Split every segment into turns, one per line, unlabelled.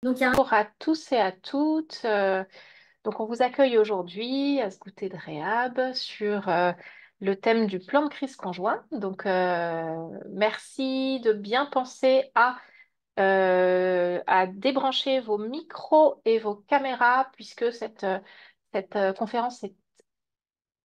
Donc, bonjour à tous et à toutes. Donc, on vous accueille aujourd'hui à ce goûter de Réhab sur le thème du plan de crise conjoint. Donc, merci de bien penser à débrancher vos micros et vos caméras puisque cette conférence est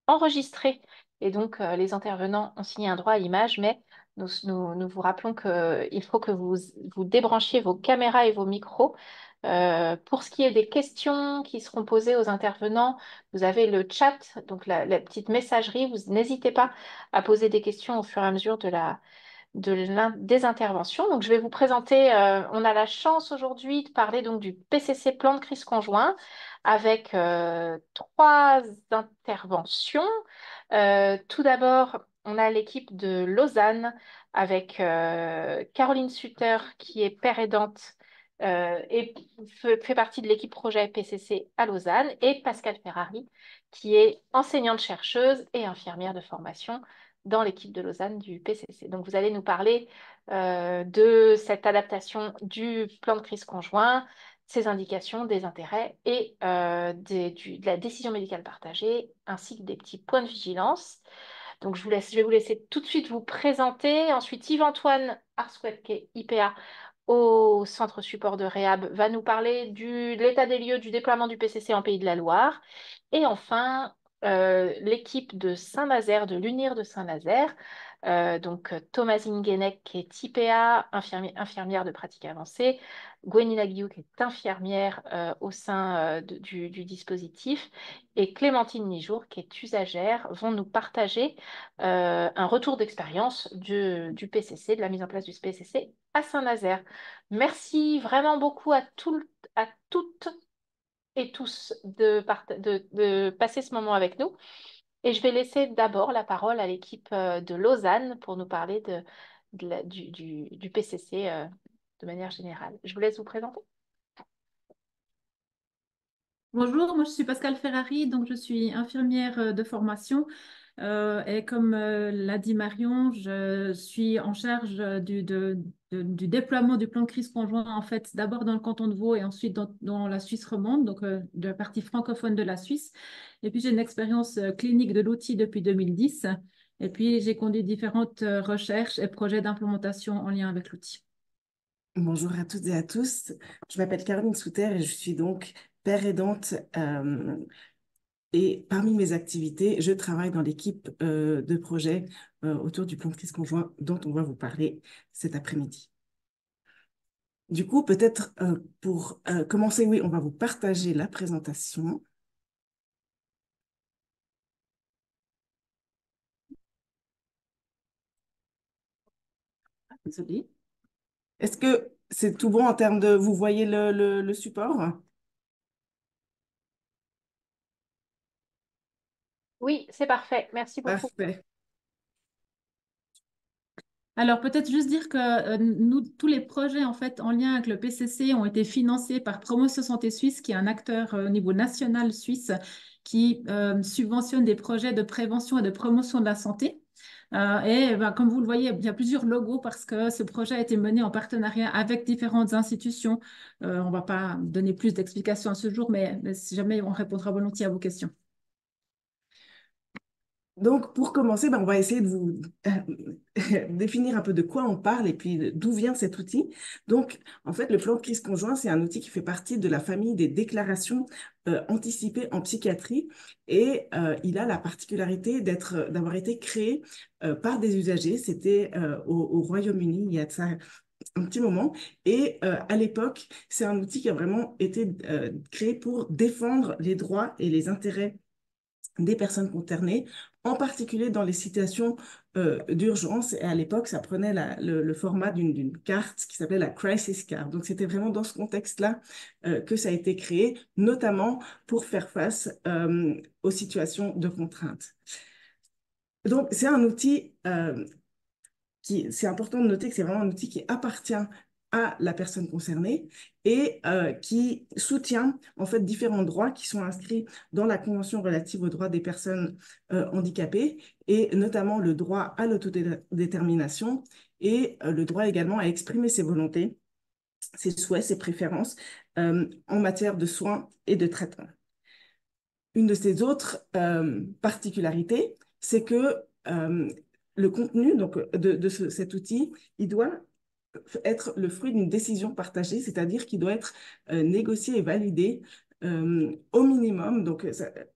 enregistrée et donc les intervenants ont signé un droit à l'image, mais nous vous rappelons qu'il faut que vous débranchiez vos caméras et vos micros. Pour ce qui est des questions qui seront posées aux intervenants, vous avez le chat, donc la petite messagerie. Vous n'hésitez pas à poser des questions au fur et à mesure des interventions. Donc, je vais vous présenter, on a la chance aujourd'hui de parler donc du PCC plan de crise conjoint avec trois interventions. Tout d'abord, on a l'équipe de Lausanne avec Caroline Sutter qui est père aidante et fait partie de l'équipe projet PCC à Lausanne, et Pascal Ferrari qui est enseignante-chercheuse et infirmière de formation dans l'équipe de Lausanne du PCC. Donc, vous allez nous parler de cette adaptation du plan de crise conjoint, ses indications, des intérêts et de la décision médicale partagée, ainsi que des petits points de vigilance. Donc, je vais vous laisser tout de suite vous présenter. Ensuite, Yves-Antoine Arsouet, qui est IPA au centre support de Réhab, va nous parler de l'état des lieux du déploiement du PCC en Pays de la Loire. Et enfin, l'équipe de Saint-Nazaire, de l'UNIR de Saint-Nazaire, donc Thomasine Guénec, qui est IPA, infirmière de pratique avancée, Gwenina Guillou, qui est infirmière au sein du dispositif, et Clémentine Nijour, qui est usagère, vont nous partager un retour d'expérience du PCC, de la mise en place du PCC à Saint-Nazaire. Merci vraiment beaucoup à toutes et tous de passer ce moment avec nous. Et je vais laisser d'abord la parole à l'équipe de Lausanne pour nous parler du PCC de manière générale. Je vous laisse vous présenter.
Bonjour, moi je suis Pascal Ferrari, donc je suis infirmière de formation et comme l'a dit Marion, je suis en charge du déploiement du plan de crise conjoint en fait d'abord dans le canton de Vaud et ensuite dans la Suisse romande, donc de la partie francophone de la Suisse. Et puis j'ai une expérience clinique de l'outil depuis 2010 et puis j'ai conduit différentes recherches et projets d'implémentation en lien avec l'outil.
Bonjour à toutes et à tous. Je m'appelle Caroline Souter et je suis donc père aidante. Et parmi mes activités, je travaille dans l'équipe de projet autour du plan de crise conjoint dont on va vous parler cet après-midi. Du coup, peut-être pour commencer, oui, on va vous partager la présentation. Désolée. Est-ce que c'est tout bon en termes de... Vous voyez le support?
Oui, c'est parfait. Merci beaucoup.
Parfait.
Alors peut-être juste dire que nous, tous les projets en fait en lien avec le PCC ont été financés par Promotion Santé Suisse, qui est un acteur au niveau national suisse qui subventionne des projets de prévention et de promotion de la santé. Comme vous le voyez, il y a plusieurs logos parce que ce projet a été mené en partenariat avec différentes institutions. On ne va pas donner plus d'explications à ce jour, mais si jamais on répondra volontiers à vos questions.
Donc, pour commencer, ben, on va essayer de vous définir un peu de quoi on parle et puis d'où vient cet outil. Donc, en fait, le plan de crise conjoint, c'est un outil qui fait partie de la famille des déclarations anticipées en psychiatrie et il a la particularité d'avoir été créé par des usagers. C'était au Royaume-Uni il y a de ça un petit moment. Et à l'époque, c'est un outil qui a vraiment été créé pour défendre les droits et les intérêts des personnes concernées, en particulier dans les situations d'urgence. Et à l'époque, ça prenait le format d'une carte qui s'appelait la Crisis Card. Donc, c'était vraiment dans ce contexte-là que ça a été créé, notamment pour faire face aux situations de contrainte. Donc, c'est un outil c'est important de noter que c'est vraiment un outil qui appartient à la personne concernée et qui soutient en fait différents droits qui sont inscrits dans la Convention relative aux droits des personnes handicapées, et notamment le droit à l'autodétermination et le droit également à exprimer ses volontés ses souhaits, ses préférences en matière de soins et de traitement. Une de ses autres particularités, c'est que le contenu donc, cet outil, il doit être le fruit d'une décision partagée, c'est-à-dire qu'il doit être négocié et validé au minimum, donc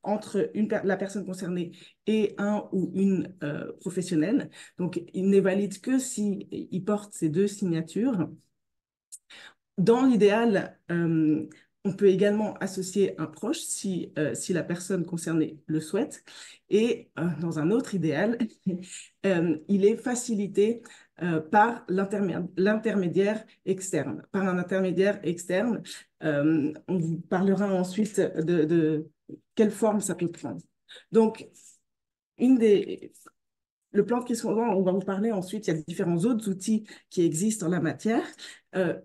entre la personne concernée et un ou une professionnelle. Donc, il n'est valide que s'il porte ces deux signatures. Dans l'idéal, on peut également associer un proche si la personne concernée le souhaite. Et dans un autre idéal, il est facilité par l'intermédiaire externe. Par un intermédiaire externe, on vous parlera ensuite de quelle forme ça peut prendre. Donc, le plan de crise conjoint, on va vous parler ensuite, il y a différents autres outils qui existent en la matière.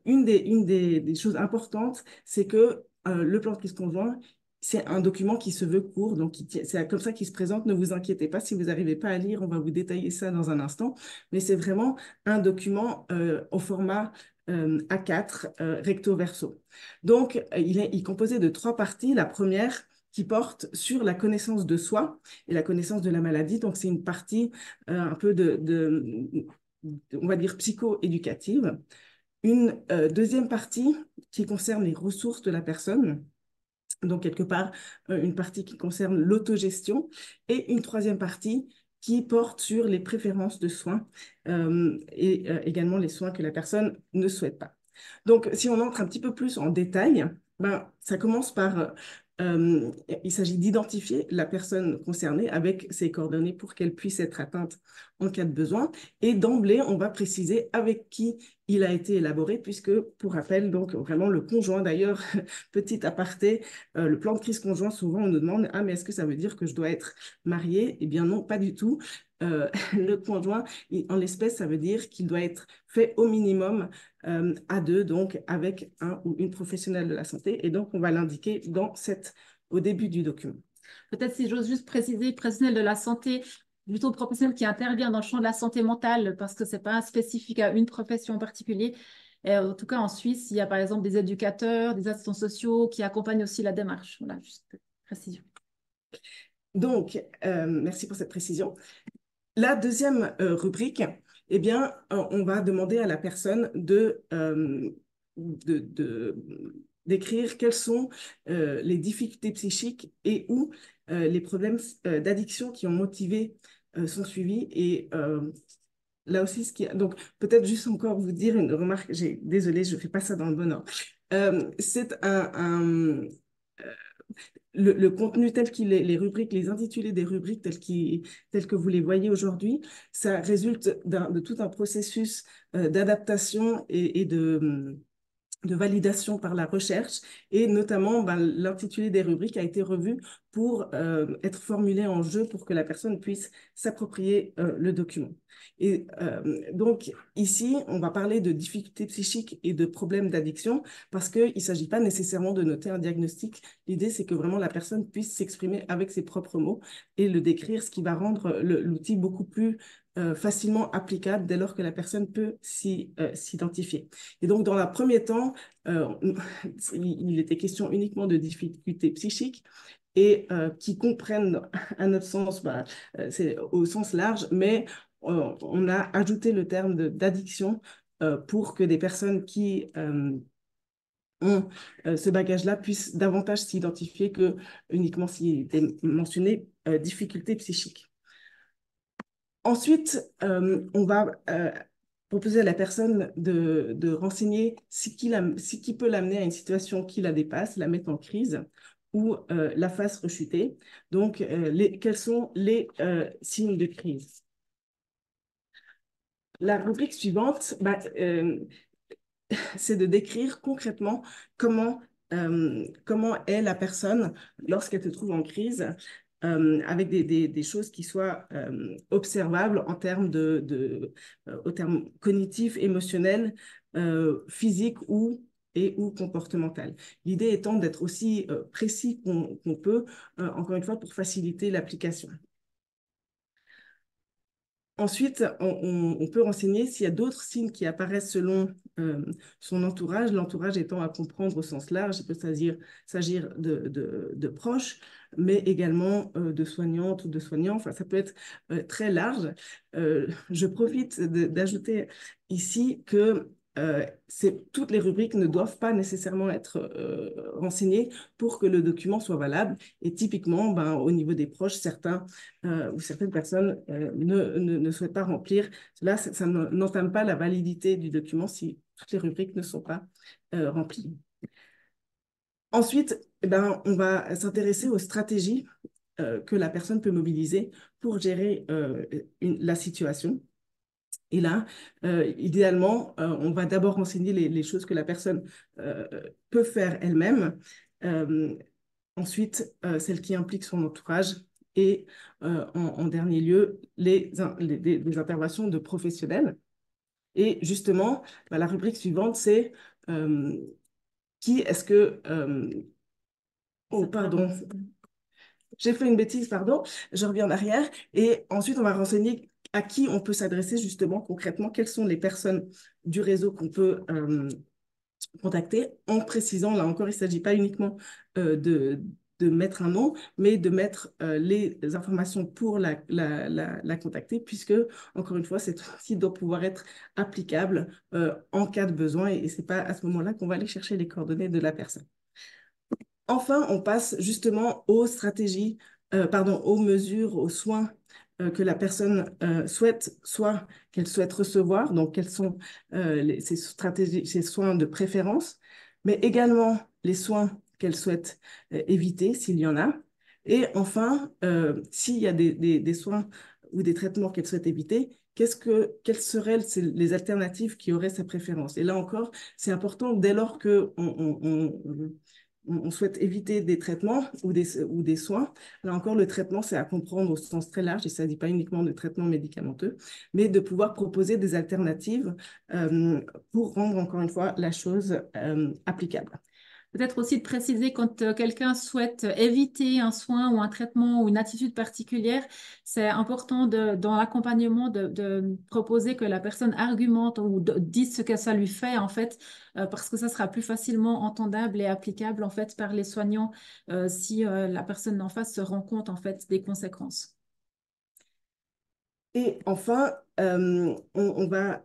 Une des choses importantes, c'est que le plan de crise conjoint, c'est un document qui se veut court, donc c'est comme ça qu'il se présente. Ne vous inquiétez pas, si vous n'arrivez pas à lire, on va vous détailler ça dans un instant. Mais c'est vraiment un document au format A4, recto verso. Donc, il est composé de 3 parties. La première qui porte sur la connaissance de soi et la connaissance de la maladie. Donc, c'est une partie un peu on va dire, psycho-éducative. Une deuxième partie qui concerne les ressources de la personne. Donc, quelque part, une partie qui concerne l'autogestion. Et une troisième partie qui porte sur les préférences de soins et également les soins que la personne ne souhaite pas. Donc, si on entre un petit peu plus en détail, ben, ça commence par il s'agit d'identifier la personne concernée avec ses coordonnées pour qu'elle puisse être atteinte en cas de besoin. Et d'emblée, on va préciser avec qui il a été élaboré, puisque, pour rappel, donc vraiment le conjoint, d'ailleurs, petit aparté, le plan de crise conjoint, souvent on nous demande, ah, mais est-ce que ça veut dire que je dois être mariée? Eh bien non, pas du tout. Le conjoint, en l'espèce, ça veut dire qu'il doit être fait au minimum à deux, donc avec un ou une professionnelle de la santé. Et donc, on va l'indiquer au début du document.
Peut-être si j'ose juste préciser, professionnel de la santé, plutôt professionnel qui intervient dans le champ de la santé mentale, parce que ce n'est pas spécifique à une profession en particulier. Et en tout cas, en Suisse, il y a par exemple des éducateurs, des assistants sociaux qui accompagnent aussi la démarche. Voilà, juste précision.
Donc, merci pour cette précision. La deuxième rubrique, eh bien, on va demander à la personne d'écrire quelles sont les difficultés psychiques et ou les problèmes d'addiction qui ont motivé son suivi. Et là aussi, donc peut-être juste encore vous dire une remarque, désolée, je ne fais pas ça dans le bon ordre. C'est le contenu tel qu'il est, les rubriques, les intitulés des rubriques tels que vous les voyez aujourd'hui, ça résulte de tout un processus d'adaptation et de validation par la recherche, et notamment l'intitulé des rubriques a été revu pour être formulé en jeu pour que la personne puisse s'approprier le document. Et donc ici, on va parler de difficultés psychiques et de problèmes d'addiction parce qu'il ne s'agit pas nécessairement de noter un diagnostic. L'idée, c'est que vraiment la personne puisse s'exprimer avec ses propres mots et le décrire, ce qui il l'outil beaucoup plus facilement applicable dès lors que la personne peut s'identifier. Et donc, dans un premier temps, il était question uniquement de difficultés psychiques et qui comprennent, à notre sens, c'est au sens large, mais on a ajouté le terme d'addiction pour que des personnes qui ont ce bagage-là puissent davantage s'identifier que uniquement s'il était mentionné difficultés psychiques. Ensuite, on va proposer à la personne de renseigner ce qui peut l'amener à une situation qui la dépasse, la mettre en crise ou la fasse rechuter. Donc, quels sont les signes de crise? La rubrique suivante, c'est de décrire concrètement comment est la personne lorsqu'elle se trouve en crise, avec des choses qui soient observables en termes au terme cognitif, émotionnel, physique ou comportemental. L'idée étant d'être aussi précis qu'on peut, encore une fois, pour faciliter l'application. Ensuite, on peut renseigner s'il y a d'autres signes qui apparaissent selon son entourage, l'entourage étant à comprendre au sens large. Il peut s'agir de proches, mais également de soignantes ou de soignants. Enfin, ça peut être très large. Je profite d'ajouter ici que toutes les rubriques ne doivent pas nécessairement être renseignées pour que le document soit valable. Et typiquement, ben, au niveau des proches, certains ou certaines personnes ne souhaitent pas remplir. Cela, ça n'entame pas la validité du document si toutes les rubriques ne sont pas remplies. Ensuite, eh ben, on va s'intéresser aux stratégies que la personne peut mobiliser pour gérer la situation. Et là, idéalement, on va d'abord renseigner les choses que la personne peut faire elle-même. Ensuite, celles qui impliquent son entourage. Et en dernier lieu, les interventions de professionnels. Et justement, bah, la rubrique suivante, c'est qui est-ce que... oh, pardon. J'ai fait une bêtise, pardon. Je reviens en arrière. Et ensuite, on va renseigner à qui on peut s'adresser justement concrètement, quelles sont les personnes du réseau qu'on peut contacter, en précisant, là encore, il ne s'agit pas uniquement de mettre un nom, mais de mettre les informations pour la contacter, puisque, encore une fois, cet outil doit pouvoir être applicable en cas de besoin, et ce n'est pas à ce moment-là qu'on va aller chercher les coordonnées de la personne. Enfin, on passe justement aux stratégies, aux mesures, aux soins que la personne souhaite, soit qu'elle souhaite recevoir, donc quels sont ses stratégies, ses soins de préférence, mais également les soins qu'elle souhaite éviter s'il y en a. Et enfin, s'il y a des soins ou des traitements qu'elle souhaite éviter, quelles seraient les alternatives qui auraient sa préférence? Et là encore, c'est important dès lors qu'on souhaite éviter des traitements ou des soins. Là encore, le traitement, c'est à comprendre au sens très large. Il ne s'agit pas uniquement de traitement médicamenteux, mais de pouvoir proposer des alternatives pour rendre, encore une fois, la chose applicable.
Peut-être aussi de préciser quand quelqu'un souhaite éviter un soin ou un traitement ou une attitude particulière, c'est important dans l'accompagnement de proposer que la personne argumente ou dise ce que ça lui fait en fait, parce que ça sera plus facilement entendable et applicable en fait par les soignants si la personne en face se rend compte en fait des conséquences.
Et enfin, on va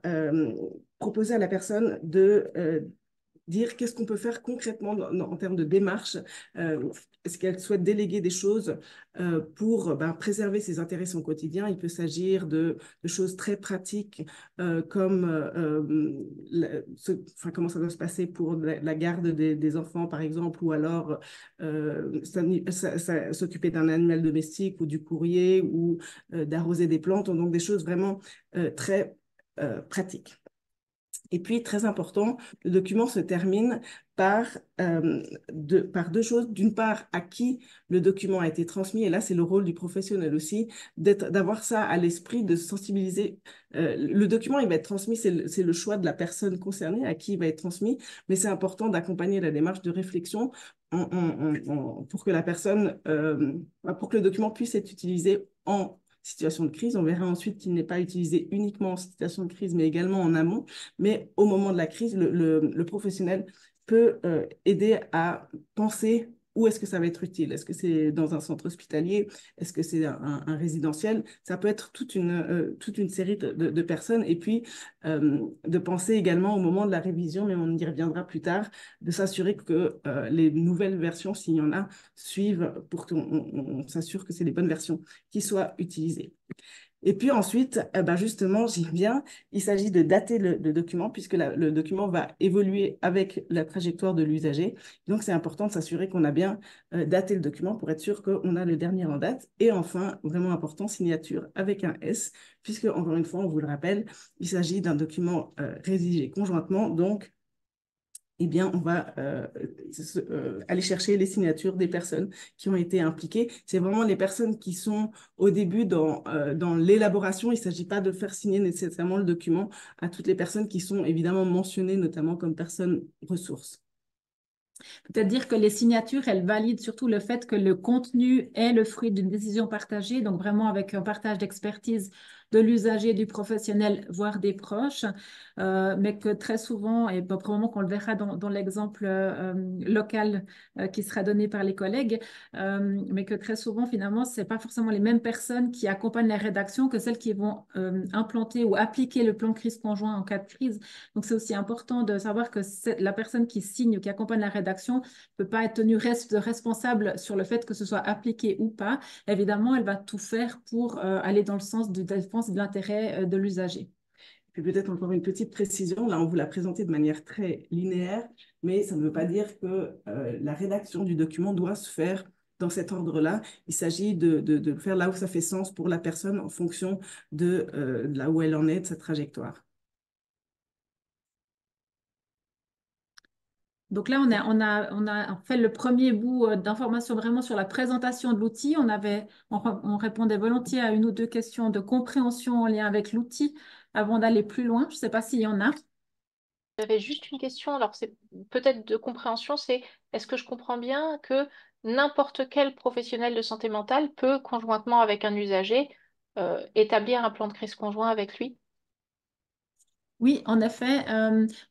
proposer à la personne de dire qu'est-ce qu'on peut faire concrètement en termes de démarche. Est-ce qu'elle souhaite déléguer des choses pour préserver ses intérêts son quotidien? Il peut s'agir de choses très pratiques comme comment ça doit se passer pour la garde des enfants, par exemple, ou alors s'occuper d'un animal domestique ou du courrier ou d'arroser des plantes. Donc des choses vraiment très pratiques. Et puis, très important, le document se termine par deux choses. D'une part, à qui le document a été transmis, et là, c'est le rôle du professionnel aussi, d'avoir ça à l'esprit, de sensibiliser. Le document, il va être transmis, c'est le choix de la personne concernée à qui il va être transmis, mais c'est important d'accompagner la démarche de réflexion pour que la personne, pour que le document puisse être utilisé en situation de crise. On verra ensuite qu'il n'est pas utilisé uniquement en situation de crise, mais également en amont. Mais au moment de la crise, le professionnel peut aider à penser où est-ce que ça va être utile. Est-ce que c'est dans un centre hospitalier? Est-ce que c'est un résidentiel? Ça peut être toute une série de personnes. Et puis, de penser également au moment de la révision, mais on y reviendra plus tard, de s'assurer que les nouvelles versions, s'il y en a, suivent pour qu'on s'assure que c'est les bonnes versions qui soient utilisées. Et puis ensuite, justement, j'y viens, il s'agit de dater le document puisque le document va évoluer avec la trajectoire de l'usager. Donc, c'est important de s'assurer qu'on a bien daté le document pour être sûr qu'on a le dernier en date. Et enfin, vraiment important, signature avec un S, puisque, encore une fois, on vous le rappelle, il s'agit d'un document rédigé conjointement. Donc, eh bien, on va aller chercher les signatures des personnes qui ont été impliquées. C'est vraiment les personnes qui sont au début dans l'élaboration. Il ne s'agit pas de faire signer nécessairement le document à toutes les personnes qui sont évidemment mentionnées, notamment comme personnes ressources.
Peut-être dire que les signatures, elles valident surtout le fait que le contenu est le fruit d'une décision partagée, donc vraiment avec un partage d'expertise de l'usager, du professionnel, voire des proches, mais que très souvent, et probablement qu'on le verra dans l'exemple local qui sera donné par les collègues, mais que très souvent, finalement, ce n'est pas forcément les mêmes personnes qui accompagnent la rédaction que celles qui vont implanter ou appliquer le plan de crise conjoint en cas de crise. Donc, c'est aussi important de savoir que la personne qui signe ou qui accompagne la rédaction ne peut pas être tenue responsable sur le fait que ce soit appliqué ou pas. Évidemment, elle va tout faire pour aller dans le sens de défense de l'intérêt de l'usager.
Puis peut-être encore une petite précision, là on vous l'a présenté de manière très linéaire, mais ça ne veut pas dire que la rédaction du document doit se faire dans cet ordre-là. Il s'agit de faire là où ça fait sens pour la personne en fonction de là où elle en est, de sa trajectoire.
Donc là, on a fait le premier bout d'information vraiment sur la présentation de l'outil. On répondait volontiers à une ou deux questions de compréhension en lien avec l'outil avant d'aller plus loin. Je ne sais pas s'il y en a.
J'avais juste une question, alors c'est peut-être de compréhension, c'est est-ce que je comprends bien que n'importe quel professionnel de santé mentale peut, conjointement avec un usager, établir un plan de crise conjoint avec lui?
Oui, en effet,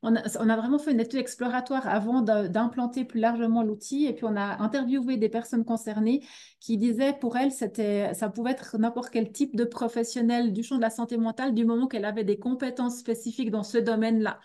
on a vraiment fait une étude exploratoire avant d'implanter plus largement l'outil et puis on a interviewé des personnes concernées qui disaient pour elles, ça pouvait être n'importe quel type de professionnel du champ de la santé mentale du moment qu'elle avait des compétences spécifiques dans ce domaine-là.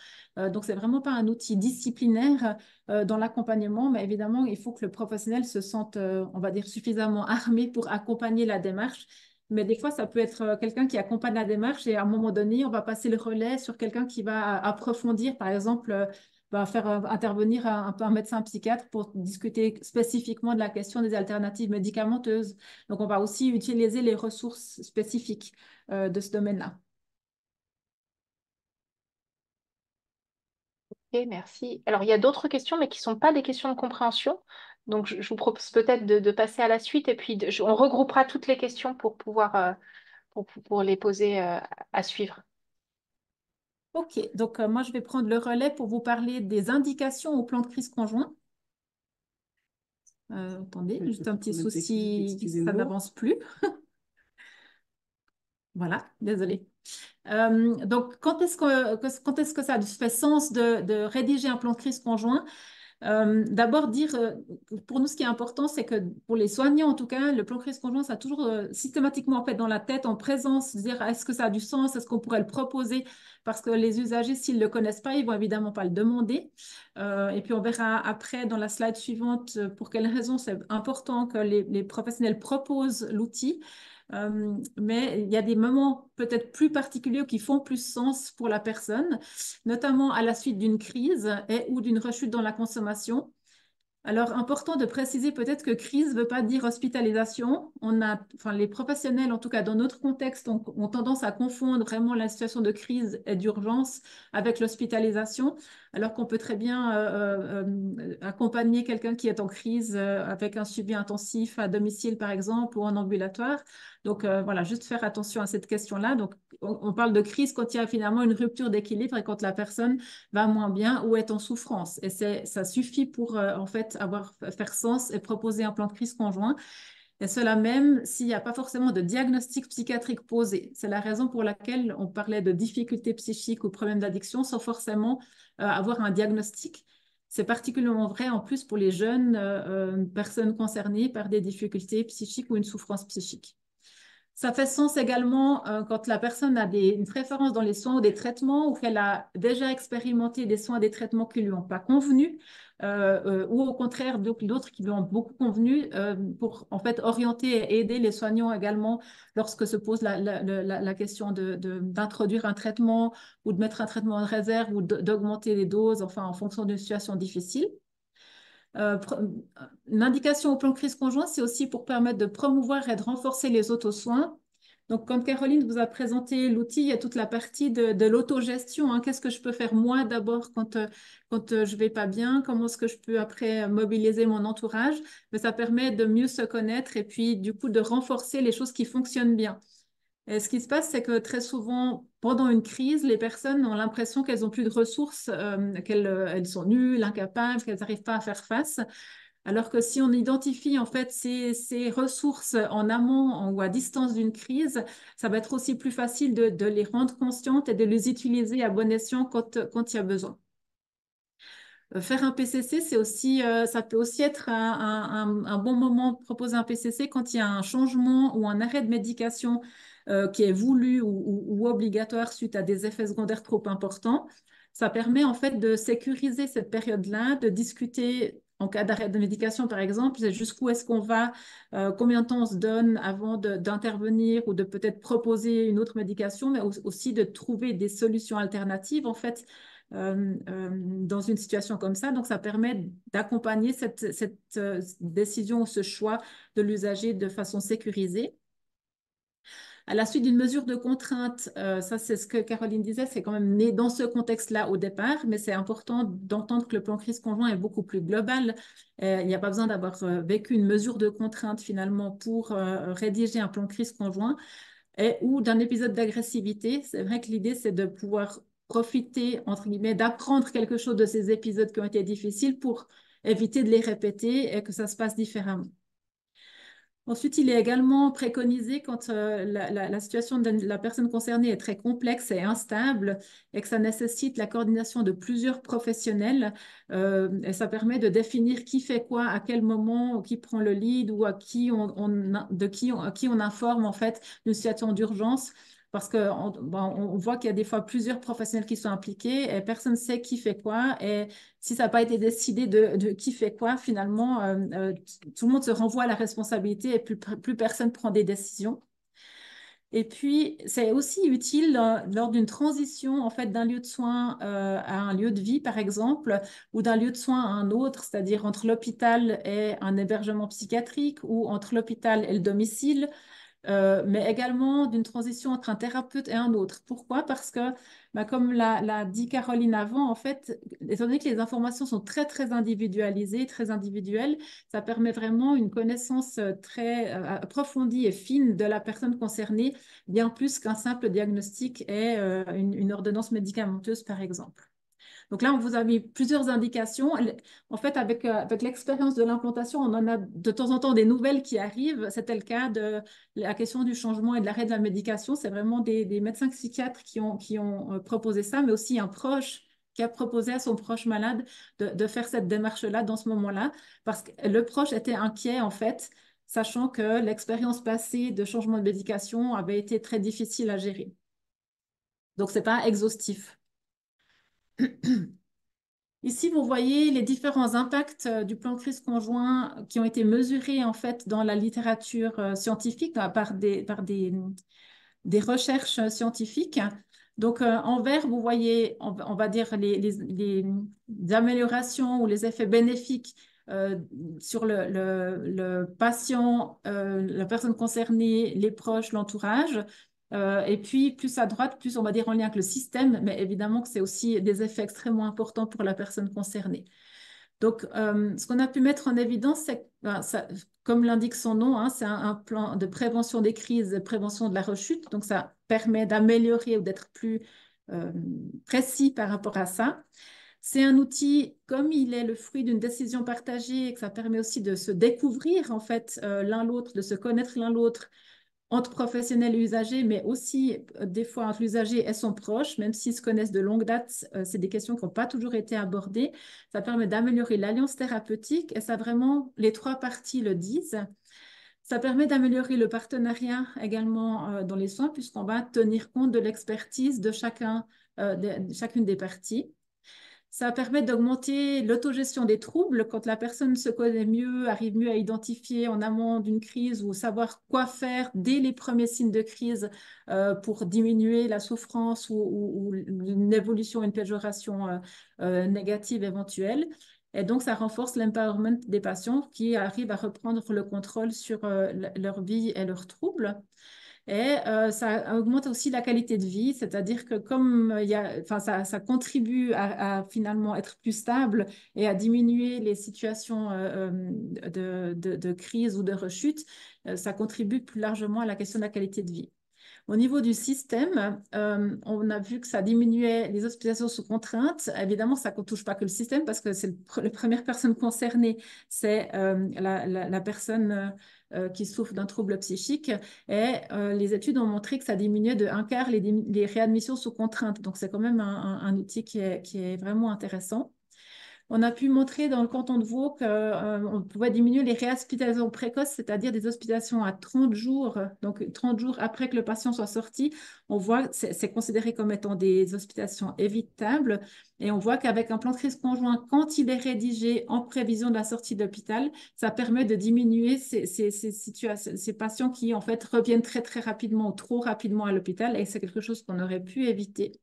Donc, c'est vraiment pas un outil disciplinaire dans l'accompagnement, mais évidemment, il faut que le professionnel se sente, on va dire, suffisamment armé pour accompagner la démarche. Mais des fois, ça peut être quelqu'un qui accompagne la démarche et à un moment donné, on va passer le relais sur quelqu'un qui va approfondir, par exemple, va faire intervenir un peu un médecin psychiatre pour discuter spécifiquement de la question des alternatives médicamenteuses. Donc, on va aussi utiliser les ressources spécifiques de ce domaine-là.
Ok, merci. Alors, il y a d'autres questions, mais qui ne sont pas des questions de compréhension. Donc, je vous propose peut-être de passer à la suite et puis on regroupera toutes les questions pour pouvoir pour les poser à suivre.
OK, donc moi, je vais prendre le relais pour vous parler des indications au plan de crise conjoint. Attendez, juste un petit souci, ça n'avance plus. Voilà, désolé. Donc, quand est-ce que ça fait sens de rédiger un plan de crise conjoint? D'abord dire, pour nous, ce qui est important, c'est que pour les soignants, en tout cas, le plan crise conjoint, ça a toujours systématiquement en fait dans la tête, en présence, dire est-ce que ça a du sens, est-ce qu'on pourrait le proposer, parce que les usagers, s'ils ne le connaissent pas, ils vont évidemment pas le demander. Et puis on verra après dans la slide suivante pour quelles raisons c'est important que les professionnels proposent l'outil. Mais il y a des moments peut-être plus particuliers qui font plus sens pour la personne, notamment à la suite d'une crise et ou d'une rechute dans la consommation. Alors, important de préciser peut-être que crise ne veut pas dire hospitalisation. Enfin, les professionnels, en tout cas dans notre contexte, ont tendance à confondre vraiment la situation de crise et d'urgence avec l'hospitalisation, alors qu'on peut très bien accompagner quelqu'un qui est en crise avec un suivi intensif à domicile, par exemple, ou en ambulatoire. Donc, voilà, juste faire attention à cette question-là. Donc, on parle de crise quand il y a finalement une rupture d'équilibre et quand la personne va moins bien ou est en souffrance. Et ça suffit pour, en fait, faire sens et proposer un plan de crise conjoint. Et cela même s'il n'y a pas forcément de diagnostic psychiatrique posé. C'est la raison pour laquelle on parlait de difficultés psychiques ou problèmes d'addiction sans forcément avoir un diagnostic. C'est particulièrement vrai en plus pour les jeunes personnes concernées par des difficultés psychiques ou une souffrance psychique. Ça fait sens également quand la personne a une préférence dans les soins ou des traitements ou qu'elle a déjà expérimenté des soins et des traitements qui ne lui ont pas convenu ou au contraire d'autres qui lui ont beaucoup convenu pour en fait orienter et aider les soignants également lorsque se pose la question d'introduire un traitement ou de mettre un traitement en réserve ou d'augmenter les doses, enfin en fonction d'une situation difficile. Une indication au plan de crise conjoint, c'est aussi pour permettre de promouvoir et de renforcer les auto-soins. Donc, quand Caroline vous a présenté l'outil, il y a toute la partie de l'autogestion. Hein. Qu'est-ce que je peux faire moi d'abord quand je ne vais pas bien? Comment est-ce que je peux après mobiliser mon entourage? Mais ça permet de mieux se connaître et puis du coup de renforcer les choses qui fonctionnent bien. Et ce qui se passe, c'est que très souvent, pendant une crise, les personnes ont l'impression qu'elles n'ont plus de ressources, qu'elles sont nulles, incapables, qu'elles n'arrivent pas à faire face. Alors que si on identifie en fait ces ressources en amont ou à distance d'une crise, ça va être aussi plus facile de les rendre conscientes et de les utiliser à bon escient quand il y a besoin. Faire un PCC, ça peut aussi être un bon moment de proposer un PCC quand il y a un changement ou un arrêt de médication qui est voulu ou obligatoire suite à des effets secondaires trop importants. Ça permet en fait de sécuriser cette période-là, de discuter en cas d'arrêt de médication, par exemple, c'est jusqu'où est-ce qu'on va, combien de temps on se donne avant d'intervenir ou de peut-être proposer une autre médication, mais aussi de trouver des solutions alternatives, en fait, dans une situation comme ça. Donc, ça permet d'accompagner cette décision ou ce choix de l'usager de façon sécurisée. À la suite d'une mesure de contrainte, ça c'est ce que Caroline disait, c'est quand même né dans ce contexte-là au départ, mais c'est important d'entendre que le plan crise conjoint est beaucoup plus global. Il n'y a pas besoin d'avoir vécu une mesure de contrainte finalement pour rédiger un plan crise conjoint ou d'un épisode d'agressivité. C'est vrai que l'idée, c'est de pouvoir profiter, entre guillemets, d'apprendre quelque chose de ces épisodes qui ont été difficiles pour éviter de les répéter et que ça se passe différemment. Ensuite, il est également préconisé quand la situation de la personne concernée est très complexe et instable et que ça nécessite la coordination de plusieurs professionnels. Et ça permet de définir qui fait quoi, à quel moment, qui prend le lead ou à qui à qui on informe en fait d'une situation d'urgence. Parce qu'on voit qu'il y a des fois plusieurs professionnels qui sont impliqués et personne ne sait qui fait quoi. Et si ça n'a pas été décidé de qui fait quoi, finalement, tout le monde se renvoie à la responsabilité et plus personne prend des décisions. Et puis, c'est aussi utile lors d'une transition en fait, d'un lieu de soins à un lieu de vie, par exemple, ou d'un lieu de soins à un autre, c'est-à-dire entre l'hôpital et un hébergement psychiatrique ou entre l'hôpital et le domicile. Mais également d'une transition entre un thérapeute et un autre. Pourquoi? Parce que, bah, comme l'a dit Caroline avant, en fait, étant donné que les informations sont très, très individualisées, très individuelles, ça permet vraiment une connaissance très approfondie et fine de la personne concernée, bien plus qu'un simple diagnostic et une ordonnance médicamenteuse, par exemple. Donc là, on vous a mis plusieurs indications. En fait, avec l'expérience de l'implantation, on en a de temps en temps des nouvelles qui arrivent. C'était le cas de la question du changement et de l'arrêt de la médication. C'est vraiment des médecins psychiatres qui ont proposé ça, mais aussi un proche qui a proposé à son proche malade de faire cette démarche-là dans ce moment-là, parce que le proche était inquiet, en fait, sachant que l'expérience passée de changement de médication avait été très difficile à gérer. Donc, ce n'est pas exhaustif. Ici, vous voyez les différents impacts du plan crise conjoint qui ont été mesurés en fait dans la littérature scientifique par des recherches scientifiques. Donc, en vert, vous voyez, on va dire, les améliorations ou les effets bénéfiques euh, sur le patient, la personne concernée, les proches, l'entourage. Et puis, plus à droite, plus on va dire en lien avec le système, mais évidemment que c'est aussi des effets extrêmement importants pour la personne concernée. Donc, ce qu'on a pu mettre en évidence, c'est que, comme l'indique son nom, hein, c'est un plan de prévention des crises, de prévention de la rechute. Donc, ça permet d'améliorer ou d'être plus précis par rapport à ça. C'est un outil, comme il est le fruit d'une décision partagée, et que ça permet aussi de se découvrir en fait l'un l'autre, de se connaître l'un l'autre, entre professionnels et usagers, mais aussi des fois entre l'usager et son proche, même s'ils se connaissent de longue date, c'est des questions qui n'ont pas toujours été abordées. Ça permet d'améliorer l'alliance thérapeutique et ça vraiment, les trois parties le disent. Ça permet d'améliorer le partenariat également dans les soins puisqu'on va tenir compte de l'expertise de chacune des parties. Ça permet d'augmenter l'autogestion des troubles quand la personne se connaît mieux, arrive mieux à identifier en amont d'une crise ou savoir quoi faire dès les premiers signes de crise pour diminuer la souffrance ou une évolution, une péjoration négative éventuelle. Et donc, ça renforce l'empowerment des patients qui arrivent à reprendre le contrôle sur leur vie et leurs troubles. Et ça augmente aussi la qualité de vie, c'est-à-dire que comme ça contribue à finalement être plus stable et à diminuer les situations de crise ou de rechute, ça contribue plus largement à la question de la qualité de vie. Au niveau du système, on a vu que ça diminuait les hospitalisations sous contrainte. Évidemment, ça ne touche pas que le système parce que c'est la première personne concernée, c'est la personne qui souffre d'un trouble psychique. Et les études ont montré que ça diminuait de un quart les réadmissions sous contrainte. Donc, c'est quand même un outil qui est vraiment intéressant. On a pu montrer dans le canton de Vaud qu'on pouvait diminuer les réhospitalisations précoces, c'est-à-dire des hospitalisations à 30 jours, donc 30 jours après que le patient soit sorti. On voit que c'est considéré comme étant des hospitalisations évitables et on voit qu'avec un plan de crise conjoint, quand il est rédigé en prévision de la sortie de l'hôpital, ça permet de diminuer ces patients qui en fait reviennent très très rapidement ou trop rapidement à l'hôpital et c'est quelque chose qu'on aurait pu éviter.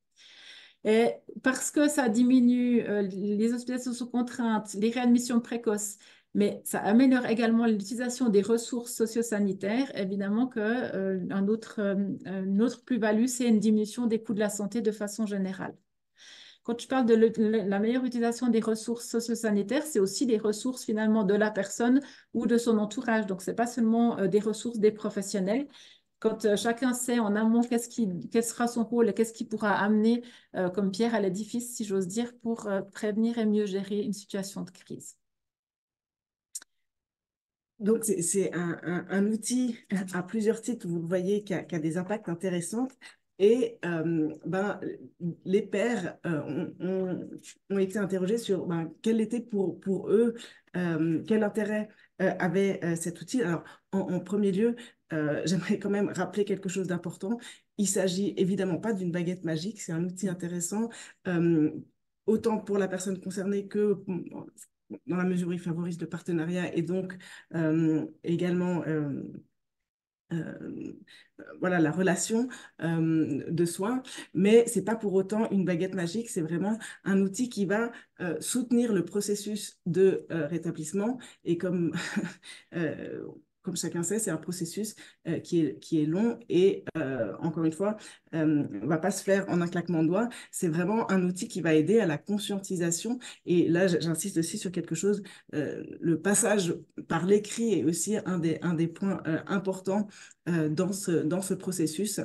Et parce que ça diminue les hospitalisations sous contrainte, les réadmissions précoces, mais ça améliore également l'utilisation des ressources sociosanitaires, évidemment une autre plus-value, c'est une diminution des coûts de la santé de façon générale. Quand je parle de la meilleure utilisation des ressources sociosanitaires, c'est aussi les ressources finalement de la personne ou de son entourage. Donc, ce n'est pas seulement des ressources des professionnels. Quand chacun sait en amont quel sera son rôle et qu'est-ce qu'il pourra amener comme pierre à l'édifice, si j'ose dire, pour prévenir et mieux gérer une situation de crise.
Donc, c'est un outil à plusieurs titres, vous le voyez, qui a des impacts intéressants. Et ben, les pairs ont été interrogés sur ben, quel était pour eux, quel intérêt avait cet outil. Alors, en premier lieu, j'aimerais quand même rappeler quelque chose d'important. Il s'agit évidemment pas d'une baguette magique, c'est un outil intéressant, autant pour la personne concernée que dans la mesure où il favorise le partenariat et donc également euh, voilà, la relation de soins, mais c'est pas pour autant une baguette magique, c'est vraiment un outil qui va soutenir le processus de rétablissement et comme comme chacun sait, c'est un processus qui est long et encore une fois, ne va pas se faire en un claquement de doigts. C'est vraiment un outil qui va aider à la conscientisation. Et là, j'insiste aussi sur quelque chose. Le passage par l'écrit est aussi un des points importants dans ce processus.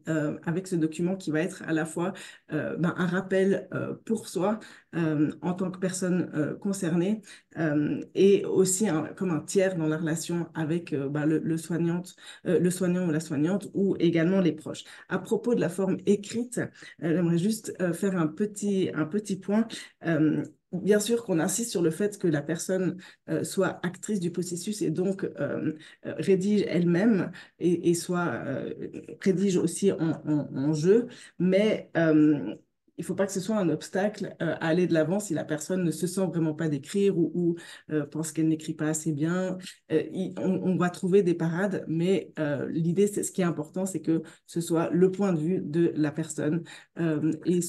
Avec ce document qui va être à la fois ben, un rappel pour soi en tant que personne concernée et aussi comme un tiers dans la relation avec ben, le soignant ou la soignante ou également les proches. À propos de la forme écrite, j'aimerais juste faire un petit point. Bien sûr qu'on insiste sur le fait que la personne soit actrice du processus et donc rédige elle-même et soit rédige aussi en jeu, mais il ne faut pas que ce soit un obstacle à aller de l'avant si la personne ne se sent vraiment pas d'écrire ou pense qu'elle n'écrit pas assez bien. On va trouver des parades, mais l'idée, ce qui est important, c'est que ce soit le point de vue de la personne et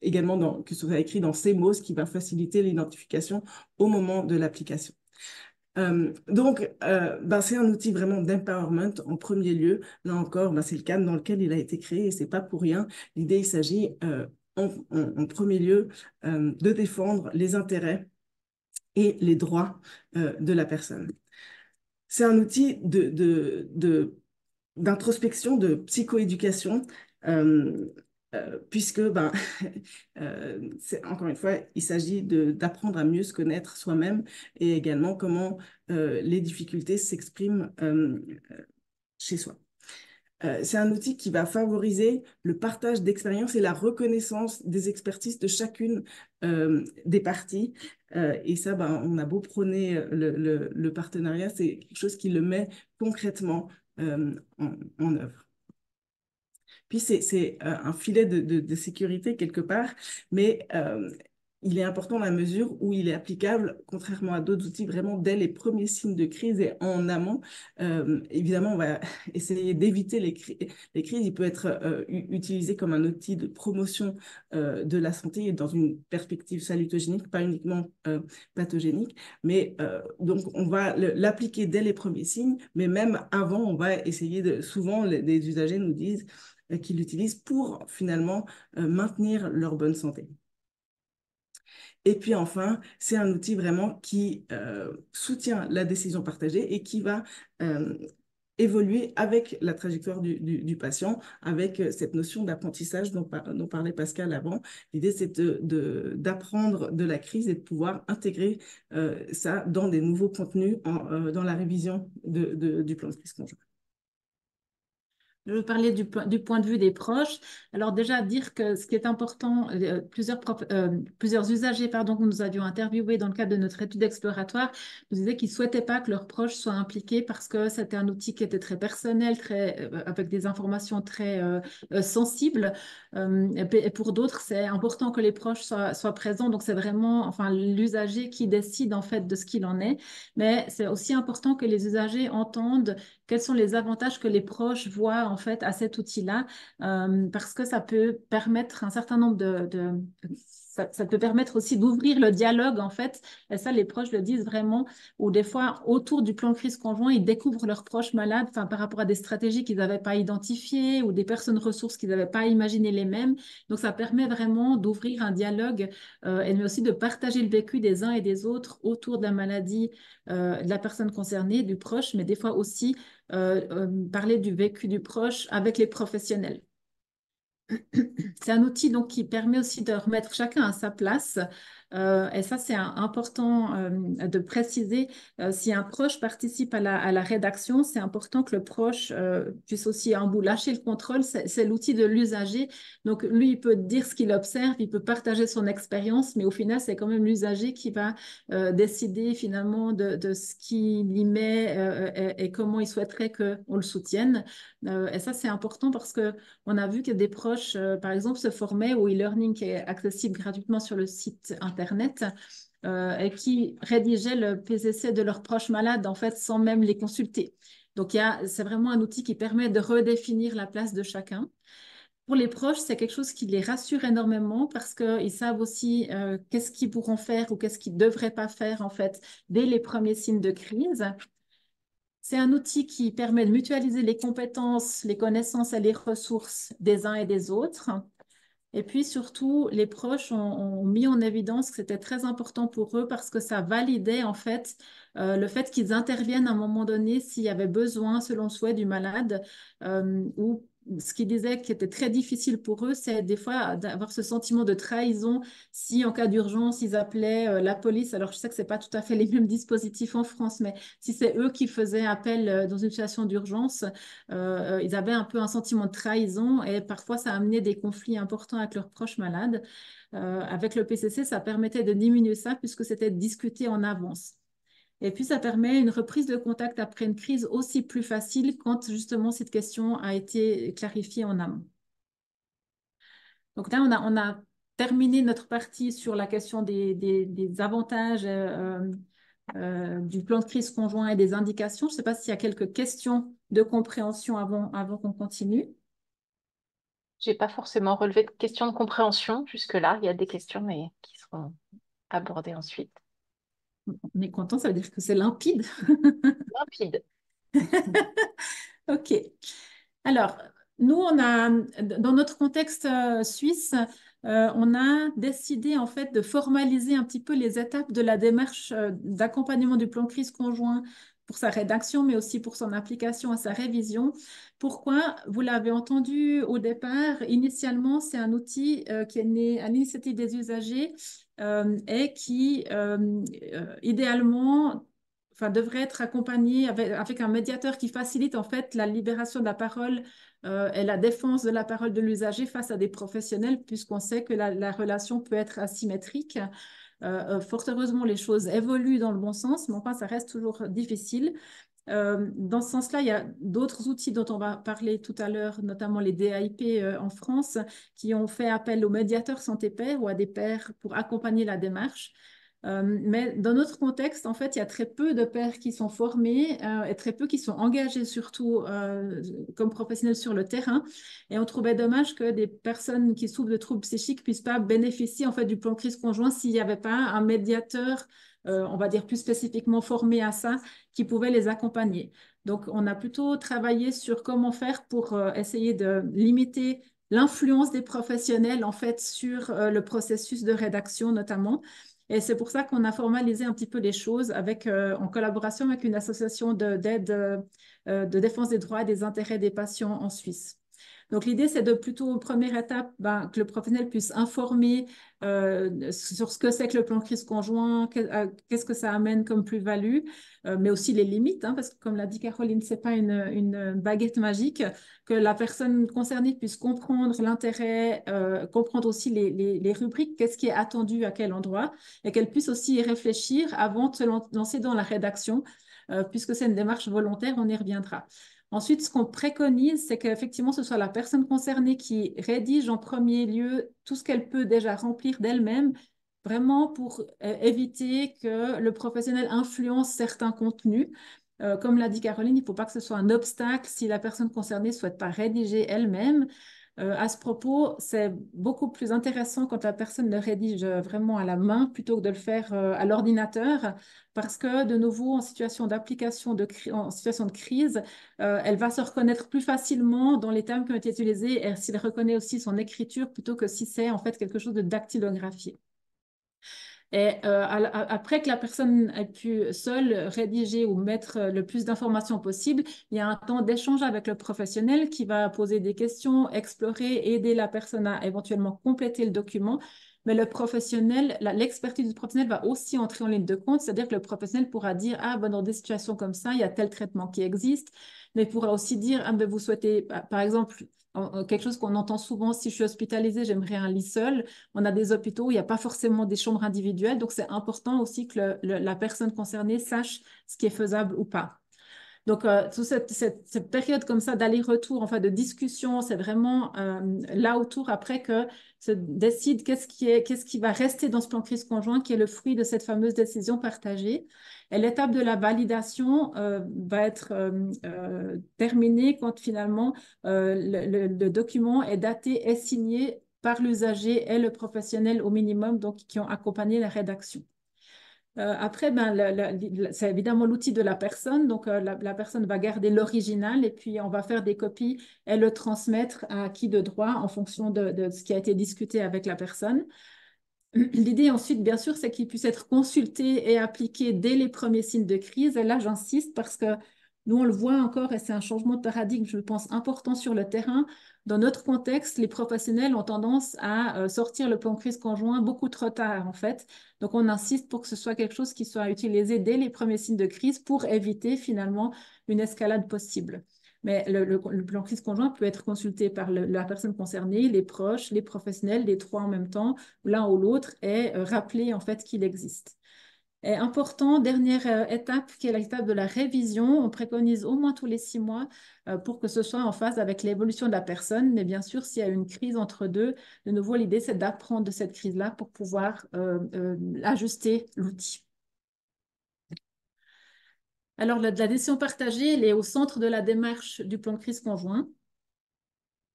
également que ce soit écrit dans ses mots, ce qui va faciliter l'identification au moment de l'application. Donc, ben, c'est un outil vraiment d'empowerment en premier lieu. Là encore, ben, c'est le cadre dans lequel il a été créé et c'est pas pour rien. L'idée, il s'agit en premier lieu de défendre les intérêts et les droits de la personne. C'est un outil d'introspection, de psychoéducation, puisque, ben, encore une fois, il s'agit d'apprendre à mieux se connaître soi-même et également comment les difficultés s'expriment chez soi. C'est un outil qui va favoriser le partage d'expériences et la reconnaissance des expertises de chacune des parties. Et ça, ben, on a beau prôner le partenariat, c'est quelque chose qui le met concrètement en œuvre. Puis c'est un filet de sécurité quelque part, mais il est important dans la mesure où il est applicable, contrairement à d'autres outils, vraiment dès les premiers signes de crise et en amont. Évidemment, on va essayer d'éviter les crises. Il peut être utilisé comme un outil de promotion de la santé et dans une perspective salutogénique, pas uniquement pathogénique. Mais donc, on va l'appliquer dès les premiers signes, mais même avant, on va essayer souvent, les usagers nous disent qu'ils l'utilisent pour finalement maintenir leur bonne santé. Et puis enfin, c'est un outil vraiment qui soutient la décision partagée et qui va évoluer avec la trajectoire du patient, avec cette notion d'apprentissage dont parlait Pascal avant. L'idée, c'est d'apprendre de la crise et de pouvoir intégrer ça dans des nouveaux contenus dans la révision du plan de crise conjoint.
Je veux parler du point de vue des proches. Alors déjà, dire que ce qui est important, plusieurs usagers pardon, que nous avions interviewés dans le cadre de notre étude exploratoire nous disaient qu'ils ne souhaitaient pas que leurs proches soient impliqués parce que c'était un outil qui était très personnel, avec des informations très sensibles. Et pour d'autres, c'est important que les proches soient présents. Donc c'est vraiment l'usager qui décide en fait de ce qu'il en est. Mais c'est aussi important que les usagers entendent quels sont les avantages que les proches voient en fait à cet outil-là, parce que ça peut permettre un certain nombre ça peut permettre aussi d'ouvrir le dialogue en fait, et ça les proches le disent vraiment, ou des fois autour du plan de crise conjoint, ils découvrent leurs proches malades par rapport à des stratégies qu'ils n'avaient pas identifiées ou des personnes ressources qu'ils n'avaient pas imaginé les mêmes. Donc ça permet vraiment d'ouvrir un dialogue mais aussi de partager le vécu des uns et des autres autour de la maladie de la personne concernée, du proche, mais des fois aussi parler du vécu du proche avec les professionnels. C'est un outil donc, qui permet aussi de remettre chacun à sa place. Et ça, c'est important de préciser. Si un proche participe à la rédaction, c'est important que le proche puisse aussi un bout lâcher le contrôle. C'est l'outil de l'usager. Donc, lui, il peut dire ce qu'il observe, il peut partager son expérience, mais au final, c'est quand même l'usager qui va décider finalement de ce qu'il y met et comment il souhaiterait qu'on le soutienne. Et ça, c'est important parce que on a vu que des proches, par exemple, se formaient au e-learning qui est accessible gratuitement sur le site Internet et qui rédigeaient le PCC de leurs proches malades, en fait, sans même les consulter. Donc, c'est vraiment un outil qui permet de redéfinir la place de chacun. Pour les proches, c'est quelque chose qui les rassure énormément parce qu'ils savent aussi qu'est-ce qu'ils pourront faire ou qu'est-ce qu'ils ne devraient pas faire, en fait, dès les premiers signes de crise. C'est un outil qui permet de mutualiser les compétences, les connaissances et les ressources des uns et des autres. Et puis surtout, les proches ont mis en évidence que c'était très important pour eux parce que ça validait en fait le fait qu'ils interviennent à un moment donné s'il y avait besoin, selon le souhait du malade, ou ce qu'ils disaient qui était très difficile pour eux, c'est des fois d'avoir ce sentiment de trahison si en cas d'urgence, ils appelaient la police. Alors je sais que ce n'est pas tout à fait les mêmes dispositifs en France, mais si c'est eux qui faisaient appel dans une situation d'urgence, ils avaient un peu un sentiment de trahison et parfois ça amenait des conflits importants avec leurs proches malades. Avec le PCC, ça permettait de diminuer ça puisque c'était discuté en avance. Et puis, ça permet une reprise de contact après une crise aussi plus facile quand justement cette question a été clarifiée en amont. Donc là, on a terminé notre partie sur la question des avantages du plan de crise conjoint et des indications. Je ne sais pas s'il y a quelques questions de compréhension avant qu'on continue.
J'ai pas forcément relevé de questions de compréhension jusque-là. Il y a des questions, mais qui seront abordées ensuite.
On est content, ça veut dire que c'est limpide.
Limpide.
OK. Alors, nous, dans notre contexte suisse, on a décidé en fait de formaliser un petit peu les étapes de la démarche d'accompagnement du plan de crise conjoint pour sa rédaction, mais aussi pour son application à sa révision. Pourquoi? Vous l'avez entendu au départ, initialement, c'est un outil qui est né à l'initiative des usagers et qui, idéalement, devrait être accompagné avec un médiateur qui facilite en fait la libération de la parole et la défense de la parole de l'usager face à des professionnels, puisqu'on sait que la relation peut être asymétrique. Fort heureusement, les choses évoluent dans le bon sens, mais enfin, ça reste toujours difficile. Dans ce sens-là, il y a d'autres outils dont on va parler tout à l'heure, notamment les DAIP en France, qui ont fait appel aux médiateurs santé pairs ou à des pairs pour accompagner la démarche. Mais dans notre contexte, en fait, il y a très peu de pairs qui sont formés et très peu qui sont engagés, surtout comme professionnels sur le terrain. Et on trouvait dommage que des personnes qui souffrent de troubles psychiques ne puissent pas bénéficier en fait, du plan de crise conjoint s'il n'y avait pas un médiateur, on va dire plus spécifiquement formé à ça, qui pouvait les accompagner. Donc, on a plutôt travaillé sur comment faire pour essayer de limiter l'influence des professionnels en fait sur le processus de rédaction notamment. Et c'est pour ça qu'on a formalisé un petit peu les choses avec, en collaboration avec une association d'aide de défense des droits et des intérêts des patients en Suisse. Donc, l'idée, c'est de plutôt, première étape, ben, que le professionnel puisse informer sur ce que c'est que le plan crise conjoint, qu'est-ce que ça amène comme plus-value, mais aussi les limites, hein, parce que comme l'a dit Caroline, ce n'est pas une baguette magique, que la personne concernée puisse comprendre l'intérêt, comprendre aussi les rubriques, qu'est-ce qui est attendu à quel endroit, et qu'elle puisse aussi y réfléchir avant de se lancer dans la rédaction, puisque c'est une démarche volontaire, on y reviendra. Ensuite, ce qu'on préconise, c'est qu'effectivement, ce soit la personne concernée qui rédige en premier lieu tout ce qu'elle peut déjà remplir d'elle-même, vraiment pour éviter que le professionnel influence certains contenus. Comme l'a dit Caroline, il ne faut pas que ce soit un obstacle si la personne concernée ne souhaite pas rédiger elle-même. À ce propos, c'est beaucoup plus intéressant quand la personne le rédige vraiment à la main plutôt que de le faire à l'ordinateur, parce que de nouveau, en situation d'application, en situation de crise, elle va se reconnaître plus facilement dans les termes qui ont été utilisés et s'il reconnaît aussi son écriture plutôt que si c'est en fait quelque chose de dactylographié. Et après que la personne ait pu seule rédiger ou mettre le plus d'informations possible, il y a un temps d'échange avec le professionnel qui va poser des questions, explorer, aider la personne à éventuellement compléter le document. Mais le professionnel, l'expertise du professionnel va aussi entrer en ligne de compte, c'est-à-dire que le professionnel pourra dire, ah, ben, dans des situations comme ça, il y a tel traitement qui existe, mais pourra aussi dire, ah, ben, vous souhaitez, par exemple, quelque chose qu'on entend souvent, si je suis hospitalisée, j'aimerais un lit seul. On a des hôpitaux où il n'y a pas forcément des chambres individuelles, donc c'est important aussi que la personne concernée sache ce qui est faisable ou pas. Donc, toute cette période comme ça d'aller-retour, enfin de discussion, c'est vraiment là autour après que se décide qu'est-ce qui va rester dans ce plan crise conjoint, qui est le fruit de cette fameuse décision partagée. Et l'étape de la validation va être terminée quand finalement le document est daté et signé par l'usager et le professionnel au minimum, donc qui ont accompagné la rédaction. Après, ben, c'est évidemment l'outil de la personne. Donc, la personne va garder l'original et puis on va faire des copies et le transmettre à qui de droit en fonction de ce qui a été discuté avec la personne. L'idée ensuite, bien sûr, c'est qu'il puisse être consulté et appliqué dès les premiers signes de crise. Et là, j'insiste parce que nous, on le voit encore et c'est un changement de paradigme, je pense, important sur le terrain. Dans notre contexte, les professionnels ont tendance à sortir le plan crise conjoint beaucoup trop tard, en fait. Donc, on insiste pour que ce soit quelque chose qui soit utilisé dès les premiers signes de crise pour éviter finalement une escalade possible. Mais le plan crise conjoint peut être consulté par la personne concernée, les proches, les professionnels, les trois en même temps, l'un ou l'autre, et rappeler en fait qu'il existe. Et important, dernière étape, qui est l'étape de la révision. On préconise au moins tous les 6 mois pour que ce soit en phase avec l'évolution de la personne. Mais bien sûr, s'il y a une crise entre deux, de nouveau, l'idée, c'est d'apprendre de cette crise-là pour pouvoir ajuster l'outil. Alors, la décision partagée, elle est au centre de la démarche du plan de crise conjoint.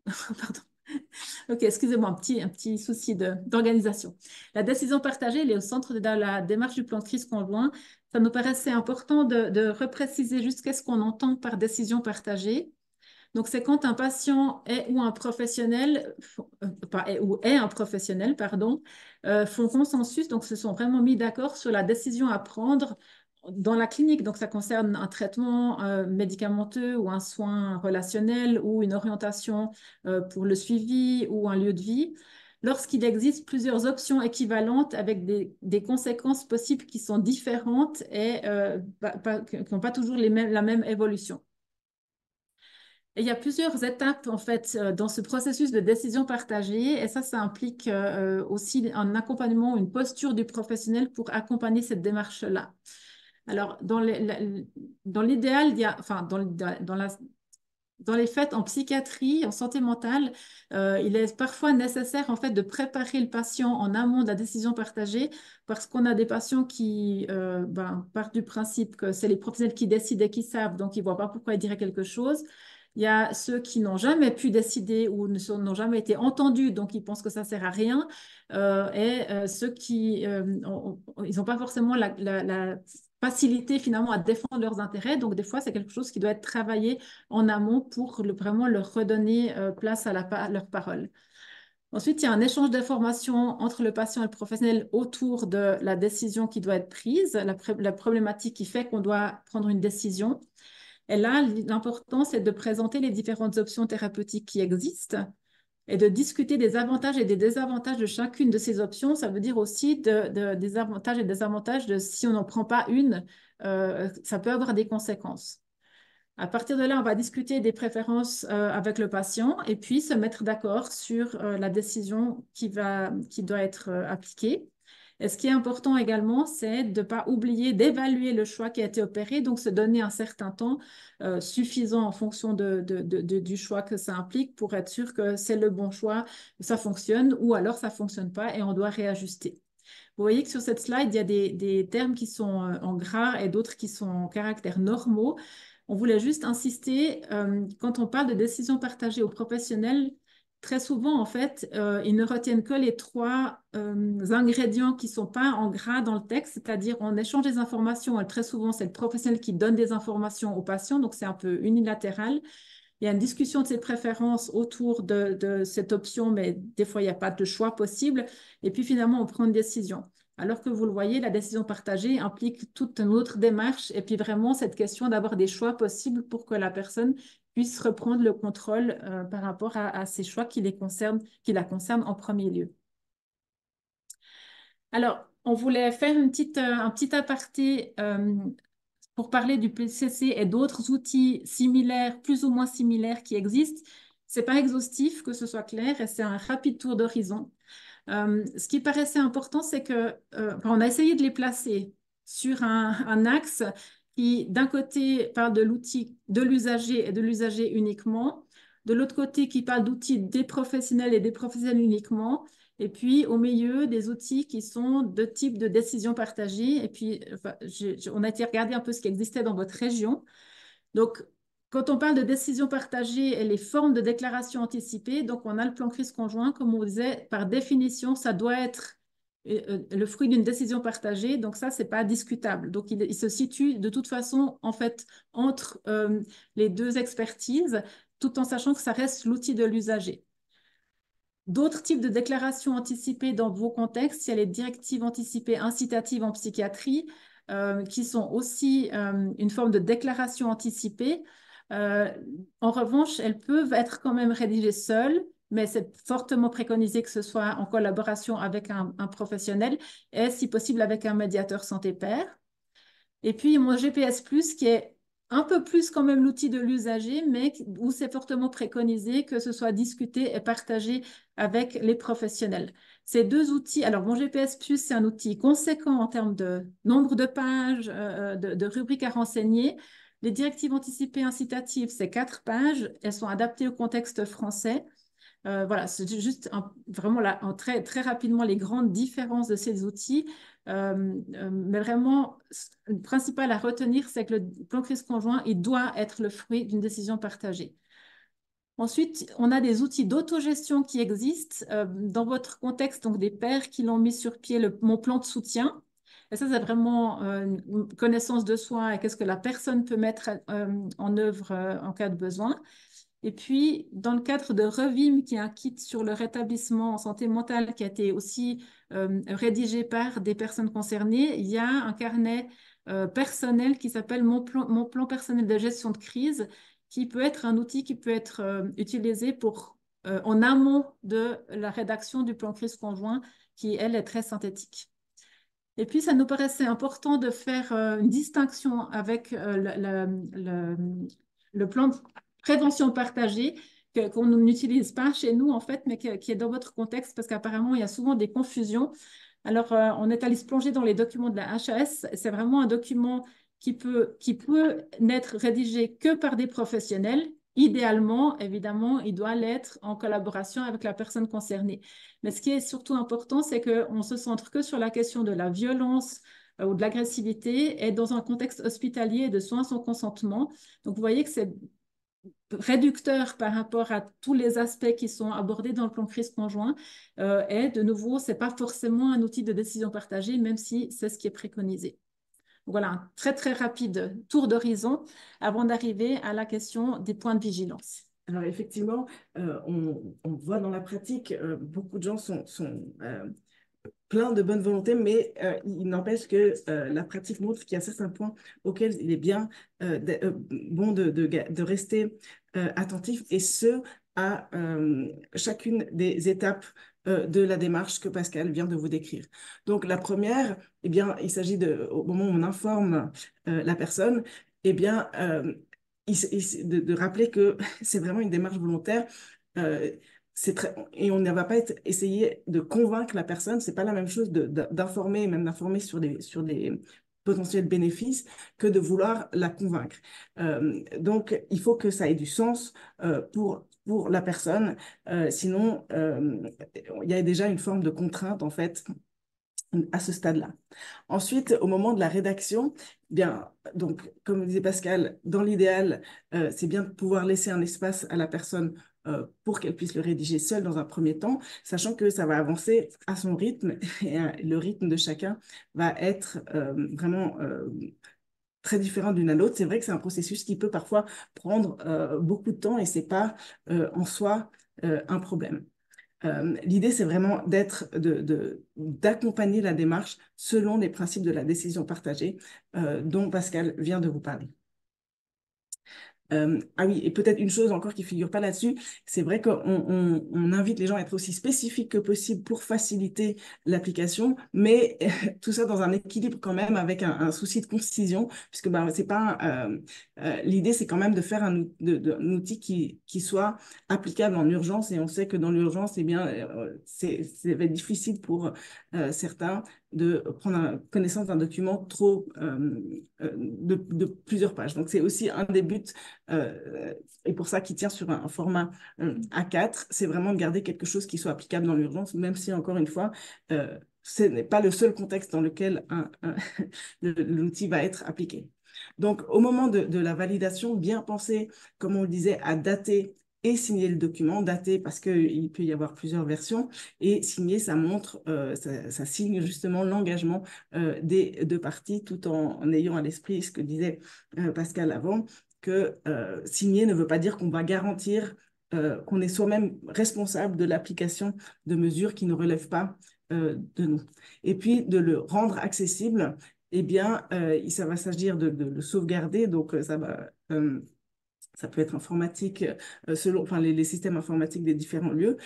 Pardon. Ok, excusez-moi, un petit souci d'organisation. La décision partagée, elle est au centre de la démarche du plan de crise conjoint. Ça nous paraissait important de repréciser juste qu'est-ce qu'on entend par décision partagée. Donc, c'est quand un patient est ou un professionnel, ou est un professionnel, pardon, font consensus, donc se sont vraiment mis d'accord sur la décision à prendre dans la clinique. Donc, ça concerne un traitement médicamenteux ou un soin relationnel ou une orientation pour le suivi ou un lieu de vie. Lorsqu'il existe plusieurs options équivalentes avec des conséquences possibles qui sont différentes et qui n'ont pas toujours la même évolution. Et il y a plusieurs étapes en fait dans ce processus de décision partagée et ça implique aussi un accompagnement, une posture du professionnel pour accompagner cette démarche-là. Alors, dans l'idéal, enfin, dans les faits, en psychiatrie, en santé mentale, il est parfois nécessaire en fait de préparer le patient en amont de la décision partagée parce qu'on a des patients qui partent du principe que c'est les professionnels qui décident et qui savent, donc ils ne voient pas pourquoi ils diraient quelque chose. Il y a ceux qui n'ont jamais pu décider ou n'ont jamais été entendus, donc ils pensent que ça ne sert à rien. Et ceux qui ils n'ont pas forcément la facilité finalement à défendre leurs intérêts. Donc des fois, c'est quelque chose qui doit être travaillé en amont pour vraiment leur redonner place à leur parole. Ensuite, il y a un échange d'informations entre le patient et le professionnel autour de la décision qui doit être prise, la problématique qui fait qu'on doit prendre une décision. Et là, l'important, c'est de présenter les différentes options thérapeutiques qui existent et de discuter des avantages et des désavantages de chacune de ces options. Ça veut dire aussi des avantages et des désavantages de si on n'en prend pas une, ça peut avoir des conséquences. À partir de là, on va discuter des préférences avec le patient et puis se mettre d'accord sur la décision qui doit être appliquée. Et ce qui est important également, c'est de ne pas oublier d'évaluer le choix qui a été opéré, donc se donner un certain temps suffisant en fonction du choix que ça implique pour être sûr que c'est le bon choix, ça fonctionne ou alors ça ne fonctionne pas et on doit réajuster. Vous voyez que sur cette slide, il y a des termes qui sont en gras et d'autres qui sont en caractères normaux. On voulait juste insister, quand on parle de décision partagée aux professionnels, très souvent, en fait, ils ne retiennent que les trois ingrédients qui ne sont pas en gras dans le texte, c'est-à-dire on échange des informations. Et très souvent, c'est le professionnel qui donne des informations aux patients, donc c'est un peu unilatéral. Il y a une discussion de ses préférences autour de cette option, mais des fois, il n'y a pas de choix possible. Et puis finalement, on prend une décision. Alors que vous le voyez, la décision partagée implique toute une autre démarche et puis vraiment cette question d'avoir des choix possibles pour que la personne puisse reprendre le contrôle par rapport à ces choix qui la concernent en premier lieu. Alors, on voulait faire un petit aparté pour parler du PCC et d'autres outils similaires, plus ou moins similaires qui existent. Ce n'est pas exhaustif, que ce soit clair, et c'est un rapide tour d'horizon. Ce qui paraissait important, c'est que on a essayé de les placer sur un axe qui, d'un côté, parle de l'outil de l'usager et de l'usager uniquement, de l'autre côté, qui parle d'outils des professionnels et des professionnels uniquement, et puis au milieu, des outils qui sont de type de décision partagée. Et puis, enfin, on a été regarder un peu ce qui existait dans votre région. Donc, quand on parle de décision partagée et les formes de déclaration anticipée, donc on a le plan crise conjoint, comme on disait, par définition, ça doit être le fruit d'une décision partagée, donc ça, c'est pas discutable. Donc, il se situe de toute façon, en fait, entre les deux expertises, tout en sachant que ça reste l'outil de l'usager. D'autres types de déclarations anticipées dans vos contextes, il y a les directives anticipées incitatives en psychiatrie, qui sont aussi une forme de déclaration anticipée. En revanche, elles peuvent être quand même rédigées seules, mais c'est fortement préconisé que ce soit en collaboration avec un professionnel et si possible avec un médiateur santé-pair. Et puis, mon GPS+, qui est un peu plus quand même l'outil de l'usager, mais où c'est fortement préconisé que ce soit discuté et partagé avec les professionnels. Ces deux outils, alors mon GPS+, c'est un outil conséquent en termes de nombre de pages, de rubriques à renseigner. Les directives anticipées incitatives, c'est 4 pages. Elles sont adaptées au contexte français. Voilà, c'est juste vraiment là, très, très rapidement les grandes différences de ces outils. Mais vraiment, le principal à retenir, c'est que le plan crise conjoint, il doit être le fruit d'une décision partagée. Ensuite, on a des outils d'autogestion qui existent dans votre contexte, donc des pairs qui l'ont mis sur pied, mon plan de soutien. Et ça, c'est vraiment une connaissance de soi et qu'est-ce que la personne peut mettre en œuvre en cas de besoin. Et puis, dans le cadre de Revim, qui est un kit sur le rétablissement en santé mentale qui a été aussi rédigé par des personnes concernées, il y a un carnet personnel qui s'appelle mon plan personnel de gestion de crise, qui peut être un outil qui peut être utilisé en amont de la rédaction du plan crise conjoint, qui, elle, est très synthétique. Et puis, ça nous paraissait important de faire une distinction avec le plan de prévention partagée qu'on n'utilise pas chez nous, en fait, mais qui est dans votre contexte, parce qu'apparemment, il y a souvent des confusions. Alors, on est allé se plonger dans les documents de la HAS. C'est vraiment un document qui peut n'être rédigé que par des professionnels. Idéalement, évidemment, il doit l'être en collaboration avec la personne concernée. Mais ce qui est surtout important, c'est qu'on ne se centre que sur la question de la violence ou de l'agressivité et dans un contexte hospitalier de soins sans consentement. Donc, vous voyez que c'est réducteur par rapport à tous les aspects qui sont abordés dans le plan crise conjoint. Et de nouveau, ce n'est pas forcément un outil de décision partagée, même si c'est ce qui est préconisé. Voilà, un très, très rapide tour d'horizon avant d'arriver à la question des points de vigilance.
Alors effectivement, on voit dans la pratique, beaucoup de gens sont pleins de bonne volonté, mais il n'empêche que la pratique montre qu'il y a certains points auxquels il est bien bon de rester attentif, et ce, à chacune des étapes de la démarche que Pascal vient de vous décrire. Donc la première, eh bien, il s'agit au moment où on informe la personne, eh bien, de rappeler que c'est vraiment une démarche volontaire. Euh, et on ne va pas essayer de convaincre la personne. C'est pas la même chose d'informer, même d'informer sur des potentiels bénéfices, que de vouloir la convaincre. Donc, il faut que ça ait du sens pour la personne. Sinon, il y a déjà une forme de contrainte, en fait, à ce stade-là. Ensuite, au moment de la rédaction, bien, donc, comme disait Pascal, dans l'idéal, c'est bien de pouvoir laisser un espace à la personne pour qu'elle puisse le rédiger seule dans un premier temps, sachant que ça va avancer à son rythme et le rythme de chacun va être vraiment très différent d'une à l'autre. C'est vrai que c'est un processus qui peut parfois prendre beaucoup de temps, et c'est pas en soi un problème. L'idée, c'est vraiment d'accompagner la démarche selon les principes de la décision partagée dont Pascal vient de vous parler. Ah oui, et peut-être une chose encore qui figure pas là-dessus, c'est vrai qu'on invite les gens à être aussi spécifiques que possible pour faciliter l'application, mais tout ça dans un équilibre quand même, avec un souci de concision, puisque bah, c'est pas l'idée, c'est quand même de faire un outil qui soit applicable en urgence, et on sait que dans l'urgence, eh bien, ça va être difficile pour certains de prendre connaissance d'un document de plusieurs pages. Donc, c'est aussi un des buts, et pour ça qu'il tient sur un format A4, c'est vraiment de garder quelque chose qui soit applicable dans l'urgence, même si, encore une fois, ce n'est pas le seul contexte dans lequel l'outil va être appliqué. Donc, au moment de la validation, bien penser, comme on le disait, à dater et signer le document. Dater parce qu'il peut y avoir plusieurs versions, et signer, ça montre, ça signe justement l'engagement des deux parties, tout en ayant à l'esprit ce que disait Pascal avant, que signer ne veut pas dire qu'on va garantir qu'on est soi-même responsable de l'application de mesures qui ne relèvent pas de nous. Et puis, de le rendre accessible, eh bien, ça va s'agir de le sauvegarder, donc ça peut être informatique selon enfin, les systèmes informatiques des différents lieux,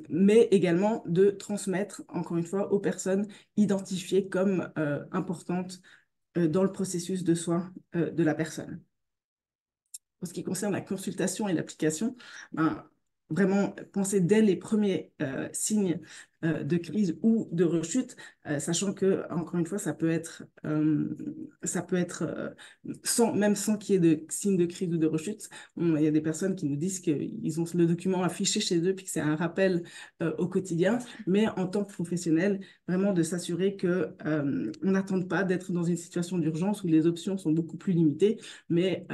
mais également de transmettre, encore une fois, aux personnes identifiées comme importantes dans le processus de soins de la personne. En ce qui concerne la consultation et l'application, ben, vraiment penser dès les premiers signes de crise ou de rechute, sachant que, encore une fois, ça peut être même sans qu'il y ait de signes de crise ou de rechute. Il y a des personnes qui nous disent qu'ils ont le document affiché chez eux, puis que c'est un rappel au quotidien, mais en tant que professionnel, vraiment de s'assurer que on n'attende pas d'être dans une situation d'urgence où les options sont beaucoup plus limitées, mais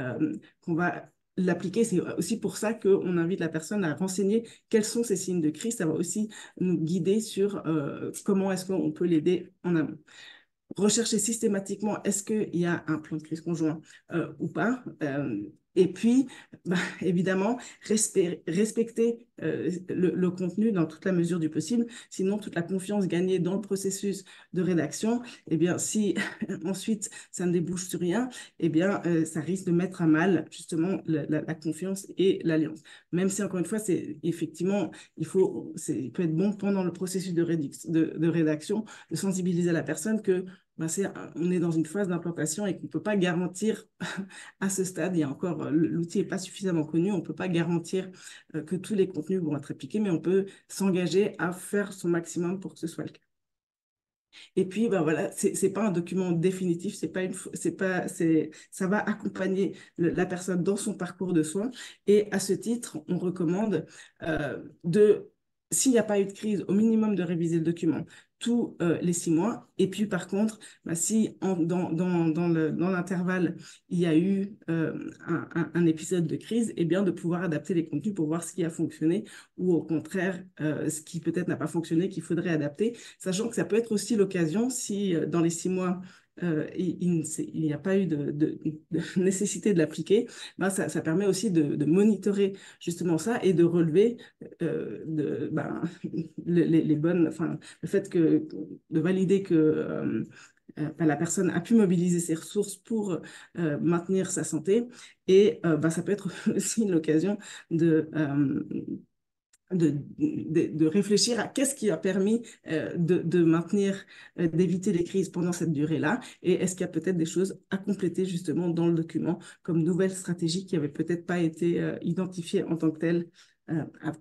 qu'on va l'appliquer. C'est aussi pour ça qu'on invite la personne à renseigner quels sont ces signes de crise. Ça va aussi nous guider sur comment est-ce qu'on peut l'aider en amont. Rechercher systématiquement est-ce qu'il y a un plan de crise conjoint ou pas. Et puis, bah, évidemment, respecter le contenu dans toute la mesure du possible. Sinon, toute la confiance gagnée dans le processus de rédaction, eh bien, si ensuite ça ne débouche sur rien, eh bien, ça risque de mettre à mal justement la confiance et l'alliance. Même si, encore une fois, c'est effectivement, il peut être bon pendant le processus de rédaction de sensibiliser la personne que ben on est dans une phase d'implantation et qu'on ne peut pas garantir à ce stade, l'outil n'est pas suffisamment connu, on ne peut pas garantir que tous les contenus vont être appliqués, mais on peut s'engager à faire son maximum pour que ce soit le cas. Et puis, ben voilà, c'est pas un document définitif, ça va accompagner la personne dans son parcours de soins. Et à ce titre, on recommande s'il n'y a pas eu de crise, au minimum de réviser le document tous les 6 mois. Et puis, par contre, bah, si dans l'intervalle, il y a eu un épisode de crise, eh bien, de pouvoir adapter les contenus pour voir ce qui a fonctionné ou au contraire, ce qui peut-être n'a pas fonctionné, qu'il faudrait adapter, sachant que ça peut être aussi l'occasion, si dans les 6 mois, il n'y a pas eu de nécessité de l'appliquer, ben, ça permet aussi de monitorer justement ça et de relever ben, les bonnes, enfin, le fait de valider que ben, la personne a pu mobiliser ses ressources pour maintenir sa santé. Et ben, ça peut être aussi l'occasion de réfléchir à qu'est-ce qui a permis de maintenir, d'éviter les crises pendant cette durée-là, et est-ce qu'il y a peut-être des choses à compléter justement dans le document comme nouvelles stratégies qui n'avaient peut-être pas été identifiées en tant que telles avant.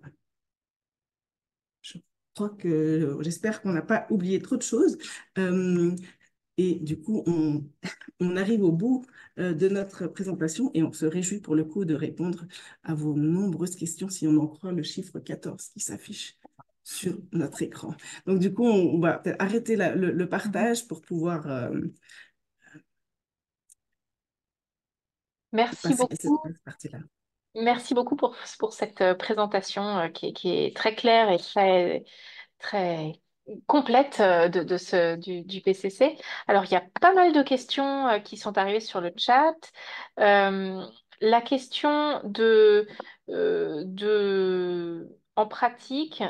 Je crois que j'espère qu'on n'a pas oublié trop de choses. Euh, et du coup, on arrive au bout de notre présentation et on se réjouit pour le coup de répondre à vos nombreuses questions si on en croit le chiffre 14 qui s'affiche sur notre écran. Donc du coup, on va peut-être arrêter le partage pour pouvoir
Merci
passer à
beaucoup.
cette partie-là.
Merci beaucoup pour cette présentation qui est très claire et très complète du PCC. Alors, il y a pas mal de questions qui sont arrivées sur le chat. Euh, la question en pratique,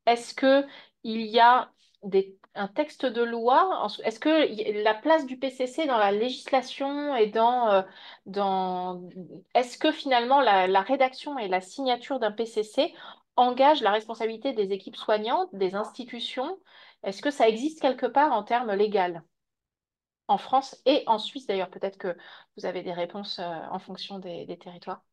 est-ce que il y a un texte de loi? Est-ce que la place du PCC dans la législation et est-ce que finalement la rédaction et la signature d'un PCC engage la responsabilité des équipes soignantes, des institutions? Est-ce que ça existe quelque part en termes légaux en France et en Suisse d'ailleurs? Peut-être que vous avez des réponses en fonction des territoires.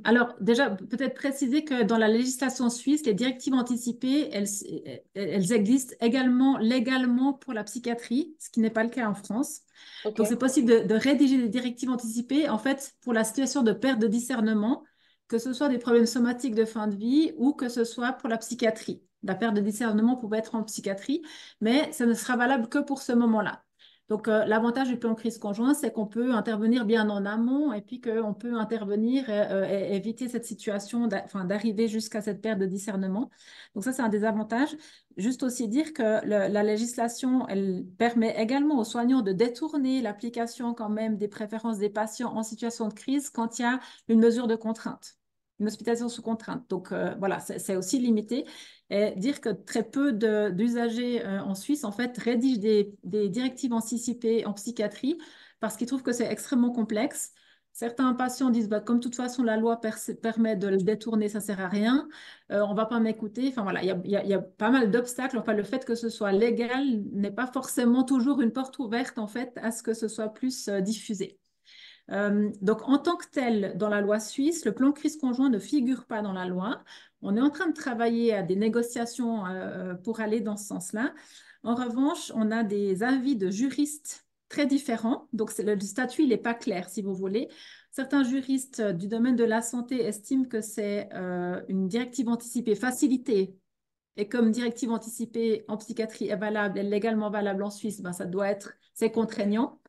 Alors, déjà, peut-être préciser que dans la législation suisse, les directives anticipées, elles existent également légalement pour la psychiatrie, ce qui n'est pas le cas en France.
Ok.
Donc, c'est possible de rédiger des directives anticipées, en fait, pour la situation de perte de discernement, que ce soit des problèmes somatiques de fin de vie ou que ce soit pour la psychiatrie. La perte de discernement pouvait être en psychiatrie, mais ça ne sera valable que pour ce moment-là. Donc, l'avantage du plan crise conjoint, c'est qu'on peut intervenir bien en amont et puis qu'on peut intervenir et éviter cette situation, d'arriver jusqu'à cette perte de discernement. Donc, ça, c'est un des avantages. Juste aussi dire que la législation, elle permet également aux soignants de détourner l'application quand même des préférences des patients en situation de crise quand il y a une mesure de contrainte, une hospitalisation sous contrainte. Donc, voilà, c'est aussi limité. Et dire que très peu d'usagers en Suisse, en fait, rédigent des directives anticipées en psychiatrie parce qu'ils trouvent que c'est extrêmement complexe. Certains patients disent, bah, comme de toute façon, la loi permet de le détourner, ça ne sert à rien, on ne va pas m'écouter. Enfin, voilà, il y a pas mal d'obstacles. Enfin, le fait que ce soit légal n'est pas forcément toujours une porte ouverte, en fait, à ce que ce soit plus diffusé. Donc, en tant que tel, dans la loi suisse, le plan crise conjoint ne figure pas dans la loi. On est en train de travailler à des négociations pour aller dans ce sens-là. En revanche, on a des avis de juristes très différents. Donc, le statut, il n'est pas clair, si vous voulez. Certains juristes du domaine de la santé estiment que c'est une directive anticipée facilitée. Et comme directive anticipée en psychiatrie est valable, elle est légalement valable en Suisse, ben, c'est contraignant.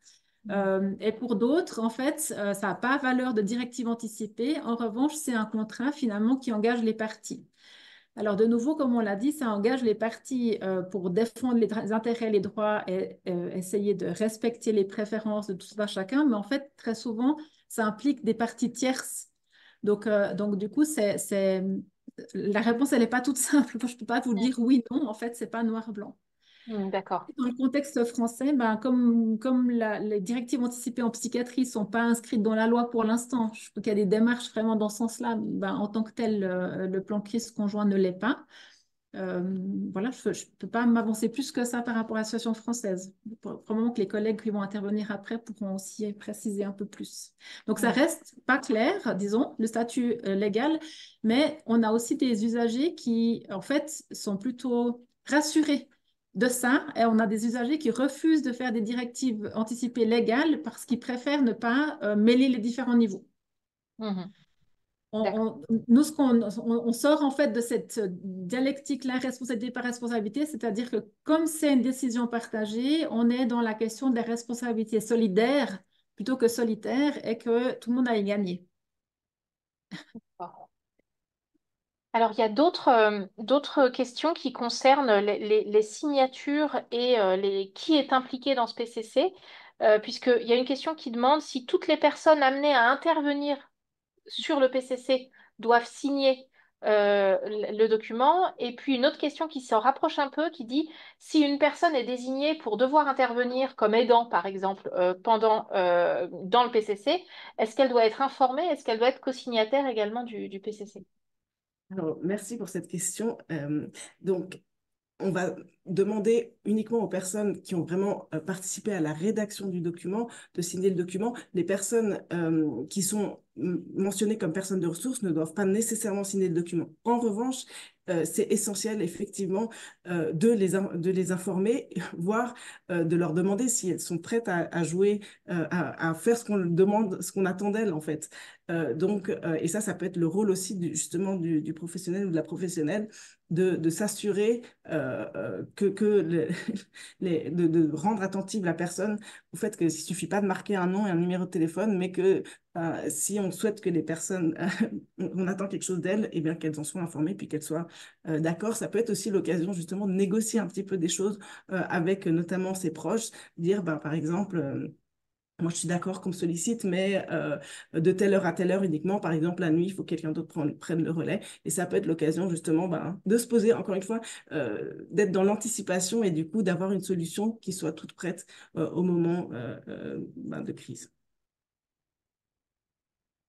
Et pour d'autres, en fait, ça n'a pas valeur de directive anticipée. En revanche, c'est un contrat finalement qui engage les parties. Alors, de nouveau, comme on l'a dit, ça engage les parties pour défendre les intérêts, les droits et essayer de respecter les préférences de tout ça chacun. Mais en fait, très souvent, ça implique des parties tierces. Donc du coup, la réponse, elle n'est pas toute simple. Je ne peux pas vous dire oui, non. En fait, ce n'est pas noir-blanc.
D'accord.
Dans le contexte français, ben, comme les directives anticipées en psychiatrie ne sont pas inscrites dans la loi pour l'instant, je trouve qu'il y a des démarches vraiment dans ce sens-là. Ben, en tant que tel, le plan crise conjoint ne l'est pas. Voilà, je ne peux pas m'avancer plus que ça par rapport à la situation française. Probablement que les collègues qui vont intervenir après pourront aussi préciser un peu plus. Donc, ça reste pas clair, disons, le statut légal, mais on a aussi des usagers qui, en fait, sont plutôt rassurés de ça, et on a des usagers qui refusent de faire des directives anticipées légales parce qu'ils préfèrent ne pas mêler les différents niveaux.
Mhm. D'accord.
Nous, on sort en fait de cette dialectique-là, responsabilité par responsabilité, c'est-à-dire que comme c'est une décision partagée, on est dans la question des responsabilités solidaires plutôt que solitaires et que tout le monde a y gagné.
Alors, il y a d'autres questions qui concernent les signatures et qui est impliqué dans ce PCC, puisqu'il y a une question qui demande si toutes les personnes amenées à intervenir sur le PCC doivent signer le document. Et puis une autre question qui s'en rapproche un peu, qui dit si une personne est désignée pour devoir intervenir comme aidant, par exemple, dans le PCC, est-ce qu'elle doit être informée? Est-ce qu'elle doit être co-signataire également du PCC?
Alors, merci pour cette question. Donc, on va demander uniquement aux personnes qui ont vraiment participé à la rédaction du document de signer le document. Les personnes qui sont mentionnées comme personnes de ressources ne doivent pas nécessairement signer le document. En revanche, c'est essentiel effectivement de les informer, voire de leur demander si elles sont prêtes à jouer, à faire ce qu'on demande, ce qu'on attend d'elles en fait. Et ça peut être le rôle aussi justement du professionnel ou de la professionnelle de s'assurer que de rendre attentive la personne au fait qu'il ne suffit pas de marquer un nom et un numéro de téléphone, mais que si on souhaite que les personnes, on attend quelque chose d'elles, et bien qu'elles en soient informées, puis qu'elles soient d'accord. Ça peut être aussi l'occasion justement de négocier un petit peu des choses avec notamment ses proches, dire ben, par exemple... moi, je suis d'accord qu'on me sollicite, mais de telle heure à telle heure uniquement. Par exemple, la nuit, il faut que quelqu'un d'autre prenne le relais. Et ça peut être l'occasion, justement, ben, de se poser, encore une fois, d'être dans l'anticipation et du coup, d'avoir une solution qui soit toute prête au moment ben, de crise.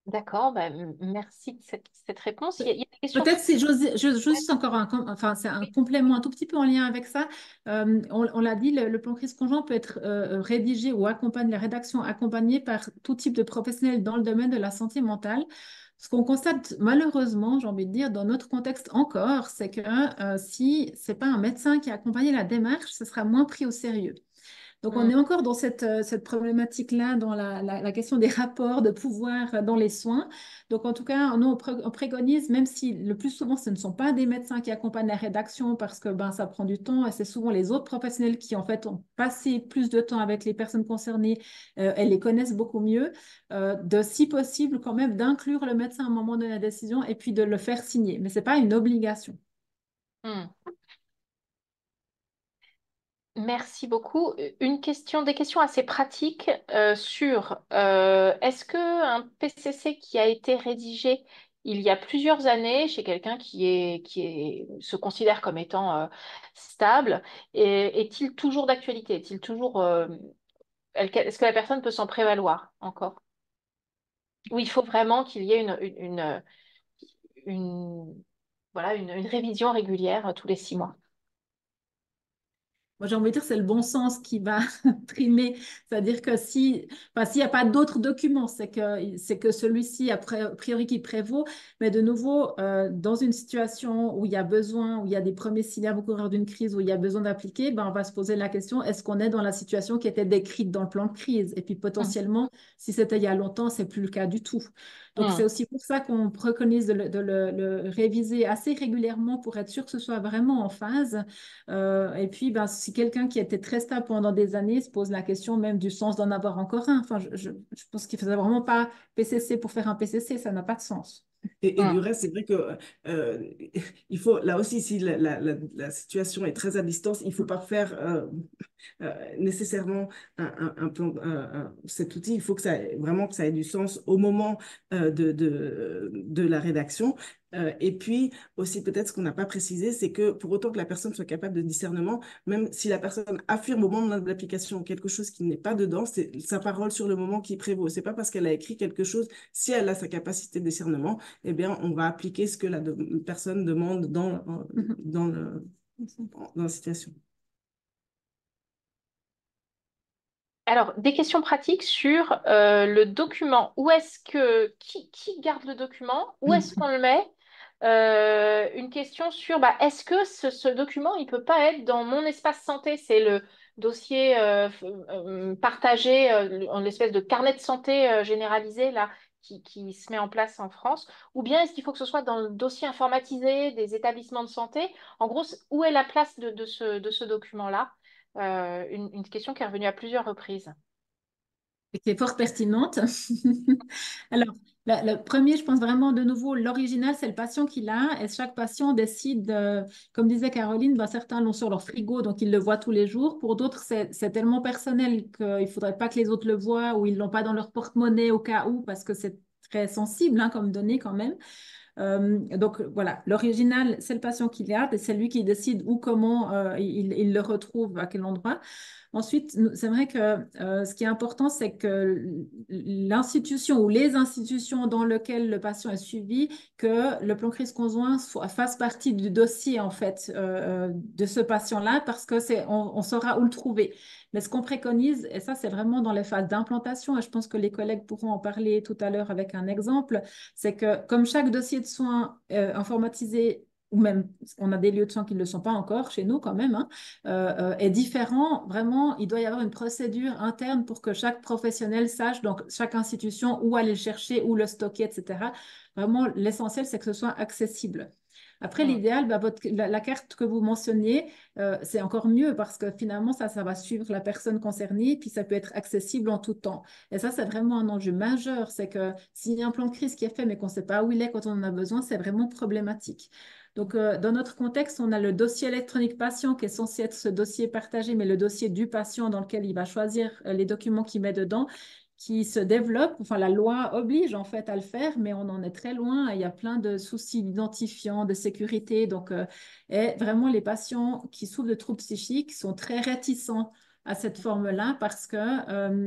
D'accord, bah, merci de cette réponse. Il y a des questions
Peut-être
très...
si j'ose juste encore enfin, c'est un complément un tout petit peu en lien avec ça. On l'a dit, le plan crise conjoint peut être rédigé ou accompagné, la rédaction accompagnée par tout type de professionnels dans le domaine de la santé mentale. Ce qu'on constate malheureusement, j'ai envie de dire, dans notre contexte encore, c'est que si ce n'est pas un médecin qui a accompagné la démarche, ce sera moins pris au sérieux. Donc, on
Hmm.
est encore dans cette problématique-là, dans la question des rapports de pouvoir dans les soins. Donc, en tout cas, nous, on préconise, même si le plus souvent, ce ne sont pas des médecins qui accompagnent la rédaction parce que ben, ça prend du temps et c'est souvent les autres professionnels qui, en fait, ont passé plus de temps avec les personnes concernées et les connaissent beaucoup mieux, de, si possible, quand même, d'inclure le médecin à un moment de la décision et puis de le faire signer. Mais ce n'est pas une obligation.
Hmm. Merci beaucoup. Des questions assez pratiques sur est-ce que un PCC qui a été rédigé il y a plusieurs années chez quelqu'un se considère comme étant stable, est-il toujours d'actualité? Est-il toujours est-ce que la personne peut s'en prévaloir encore? Ou il faut vraiment qu'il y ait une- voilà, une révision régulière tous les 6 mois?
Moi, j'ai envie de dire, c'est le bon sens qui va primer. C'est-à-dire que si, enfin, s'il n'y a pas d'autres documents, c'est que celui-ci, a priori, qui prévaut. Mais de nouveau, dans une situation où il y a besoin, où il y a des premiers signes avant-coureurs d'une crise, où il y a besoin d'appliquer, ben, on va se poser la question, est-ce qu'on est dans la situation qui était décrite dans le plan de crise? Et puis,
Hmm.
potentiellement, si c'était il y a longtemps, c'est plus le cas du tout. Donc, c'est
Hmm.
aussi pour ça qu'on préconise de le réviser assez régulièrement pour être sûr que ce soit vraiment en phase. Et puis, ben, si quelqu'un qui était très stable pendant des années se pose la question même du sens d'en avoir encore un, enfin, je pense qu'il ne faisait vraiment pas PCC pour faire un PCC, ça n'a pas de sens.
Et du
Hmm.
reste, c'est vrai que euh, il faut, là aussi, si la situation est très à distance, il ne faut pas faire nécessairement un plan, cet outil. Il faut que vraiment que ça ait du sens au moment de la rédaction. Et puis aussi, peut-être ce qu'on n'a pas précisé, c'est que pour autant que la personne soit capable de discernement, même si la personne affirme au moment de l'application quelque chose qui n'est pas dedans, c'est sa parole sur le moment qui prévaut. C'est pas parce qu'elle a écrit quelque chose, si elle a sa capacité de discernement, eh bien, on va appliquer ce que la personne demande dans la situation.
Alors, des questions pratiques sur le document. Qui garde le document? Où est-ce qu'on le met? Une question sur bah, est-ce que ce document, il peut pas être dans mon espace santé? C'est le dossier partagé, en espèce de carnet de santé généralisé là, qui se met en place en France. Ou bien est-ce qu'il faut que ce soit dans le dossier informatisé des établissements de santé? En gros, où est la place de ce document-là? Une question qui est revenue à plusieurs reprises.
Et qui est fort pertinente. Alors, Le premier, je pense vraiment de nouveau, l'original, c'est le patient qui l'a et chaque patient décide, comme disait Caroline, ben, certains l'ont sur leur frigo, donc ils le voient tous les jours. Pour d'autres, c'est tellement personnel qu'il ne faudrait pas que les autres le voient ou ils ne l'ont pas dans leur porte-monnaie au cas où parce que c'est très sensible hein, comme données quand même. Donc voilà, l'original, c'est le patient qui l'a et c'est lui qui décide où, comment il le retrouve, à quel endroit. Ensuite, c'est vrai que ce qui est important, c'est que l'institution ou les institutions dans lesquelles le patient est suivi, que le plan crise conjoint fasse partie du dossier en fait de ce patient-là, parce que on saura où le trouver. Mais ce qu'on préconise, et ça c'est vraiment dans les phases d'implantation, et je pense que les collègues pourront en parler tout à l'heure avec un exemple, c'est que comme chaque dossier de soins informatisé ou même on a des lieux de soins qui ne le sont pas encore chez nous quand même, hein, est différent. Vraiment, il doit y avoir une procédure interne pour que chaque professionnel sache, donc chaque institution, où aller le chercher, où le stocker, etc. Vraiment, l'essentiel, c'est que ce soit accessible. Après,
Mm.
l'idéal, bah, la carte que vous mentionniez, c'est encore mieux parce que finalement, ça va suivre la personne concernée, puis ça peut être accessible en tout temps. Et ça, c'est vraiment un enjeu majeur. C'est que s'il y a un plan de crise qui est fait, mais qu'on ne sait pas où il est quand on en a besoin, c'est vraiment problématique. Donc, dans notre contexte, on a le dossier électronique patient qui est censé être ce dossier partagé, mais le dossier du patient dans lequel il va choisir les documents qu'il met dedans, qui se développe. Enfin, la loi oblige en fait à le faire, mais on en est très loin. Il y a plein de soucis d'identifiants, de sécurité. Donc, et vraiment, les patients qui souffrent de troubles psychiques sont très réticents à cette forme-là parce que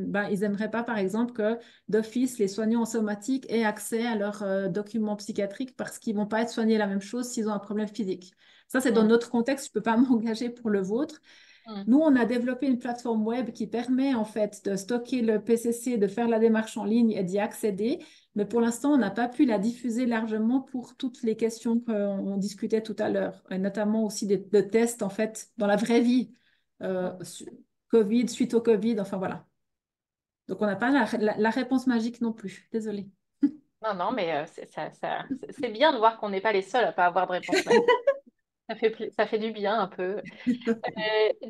ben, ils n'aimeraient pas, par exemple, que d'office, les soignants en somatique aient accès à leurs documents psychiatriques parce qu'ils ne vont pas être soignés la même chose s'ils ont un problème physique. Ça, c'est dans
Mm.
notre contexte, je ne peux pas m'engager pour le vôtre.
Mm.
Nous, on a développé une plateforme web qui permet en fait de stocker le PCC, de faire la démarche en ligne et d'y accéder. Mais pour l'instant, on n'a pas pu la diffuser largement pour toutes les questions qu'on discutait tout à l'heure, et notamment aussi de tests en fait dans la vraie vie, euh,
Mm.
su- Covid, suite au Covid, enfin voilà. Donc, on n'a pas la réponse magique non plus. Désolée.
Non, non, mais c'est bien de voir qu'on n'est pas les seuls à pas avoir de réponse. Ça fait du bien un peu.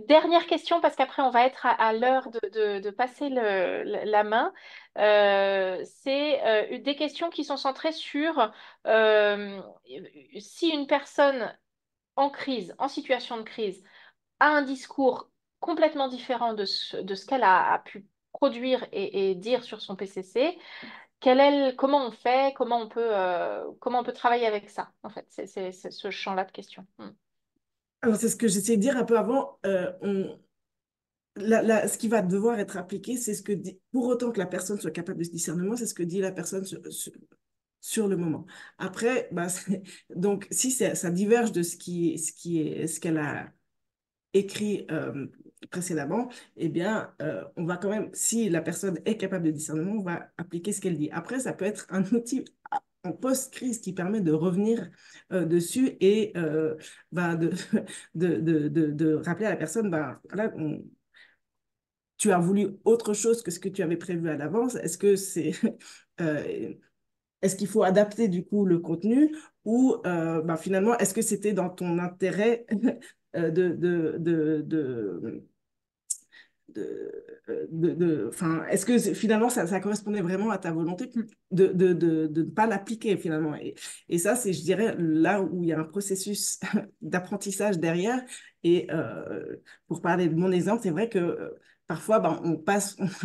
Dernière question, parce qu'après on va être à l'heure de passer la main. C'est des questions qui sont centrées sur euh, si une personne en crise, en situation de crise, a un discours complètement différent de ce qu'elle a pu produire et dire sur son PCC, comment on fait, comment on peut travailler avec ça, en fait, c'est ce champ-là de questions. Hmm.
Alors, c'est ce que j'essayais de dire un peu avant. Ce qui va devoir être appliqué, c'est ce que dit, pour autant que la personne soit capable de ce discernement, c'est ce que dit la personne sur le moment. Après, bah, donc, si ça diverge de ce qu'elle a écrit précédemment, eh bien, on va quand même, si la personne est capable de discernement, on va appliquer ce qu'elle dit. Après, ça peut être un outil en post-crise qui permet de revenir dessus et bah, de rappeler à la personne, bah, là, tu as voulu autre chose que ce que tu avais prévu à l'avance. Est-ce que c'est euh, est-ce qu'il faut adapter du coup le contenu ou bah, finalement est-ce que c'était dans ton intérêt de, de, de, de, enfin, est-ce que finalement ça correspondait vraiment à ta volonté de ne pas l'appliquer finalement et ça, c'est, je dirais, là où il y a un processus d'apprentissage derrière. Et pour parler de mon exemple, c'est vrai que parfois, ben, on va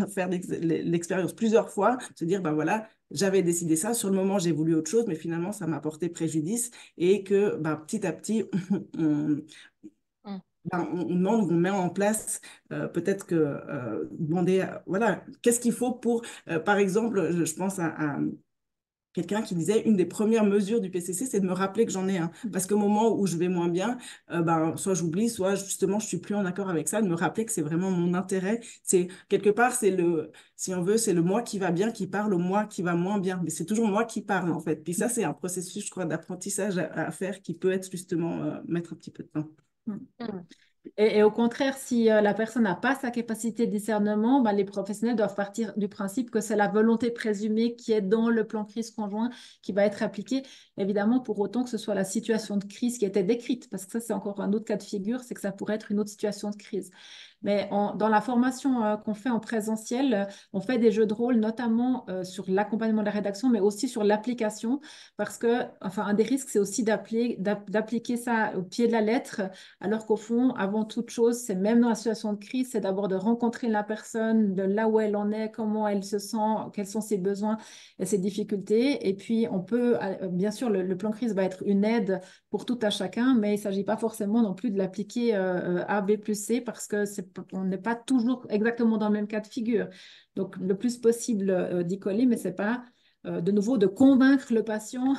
faire l'expérience plusieurs fois, se dire, ben voilà, j'avais décidé ça, sur le moment, j'ai voulu autre chose, mais finalement, ça m'a porté préjudice et que ben, petit à petit, on,
Hmm.
ben, on demande, on met en place, peut-être que demander, voilà, qu'est-ce qu'il faut pour, par exemple, je pense à quelqu'un qui disait une des premières mesures du PCC, c'est de me rappeler que j'en ai un. Parce qu'au moment où je vais moins bien, ben, soit j'oublie, soit justement je suis plus en accord avec ça, de me rappeler que c'est vraiment mon intérêt. C'est quelque part, si on veut, c'est le moi qui va bien qui parle au moi qui va moins bien. Mais c'est toujours moi qui parle en fait. Puis ça, c'est un processus, je crois, d'apprentissage à faire qui peut être justement mettre un petit peu de temps.
Hmm.
Et au contraire, si la personne n'a pas sa capacité de discernement, ben, les professionnels doivent partir du principe que c'est la volonté présumée qui est dans le plan crise conjoint qui va être appliquée, évidemment pour autant que ce soit la situation de crise qui était décrite, parce que ça c'est encore un autre cas de figure, c'est que ça pourrait être une autre situation de crise. Mais dans la formation qu'on fait en présentiel, on fait des jeux de rôle, notamment sur l'accompagnement de la rédaction, mais aussi sur l'application, parce que, enfin, un des risques, c'est aussi d'appliquer ça au pied de la lettre, alors qu'au fond, avant toute chose, c'est même dans la situation de crise, c'est d'abord de rencontrer la personne, de là où elle en est, comment elle se sent, quels sont ses besoins et ses difficultés. Et puis, on peut, bien sûr, le plan crise va être une aide pour tout à chacun, mais il ne s'agit pas forcément non plus de l'appliquer A, B plus C parce que on n'est pas toujours exactement dans le même cas de figure. Donc, le plus possible d'y coller, mais ce n'est pas de nouveau de convaincre le patient.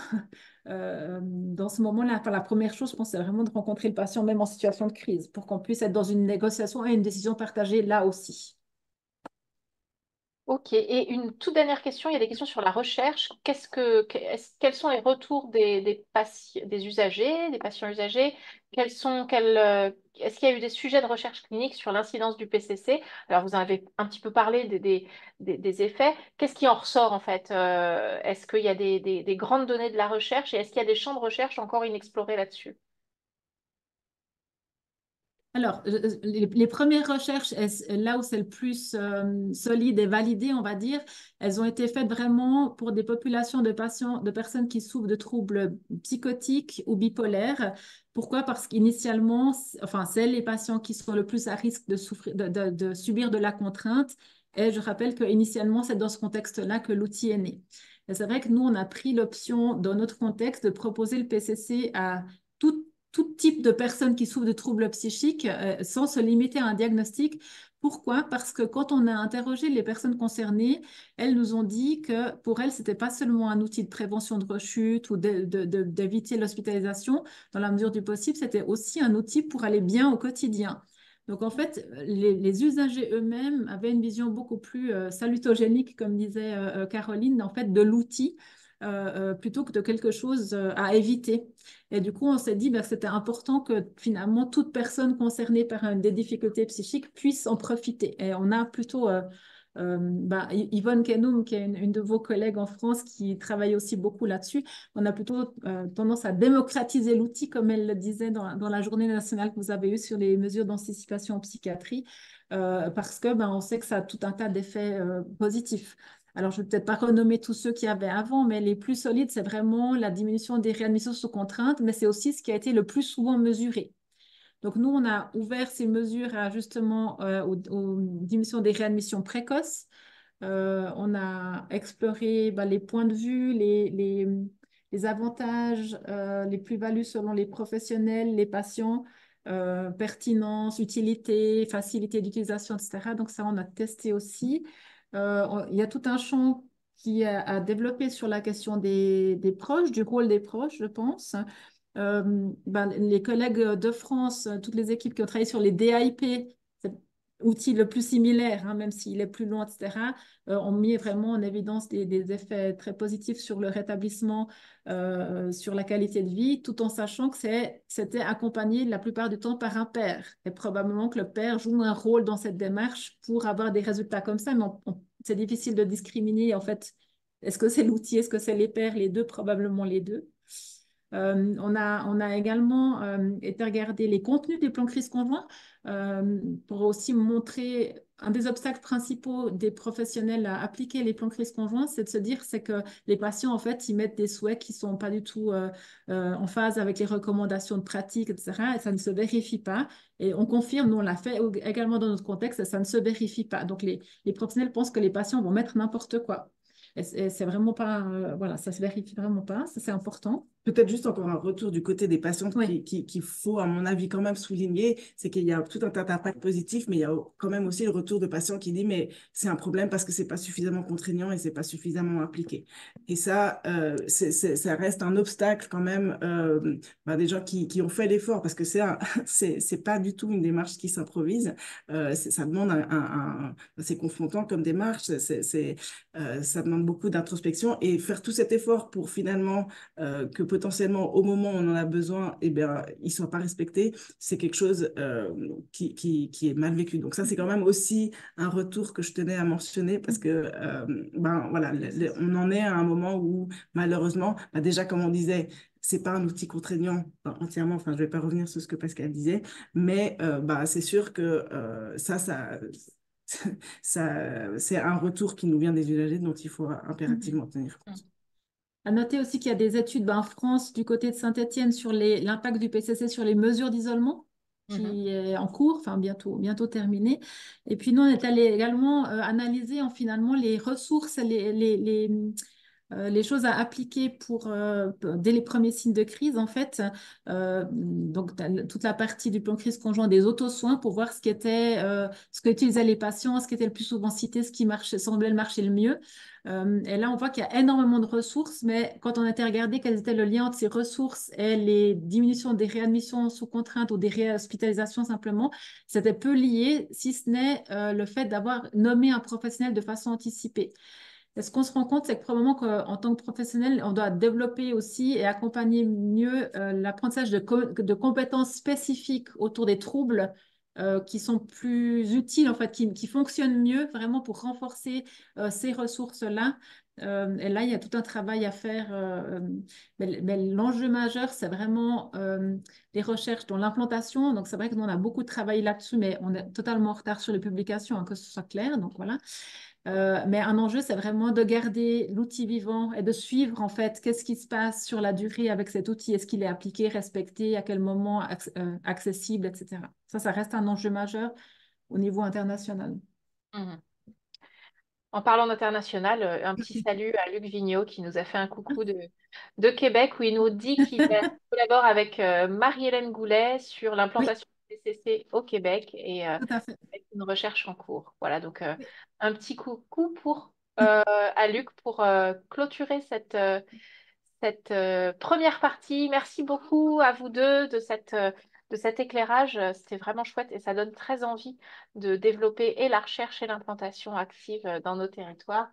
Dans ce moment-là, enfin, la première chose, je pense, c'est vraiment de rencontrer le patient même en situation de crise pour qu'on puisse être dans une négociation et une décision partagée là aussi.
Ok, et une toute dernière question, il y a des questions sur la recherche. Quels sont les retours des usagers, des patients usagers? Est-ce qu'il y a eu des sujets de recherche clinique sur l'incidence du PCC? Alors, vous en avez un petit peu parlé des effets. Qu'est-ce qui en ressort en fait? Est-ce qu'il y a des grandes données de la recherche et est-ce qu'il y a des champs de recherche encore inexplorés là-dessus?
Alors, les premières recherches, là où c'est le plus solide et validé, on va dire, elles ont été faites vraiment pour des populations de patients, de personnes qui souffrent de troubles psychotiques ou bipolaires. Pourquoi? Parce qu'initialement, enfin, c'est les patients qui sont le plus à risque de souffrir, de subir de la contrainte. Et je rappelle qu'initialement, c'est dans ce contexte-là que l'outil est né. Et c'est vrai que nous, on a pris l'option, dans notre contexte, de proposer le PCC à tout type de personnes qui souffrent de troubles psychiques sans se limiter à un diagnostic. Pourquoi? Parce que quand on a interrogé les personnes concernées, elles nous ont dit que pour elles, ce n'était pas seulement un outil de prévention de rechute ou d'éviter l'hospitalisation, dans la mesure du possible, c'était aussi un outil pour aller bien au quotidien. Donc, en fait, les usagers eux-mêmes avaient une vision beaucoup plus salutogénique, comme disait Caroline, en fait, de l'outil plutôt que de quelque chose à éviter. Et du coup, on s'est dit que c'était important que finalement toute personne concernée par des difficultés psychiques puisse en profiter. Et on a plutôt Yvonne Kenoum, qui est une de vos collègues en France, qui travaille aussi beaucoup là-dessus. On a plutôt tendance à démocratiser l'outil, comme elle le disait dans la journée nationale que vous avez eue sur les mesures d'anticipation en psychiatrie, parce que on sait que ça a tout un tas d'effets positifs. Alors, je ne vais peut-être pas renommer tous ceux qu'il y avait avant, mais les plus solides, c'est vraiment la diminution des réadmissions sous contrainte, mais c'est aussi ce qui a été le plus souvent mesuré. Donc, nous, on a ouvert ces mesures à justement aux diminutions des réadmissions précoces. On a exploré les points de vue, les avantages, les plus-values selon les professionnels, les patients, pertinence, utilité, facilité d'utilisation, etc. Donc, ça, on a testé aussi. Il y a tout un champ qui a développé sur la question des proches, du rôle des proches, je pense. Les collègues de France, toutes les équipes qui ont travaillé sur les DAIP, c'est l'outil le plus similaire, hein, même s'il est plus long, etc., ont mis vraiment en évidence des effets très positifs sur le rétablissement, sur la qualité de vie, tout en sachant que c'était accompagné la plupart du temps par un père. Et probablement que le père joue un rôle dans cette démarche pour avoir des résultats comme ça, mais c'est difficile de discriminer, en fait, est-ce que c'est l'outil, est-ce que c'est les pairs, les deux, probablement les deux. On a également été regarder les contenus des plans crise conjoints pour aussi montrer un des obstacles principaux des professionnels à appliquer les plans crise conjoints, c'est de se dire c'est que les patients, en fait, ils mettent des souhaits qui ne sont pas du tout en phase avec les recommandations de pratique, etc. Et ça ne se vérifie pas. Et on confirme, nous on l'a fait également dans notre contexte, ça ne se vérifie pas. Donc les professionnels pensent que les patients vont mettre n'importe quoi. Et c'est vraiment pas, voilà, ça se vérifie vraiment pas, ça c'est important.
Peut-être juste encore un retour du côté des patientes
Oui.
qu'il faut, à mon avis, quand même souligner, c'est qu'il y a tout un tas d'impacts positifs, mais il y a quand même aussi le retour de patients qui dit, mais c'est un problème parce que c'est pas suffisamment contraignant et c'est pas suffisamment appliqué. Et ça, ça reste un obstacle quand même des gens qui ont fait l'effort parce que c'est pas du tout une démarche qui s'improvise. Ça demande c'est confrontant comme démarche, ça demande beaucoup d'introspection et faire tout cet effort pour finalement que potentiellement au moment où on en a besoin, eh bien, ils ne soient pas respectés, c'est quelque chose qui est mal vécu. Donc ça, c'est quand même aussi un retour que je tenais à mentionner parce que, ben, voilà, on en est à un moment où, malheureusement, ben, déjà, comme on disait, c'est pas un outil contraignant entièrement, enfin, je vais pas revenir sur ce que Pascal disait, mais bah, c'est sûr que c'est un retour qui nous vient des usagers dont il faut
Mhm.
impérativement tenir compte.
À noter aussi qu'il y a des études en France, du côté de Saint-Étienne, sur l'impact du PCC sur les mesures d'isolement,
Mhm.
qui est en cours, enfin bientôt terminé. Et puis nous, on est allé également analyser finalement les ressources, les choses à appliquer dès les premiers signes de crise, en fait. Donc, toute la partie du plan de crise conjoint des autosoins pour voir ce qu'utilisaient les patients, ce qui était le plus souvent cité, ce qui semblait le marcher le mieux. Et là, on voit qu'il y a énormément de ressources, mais quand on a été regarder quels étaient le lien entre ces ressources et les diminutions des réadmissions sous contrainte ou des réhospitalisations simplement, c'était peu lié, si ce n'est le fait d'avoir nommé un professionnel de façon anticipée. Et ce qu'on se rend compte, c'est que probablement qu'en tant que professionnel, on doit développer aussi et accompagner mieux l'apprentissage de compétences spécifiques autour des troubles qui sont plus utiles, en fait, qui fonctionnent mieux vraiment pour renforcer ces ressources-là. Et là, il y a tout un travail à faire. Mais l'enjeu majeur, c'est vraiment les recherches dans l'implantation. Donc, c'est vrai que nous, on a beaucoup travaillé là-dessus, mais on est totalement en retard sur les publications, hein, que ce soit clair. Donc, voilà. Mais un enjeu, c'est vraiment de garder l'outil vivant et de suivre en fait qu'est-ce qui se passe sur la durée avec cet outil. Est-ce qu'il est appliqué, respecté, à quel moment accessible, etc. Ça reste un enjeu majeur au niveau international.
Mhm. En parlant d'international, un petit salut à Luc Vigneault qui nous a fait un coucou de Québec où il nous dit qu'il collabore avec Marie-Hélène Goulet sur
Oui,
l'implantation du CCC au Québec et
tout à fait.
avec une recherche en cours. Voilà, donc
Oui.
un petit coucou à Luc pour clôturer cette première partie. Merci beaucoup à vous deux de cet éclairage. C'était vraiment chouette et ça donne très envie de développer et la recherche et l'implantation active dans nos territoires.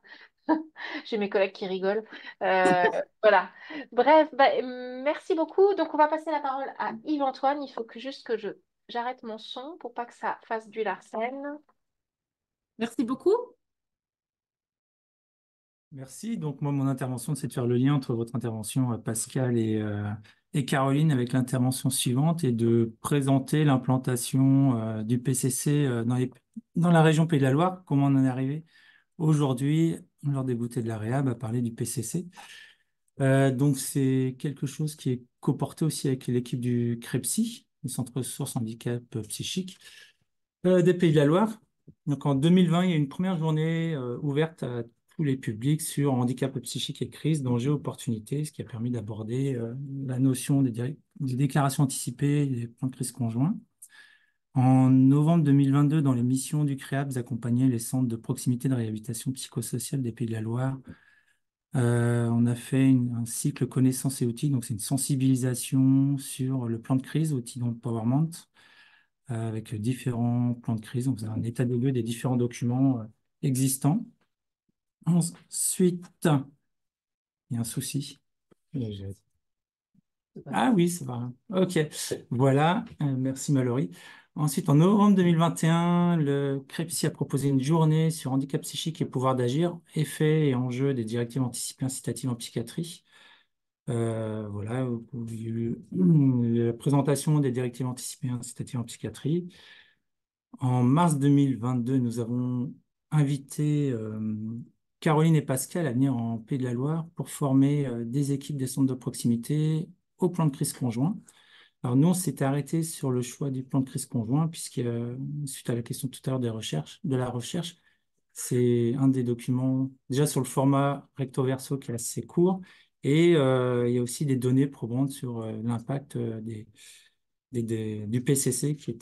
J'ai mes collègues qui rigolent. Euh, voilà. Bref, bah, merci beaucoup. Donc, on va passer la parole à Yves-Antoine. Il faut juste que j'arrête mon son pour pas que ça fasse du Larsen.
Merci beaucoup.
Merci. Donc, moi, mon intervention, c'est de faire le lien entre votre intervention, Pascal et Caroline, avec l'intervention suivante et de présenter l'implantation du PCC dans la région Pays de la Loire, comment on en est arrivé aujourd'hui, lors des bouteilles de la Réhab, à parler du PCC. Donc, c'est quelque chose qui est coporté aussi avec l'équipe du CREPSI, le Centre Ressources Handicap Psychique, des Pays de la Loire. Donc en 2020, il y a une première journée ouverte à tous les publics sur handicap psychique et crise, dangers, opportunités, ce qui a permis d'aborder la notion des déclarations anticipées, des plans de crise conjoints. En novembre 2022, dans les missions du CREAB, vous accompagnez les centres de proximité de réhabilitation psychosociale des Pays de la Loire. On a fait un cycle connaissances et outils, donc c'est une sensibilisation sur le plan de crise, outils d'empowerment, avec différents plans de crise. Donc, c'est un état des lieux des différents documents existants. Ensuite, il y a un souci. Ah oui, c'est vrai. OK. Voilà. Merci Mallory. Ensuite, en novembre 2021, le CREPSI a proposé une journée sur handicap psychique et pouvoir d'agir, effets et enjeux des directives anticipées incitatives en psychiatrie. Voilà, il y a eu la présentation des directives anticipées incitatives en psychiatrie. En mars 2022, nous avons invité Caroline et Pascal à venir en Pays de la Loire pour former des équipes des centres de proximité au plan de crise conjoint. Alors nous, on s'était arrêté sur le choix du plan de crise conjoint puisque, suite à la question tout à l'heure de la recherche, c'est un des documents, déjà sur le format recto verso qui est assez court, et il y a aussi des données probantes sur l'impact du PCC qui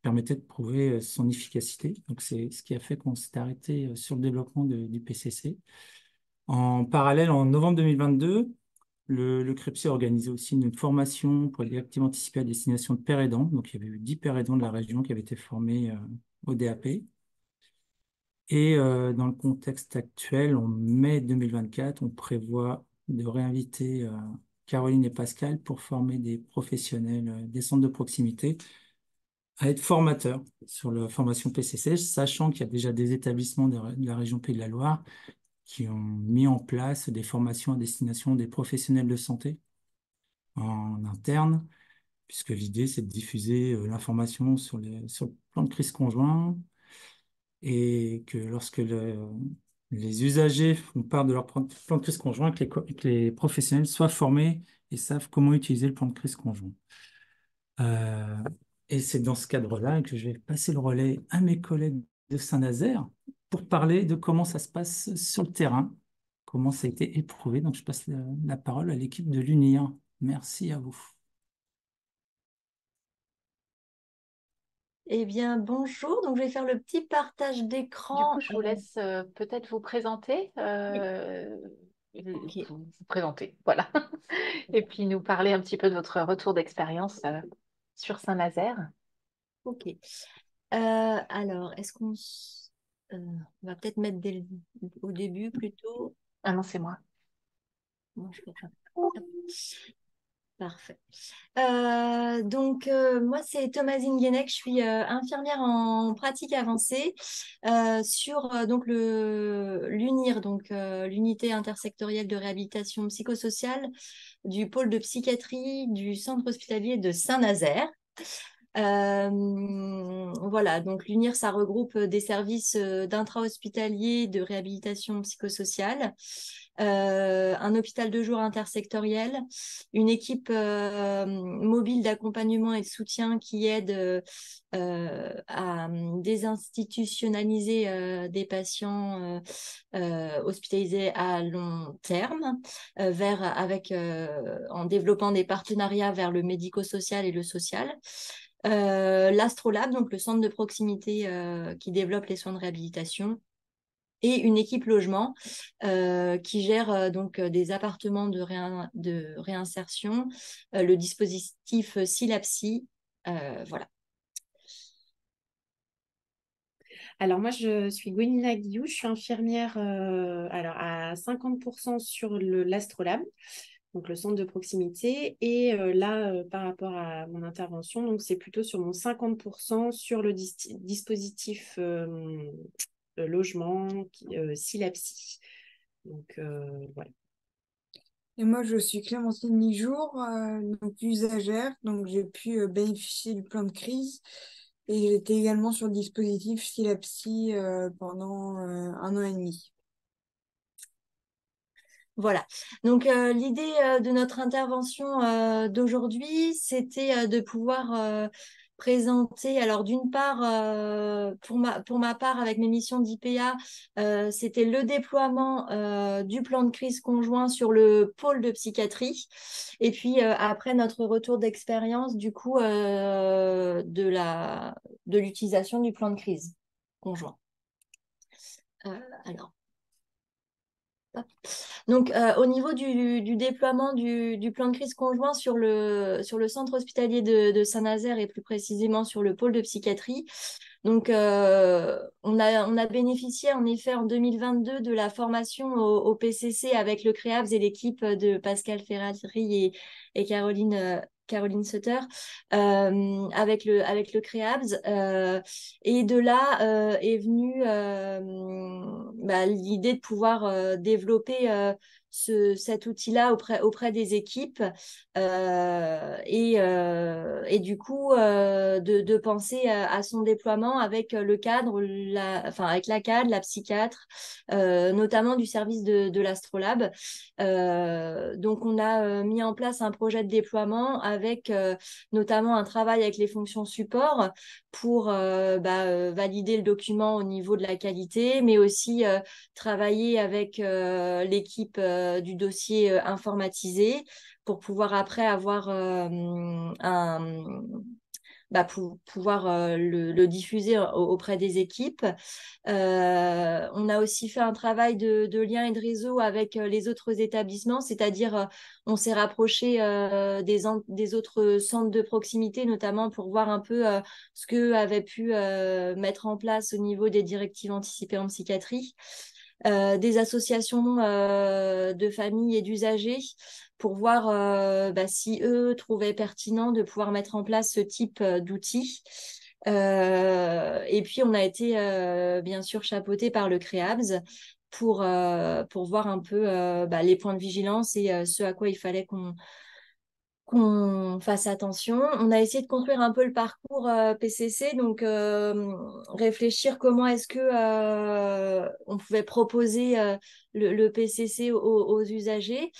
permettait de prouver son efficacité. Donc, c'est ce qui a fait qu'on s'est arrêté sur le développement du PCC. En parallèle, en novembre 2022, le CREPSI a organisé aussi une formation pour les directives anticipées à destination de pères aidants. Donc, il y avait eu 10 pères aidants de la région qui avaient été formés au DAP. Et dans le contexte actuel, en mai 2024, on prévoit de réinviter Caroline et Pascal pour former des professionnels des centres de proximité à être formateurs sur la formation PCC, sachant qu'il y a déjà des établissements de la région Pays de la Loire qui ont mis en place des formations à destination des professionnels de santé en interne, puisque l'idée, c'est de diffuser l'information sur le plan de crise conjoint et que lorsque les usagers font part de leur plan de crise conjoint, que les professionnels soient formés et savent comment utiliser le plan de crise conjoint. Euh, et c'est dans ce cadre-là que je vais passer le relais à mes collègues de Saint-Nazaire pour parler de comment ça se passe sur le terrain, comment ça a été éprouvé. Donc, je passe la parole à l'équipe de l'UNIR. Merci à vous.
Eh bien, bonjour. Donc, je vais faire le petit partage
Du coup,
d'écran.
je vous laisse peut-être vous présenter,
Ok.
vous présenter, voilà. Et puis nous parler un petit peu de votre retour d'expérience sur Saint-Nazaire.
Ok. Alors, on va peut-être mettre au début plutôt.
Ah non, c'est moi.
Moi, je fais ça. Hop. Parfait. Moi, c'est Thomasine Guénec. Je suis infirmière en pratique avancée sur donc l'UNIR, l'unité intersectorielle de réhabilitation psychosociale du pôle de psychiatrie du centre hospitalier de Saint-Nazaire. Voilà, donc l'UNIR, ça regroupe des services d'intra-hospitalier de réhabilitation psychosociale, un hôpital de jour intersectoriel, une équipe mobile d'accompagnement et de soutien qui aide à désinstitutionnaliser des patients hospitalisés à long terme, en développant des partenariats vers le médico-social et le social. L'Astrolabe, donc le centre de proximité qui développe les soins de réhabilitation, et une équipe logement qui gère des appartements de réinsertion, le dispositif Silapsi, voilà.
Alors moi, je suis Gwenina Guillou, je suis infirmière alors à 50% sur l'Astrolabe, donc le centre de proximité. Et par rapport à mon intervention, donc c'est plutôt sur mon 50% sur le dispositif logement Silapsi. Donc voilà.
Et moi, je suis Clémentine Mijour, donc usagère, donc j'ai pu bénéficier du plan de crise et j'étais également sur le dispositif Silapsi pendant 1 an et demi.
Voilà. Donc, l'idée de notre intervention d'aujourd'hui, c'était de pouvoir présenter. Alors, d'une part, pour ma part, avec mes missions d'IPA, c'était le déploiement du plan de crise conjoint sur le pôle de psychiatrie. Et puis, après notre retour d'expérience, du coup, de l'utilisation du plan de crise conjoint. Alors. Donc, au niveau du déploiement du plan de crise conjoint sur le centre hospitalier de Saint-Nazaire et plus précisément sur le pôle de psychiatrie, donc on a bénéficié en effet en 2022 de la formation au PCC avec le CREABS et l'équipe de Pascal Ferrari et Caroline Sutter avec le CREABS. Et de là est venue l'idée de pouvoir développer cet outil-là auprès des équipes et du coup de penser à son déploiement avec le cadre, avec la CAD, la psychiatre, notamment du service de l'Astrolabe. Donc on a mis en place un projet de déploiement avec notamment un travail avec les fonctions support pour valider le document au niveau de la qualité, mais aussi travailler avec l'équipe du dossier informatisé pour pouvoir après avoir pour pouvoir le diffuser auprès des équipes. On a aussi fait un travail de lien et de réseau avec les autres établissements, c'est-à-dire on s'est rapproché des autres centres de proximité, notamment pour voir un peu ce qu'eux avaient pu mettre en place au niveau des directives anticipées en psychiatrie. des associations de familles et d'usagers pour voir si eux trouvaient pertinent de pouvoir mettre en place ce type d'outils. Et puis, on a été bien sûr chapeauté par le CREABS pour voir un peu les points de vigilance et ce à quoi il fallait qu'on fasse attention. On a essayé de construire un peu le parcours PCC, donc réfléchir comment est-ce que on pouvait proposer le PCC aux usagers.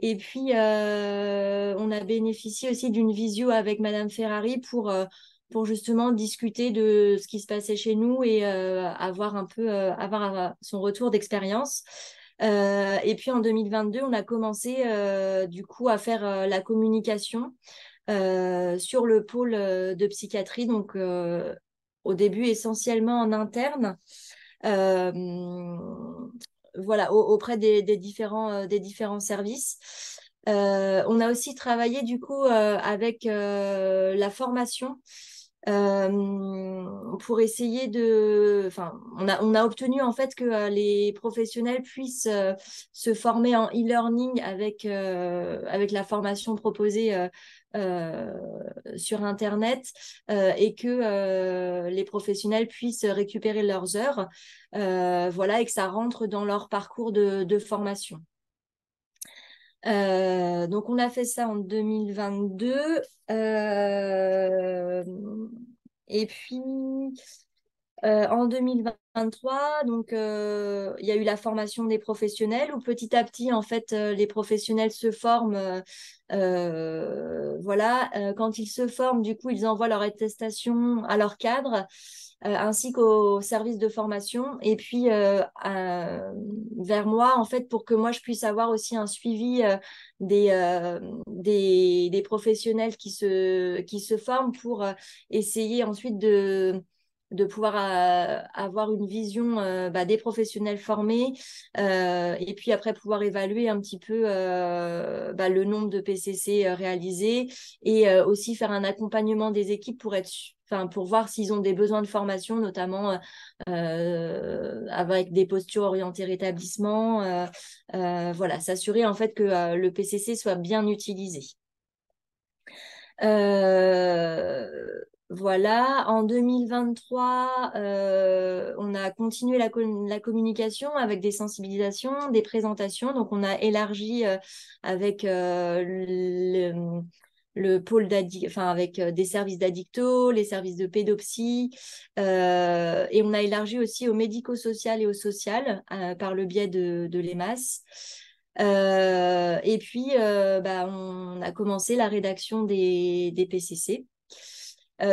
Et puis, on a bénéficié aussi d'une visio avec Madame Ferrari pour justement discuter de ce qui se passait chez nous et avoir son retour d'expérience. Et puis en 2022, on a commencé du coup à faire la communication sur le pôle de psychiatrie, donc au début essentiellement en interne, euh, voilà, auprès des différents services. On a aussi travaillé du coup avec la formation pour essayer on a obtenu en fait que les professionnels puissent se former en e-learning avec la formation proposée sur Internet et que les professionnels puissent récupérer leurs heures, voilà, et que ça rentre dans leur parcours de formation. Donc, on a fait ça en 2022. Et puis, en 2023, donc, il y a eu la formation des professionnels où petit à petit, en fait, les professionnels se forment. Voilà, quand ils se forment, du coup, ils envoient leur attestation à leur cadre ainsi qu'au service de formation et puis vers moi en fait pour que moi je puisse avoir aussi un suivi des professionnels qui se forment pour essayer ensuite de pouvoir avoir une vision des professionnels formés et puis après pouvoir évaluer un petit peu le nombre de PCC réalisés et aussi faire un accompagnement des équipes pour voir s'ils ont des besoins de formation, notamment avec des postures orientées rétablissement, voilà, s'assurer en fait que le PCC soit bien utilisé. Voilà, en 2023, on a continué la communication avec des sensibilisations, des présentations. Donc, on a élargi avec le pôle avec des services d'addicto, les services de pédopsie, et on a élargi aussi au médico-social et au social par le biais de l'EMAS. Et puis, on a commencé la rédaction des PCC.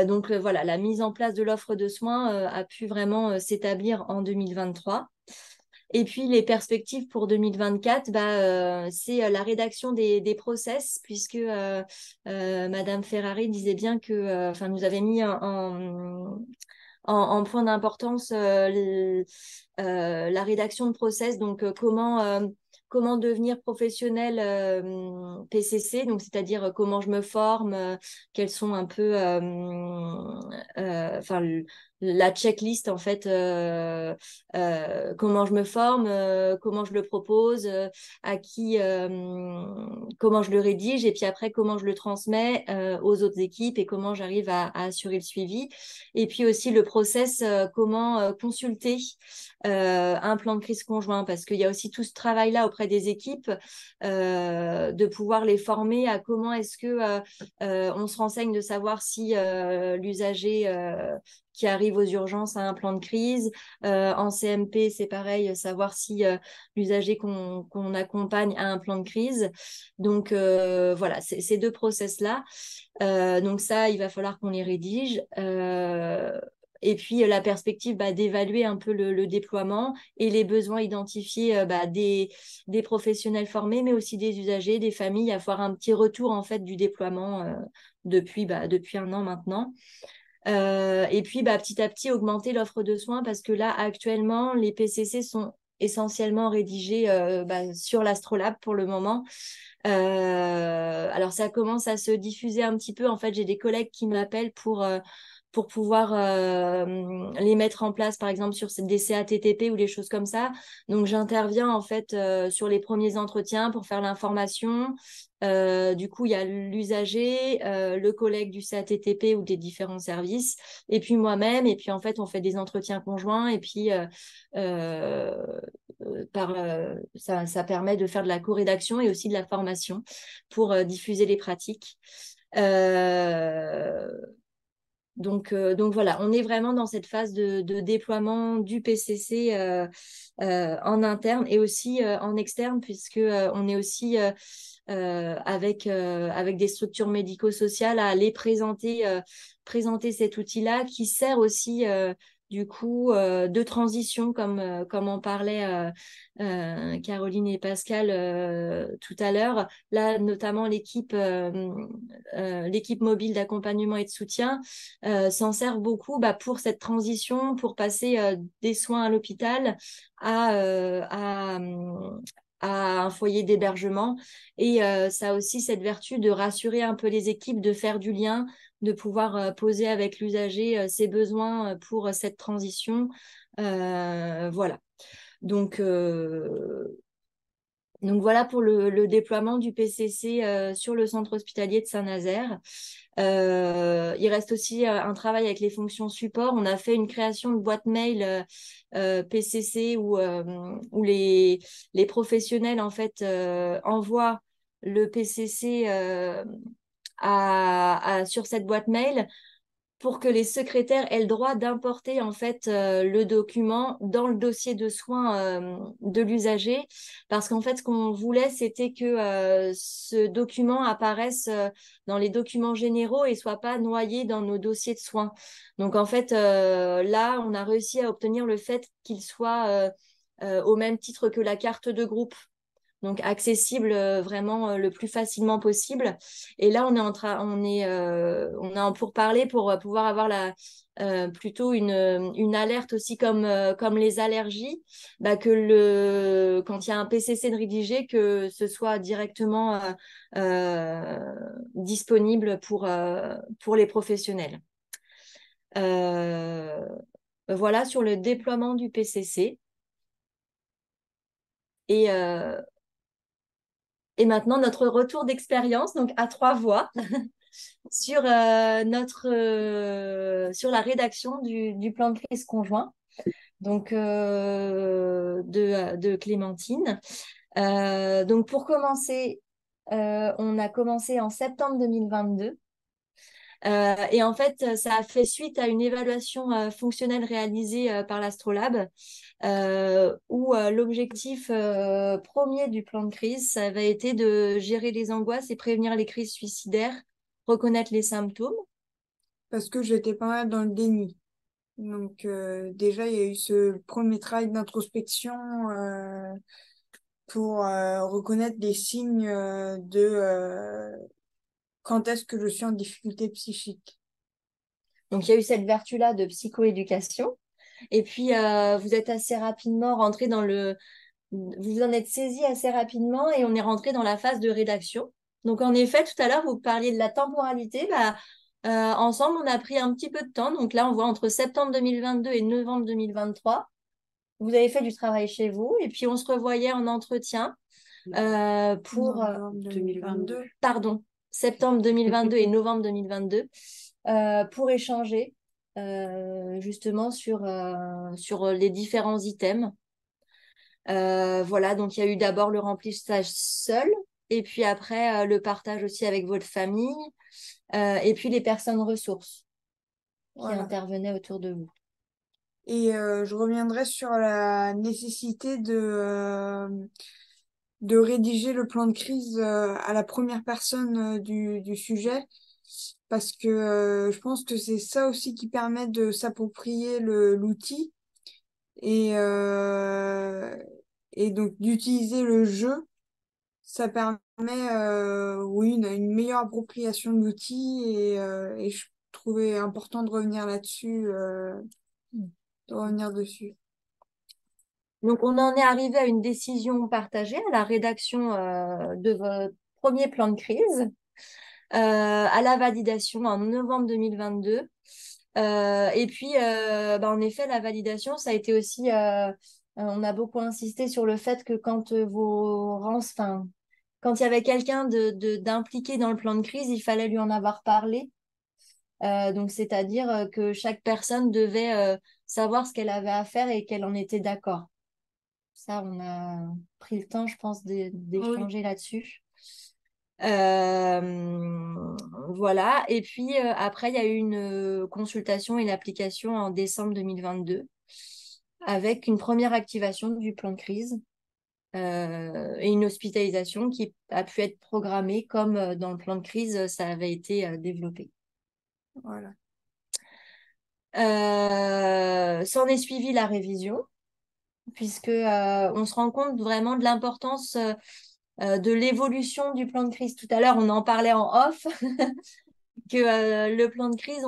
Donc voilà, la mise en place de l'offre de soins a pu vraiment s'établir en 2023. Et puis les perspectives pour 2024, c'est la rédaction des process, puisque Madame Ferrari disait bien que, nous avait mis en point d'importance la rédaction de process, donc comment devenir professionnel PCC, donc c'est-à-dire comment je me forme, quels sont un peu la checklist en fait, comment je me forme, comment je le propose, à qui, comment je le rédige et puis après comment je le transmets aux autres équipes et comment j'arrive à assurer le suivi. Et puis aussi le process, comment consulter un plan de crise conjoint, parce qu'il y a aussi tout ce travail-là auprès des équipes, de pouvoir les former à comment est-ce que on se renseigne de savoir si l'usager qui arrive aux urgences a un plan de crise. En CMP, c'est pareil, savoir si l'usager qu'on accompagne a un plan de crise. Donc voilà, ces deux process-là. Donc ça, il va falloir qu'on les rédige. Et puis la perspective d'évaluer un peu le déploiement et les besoins identifiés des professionnels formés, mais aussi des usagers, des familles, à faire un petit retour en fait du déploiement depuis un an maintenant. Et puis petit à petit augmenter l'offre de soins parce que là actuellement les PCC sont essentiellement rédigés sur l'Astrolabe pour le moment. Alors, ça commence à se diffuser un petit peu. En fait, j'ai des collègues qui m'appellent pour pouvoir les mettre en place, par exemple, sur des CATTP ou des choses comme ça. Donc, j'interviens, en fait, sur les premiers entretiens pour faire l'information. Du coup, il y a l'usager, le collègue du CATTP ou des différents services, et puis moi-même. Et puis, en fait, on fait des entretiens conjoints. Et puis, euh, ça permet de faire de la co-rédaction et aussi de la formation pour diffuser les pratiques. Euh, donc voilà, on est vraiment dans cette phase de déploiement du PCC en interne et aussi en externe, puisque on est aussi avec des structures médico-sociales à aller présenter cet outil-là qui sert aussi du coup de transition, comme en parlait Caroline et Pascal tout à l'heure. Là, notamment l'équipe mobile d'accompagnement et de soutien s'en sert beaucoup pour cette transition, pour passer des soins à l'hôpital à, euh, à, à un foyer d'hébergement. Et ça a aussi cette vertu de rassurer un peu les équipes, de faire du lien, de pouvoir poser avec l'usager ses besoins pour cette transition. Voilà. Donc, donc voilà pour le déploiement du PCC sur le centre hospitalier de Saint-Nazaire. Il reste aussi un travail avec les fonctions support. On a fait une création de boîte mail PCC où les professionnels en fait envoient le PCC sur cette boîte mail pour que les secrétaires aient le droit d'importer en fait le document dans le dossier de soins de l'usager, parce qu'en fait ce qu'on voulait c'était que ce document apparaisse dans les documents généraux et soit pas noyé dans nos dossiers de soins. Donc en fait là on a réussi à obtenir le fait qu'il soit au même titre que la carte de groupe, donc accessible vraiment le plus facilement possible. Et là, on est en pourparlers pour pouvoir avoir plutôt une alerte aussi comme les allergies, quand il y a un PCC de rédigé, que ce soit directement disponible pour les professionnels. Voilà sur le déploiement du PCC. Et, euh, Et maintenant, notre retour d'expérience, donc à 3 voix, sur la rédaction du plan de crise conjoint, donc de Clémentine. Donc pour commencer, on a commencé en septembre 2022. Et en fait, ça a fait suite à une évaluation fonctionnelle réalisée par l'Astrolabe, où l'objectif premier du plan de crise, ça avait été de gérer les angoisses et prévenir les crises suicidaires, reconnaître les symptômes.
Parce que j'étais pas mal dans le déni. Donc déjà, il y a eu ce premier travail d'introspection pour reconnaître les signes de quand est-ce que je suis en difficulté psychique.
Donc, il y a eu cette vertu-là de psychoéducation. Et puis, vous êtes assez rapidement rentré vous vous en êtes saisi assez rapidement et on est rentré dans la phase de rédaction. Donc, en effet, tout à l'heure, vous parliez de la temporalité. Ensemble, on a pris un petit peu de temps. Donc là, on voit entre septembre 2022 et novembre 2023. Vous avez fait du travail chez vous et puis on se revoyait en entretien pour...
Novembre 2022.
Pardon, septembre 2022 et novembre 2022 pour échanger justement sur les différents items. Voilà, donc il y a eu d'abord le remplissage seul, et puis après le partage aussi avec votre famille, et puis les personnes ressources qui
Voilà.
intervenaient autour de vous.
Et je reviendrai sur la nécessité de rédiger le plan de crise à la première personne du sujet, parce que je pense que c'est ça aussi qui permet de s'approprier l'outil et, euh, et donc d'utiliser le jeu. Ça permet oui, une meilleure appropriation de l'outil et je trouvais important de revenir là-dessus, de revenir dessus.
Donc, on en est arrivé à une décision partagée, à la rédaction de votre premier plan de crise à la validation en novembre 2022. Et puis, en effet, la validation, ça a été aussi, on a beaucoup insisté sur le fait que quand quand il y avait quelqu'un d'impliqué dans le plan de crise, il fallait lui en avoir parlé. Donc, c'est-à-dire que chaque personne devait savoir ce qu'elle avait à faire et qu'elle en était d'accord. Ça, on a pris le temps, je pense, d'échanger là-dessus. Voilà. Et puis après, il y a eu une consultation et une application en décembre 2022 avec une première activation du plan de crise et une hospitalisation qui a pu être programmée comme dans le plan de crise, ça avait été développé.
Voilà.
S'en est suivi la révision, puisque on se rend compte vraiment de l'importance de l'évolution du plan de crise. Tout à l'heure, on en parlait en off, que le plan de crise,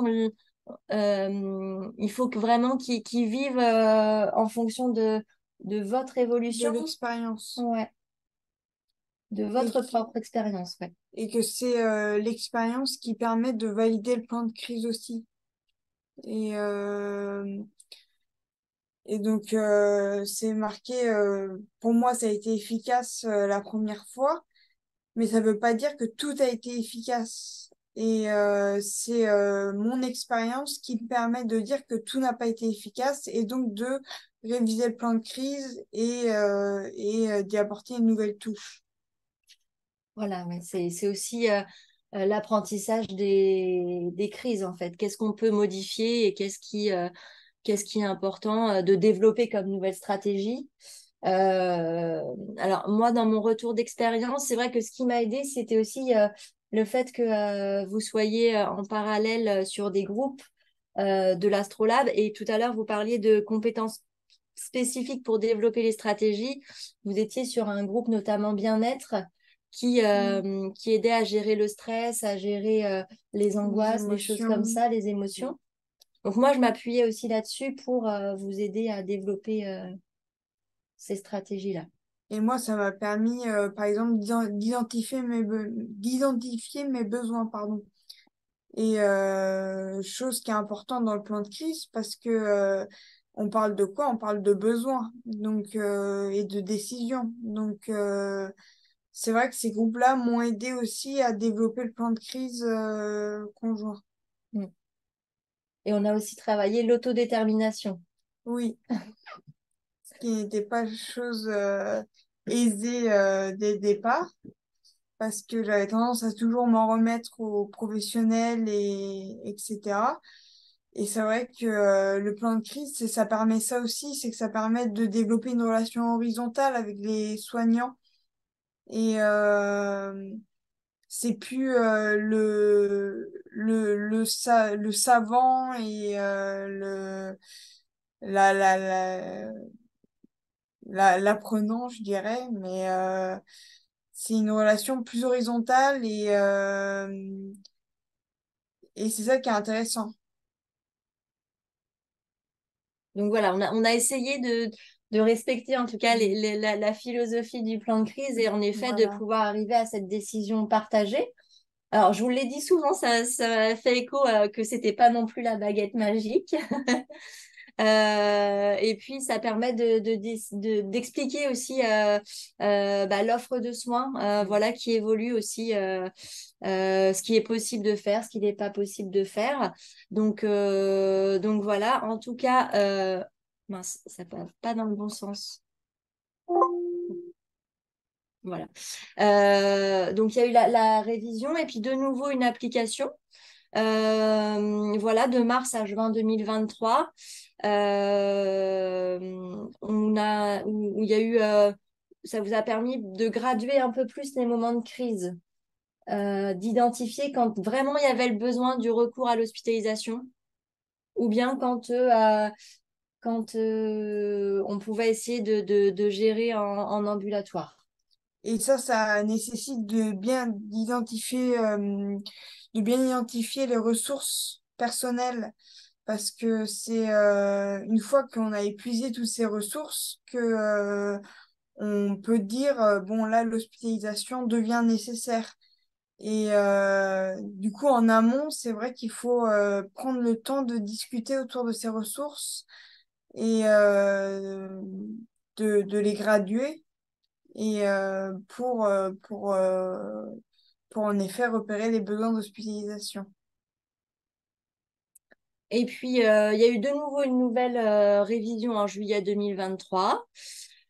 il faut que vraiment qu'il vive en fonction de votre
De
évolution.
l'expérience.
Ouais. De votre propre expérience, ouais.
Et que c'est l'expérience qui permet de valider le plan de crise aussi. Et donc, c'est marqué, pour moi, ça a été efficace la première fois, mais ça veut pas dire que tout a été efficace. Et c'est mon expérience qui me permet de dire que tout n'a pas été efficace et donc de réviser le plan de crise et d'y apporter une nouvelle touche.
Voilà, ouais, c'est aussi l'apprentissage des crises, en fait. Qu'est-ce qu'on peut modifier et qu'est-ce qui est important de développer comme nouvelle stratégie. Alors, moi, dans mon retour d'expérience, c'est vrai que ce qui m'a aidé, c'était aussi le fait que vous soyez en parallèle sur des groupes de l'Astrolabe. Et tout à l'heure, vous parliez de compétences spécifiques pour développer les stratégies. Vous étiez sur un groupe notamment bien-être qui aidait à gérer le stress, à gérer les angoisses, des choses comme ça, les émotions. Donc moi, je m'appuyais aussi là-dessus pour vous aider à développer ces stratégies-là.
Et moi, ça m'a permis, par exemple, d'identifier mes besoins, pardon. Et chose qui est importante dans le plan de crise parce que on parle de quoi? On parle de besoins donc et de décisions. Donc c'est vrai que ces groupes-là m'ont aidé aussi à développer le plan de crise conjoint.
Mm. Et on a aussi travaillé l'autodétermination.
Oui, ce qui n'était pas chose aisée dès le départ parce que j'avais tendance à toujours m'en remettre aux professionnels et etc. Et c'est vrai que le plan de crise, ça permet ça aussi, c'est que ça permet de développer une relation horizontale avec les soignants. Et c'est plus le savant et la, la, la, l'apprenant, je dirais, mais c'est une relation plus horizontale et c'est ça qui est intéressant.
Donc voilà, on a essayé de respecter en tout cas la philosophie du plan de crise et en effet de
Voilà.
pouvoir arriver à cette décision partagée. Alors, je vous l'ai dit souvent, ça fait écho que c'était pas non plus la baguette magique. Et puis, ça permet d'expliquer aussi l'offre de soins, voilà, qui évolue aussi, ce qui est possible de faire, ce qui n'est pas possible de faire. Donc voilà, en tout cas, mince, ça ne va pas dans le bon sens. Voilà. Donc, il y a eu la révision et puis de nouveau une application. Voilà, de mars à juin 2023, où il y a eu, ça vous a permis de graduer un peu plus les moments de crise, d'identifier quand vraiment il y avait le besoin du recours à l'hospitalisation, ou bien quand on pouvait essayer de gérer en ambulatoire.
Et ça nécessite de bien identifier les ressources personnelles parce que c'est une fois qu'on a épuisé toutes ces ressources que on peut dire, bon, là, l'hospitalisation devient nécessaire. Et du coup, en amont, c'est vrai qu'il faut prendre le temps de discuter autour de ces ressources et de les graduer et pour en effet repérer les besoins d'hospitalisation.
Et puis, il y a eu de nouveau une nouvelle révision en juillet 2023.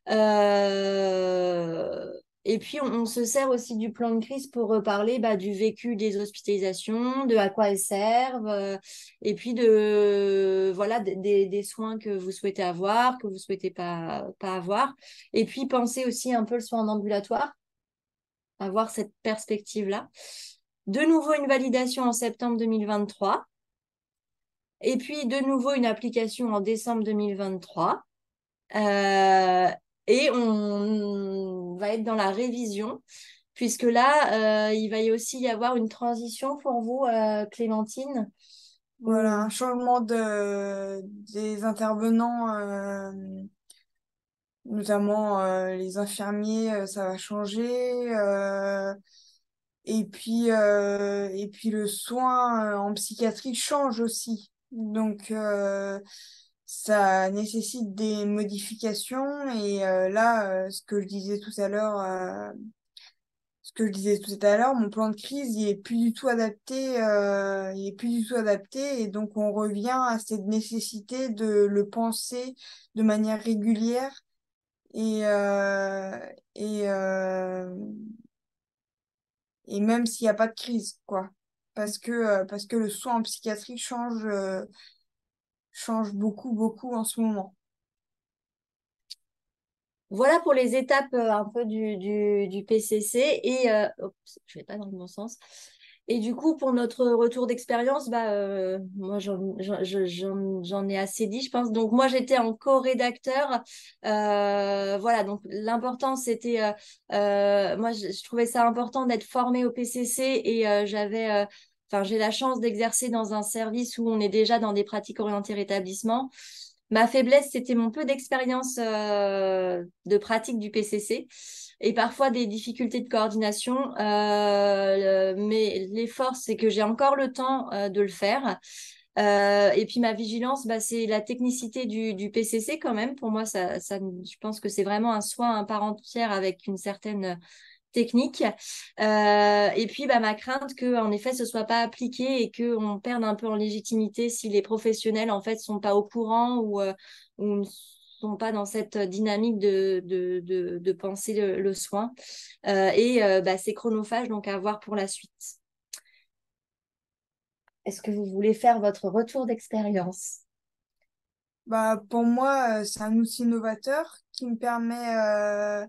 Euh, et puis, on se sert aussi du plan de crise pour reparler du vécu des hospitalisations, de à quoi elles servent, et puis voilà, des soins que vous souhaitez avoir, que vous souhaitez pas avoir. Et puis, penser aussi un peu le soin en ambulatoire, avoir cette perspective-là. De nouveau, une validation en septembre 2023. Et puis, de nouveau, une application en décembre 2023. Euh, et on va être dans la révision, puisque là, il va y aussi y avoir une transition pour vous, Clémentine.
Voilà, un changement des intervenants, notamment les infirmiers, ça va changer. Et puis le soin en psychiatrie change aussi. Donc ça nécessite des modifications. Et là, ce que je disais tout à l'heure, mon plan de crise, il est plus du tout adapté, il est plus du tout adapté, et donc on revient à cette nécessité de le penser de manière régulière et et euh, et même s'il n'y a pas de crise, quoi, parce que le soin en psychiatrie change beaucoup beaucoup en ce moment.
Voilà pour les étapes un peu du PCC. Et oups, je vais pas dans le bon sens. Et du coup, pour notre retour d'expérience, moi, j'en ai assez dit, je pense. Donc, moi, j'étais en co-rédacteur. Voilà, donc l'important, c'était... moi, je trouvais ça important d'être formée au PCC et Enfin, j'ai la chance d'exercer dans un service où on est déjà dans des pratiques orientées rétablissement. Ma faiblesse, c'était mon peu d'expérience de pratique du PCC et parfois des difficultés de coordination. Mais les forces, c'est que j'ai encore le temps de le faire. Et puis ma vigilance, c'est la technicité du PCC quand même. Pour moi, je pense que c'est vraiment un soin à part entière avec une certaine technique. Et puis, ma crainte que, en effet, ce soit pas appliqué et qu'on perde un peu en légitimité si les professionnels, en fait, sont pas au courant ou ne sont pas dans cette dynamique de penser le soin. C'est chronophage, donc à voir pour la suite. Est-ce que vous voulez faire votre retour d'expérience?
Pour moi, c'est un outil novateur qui me permet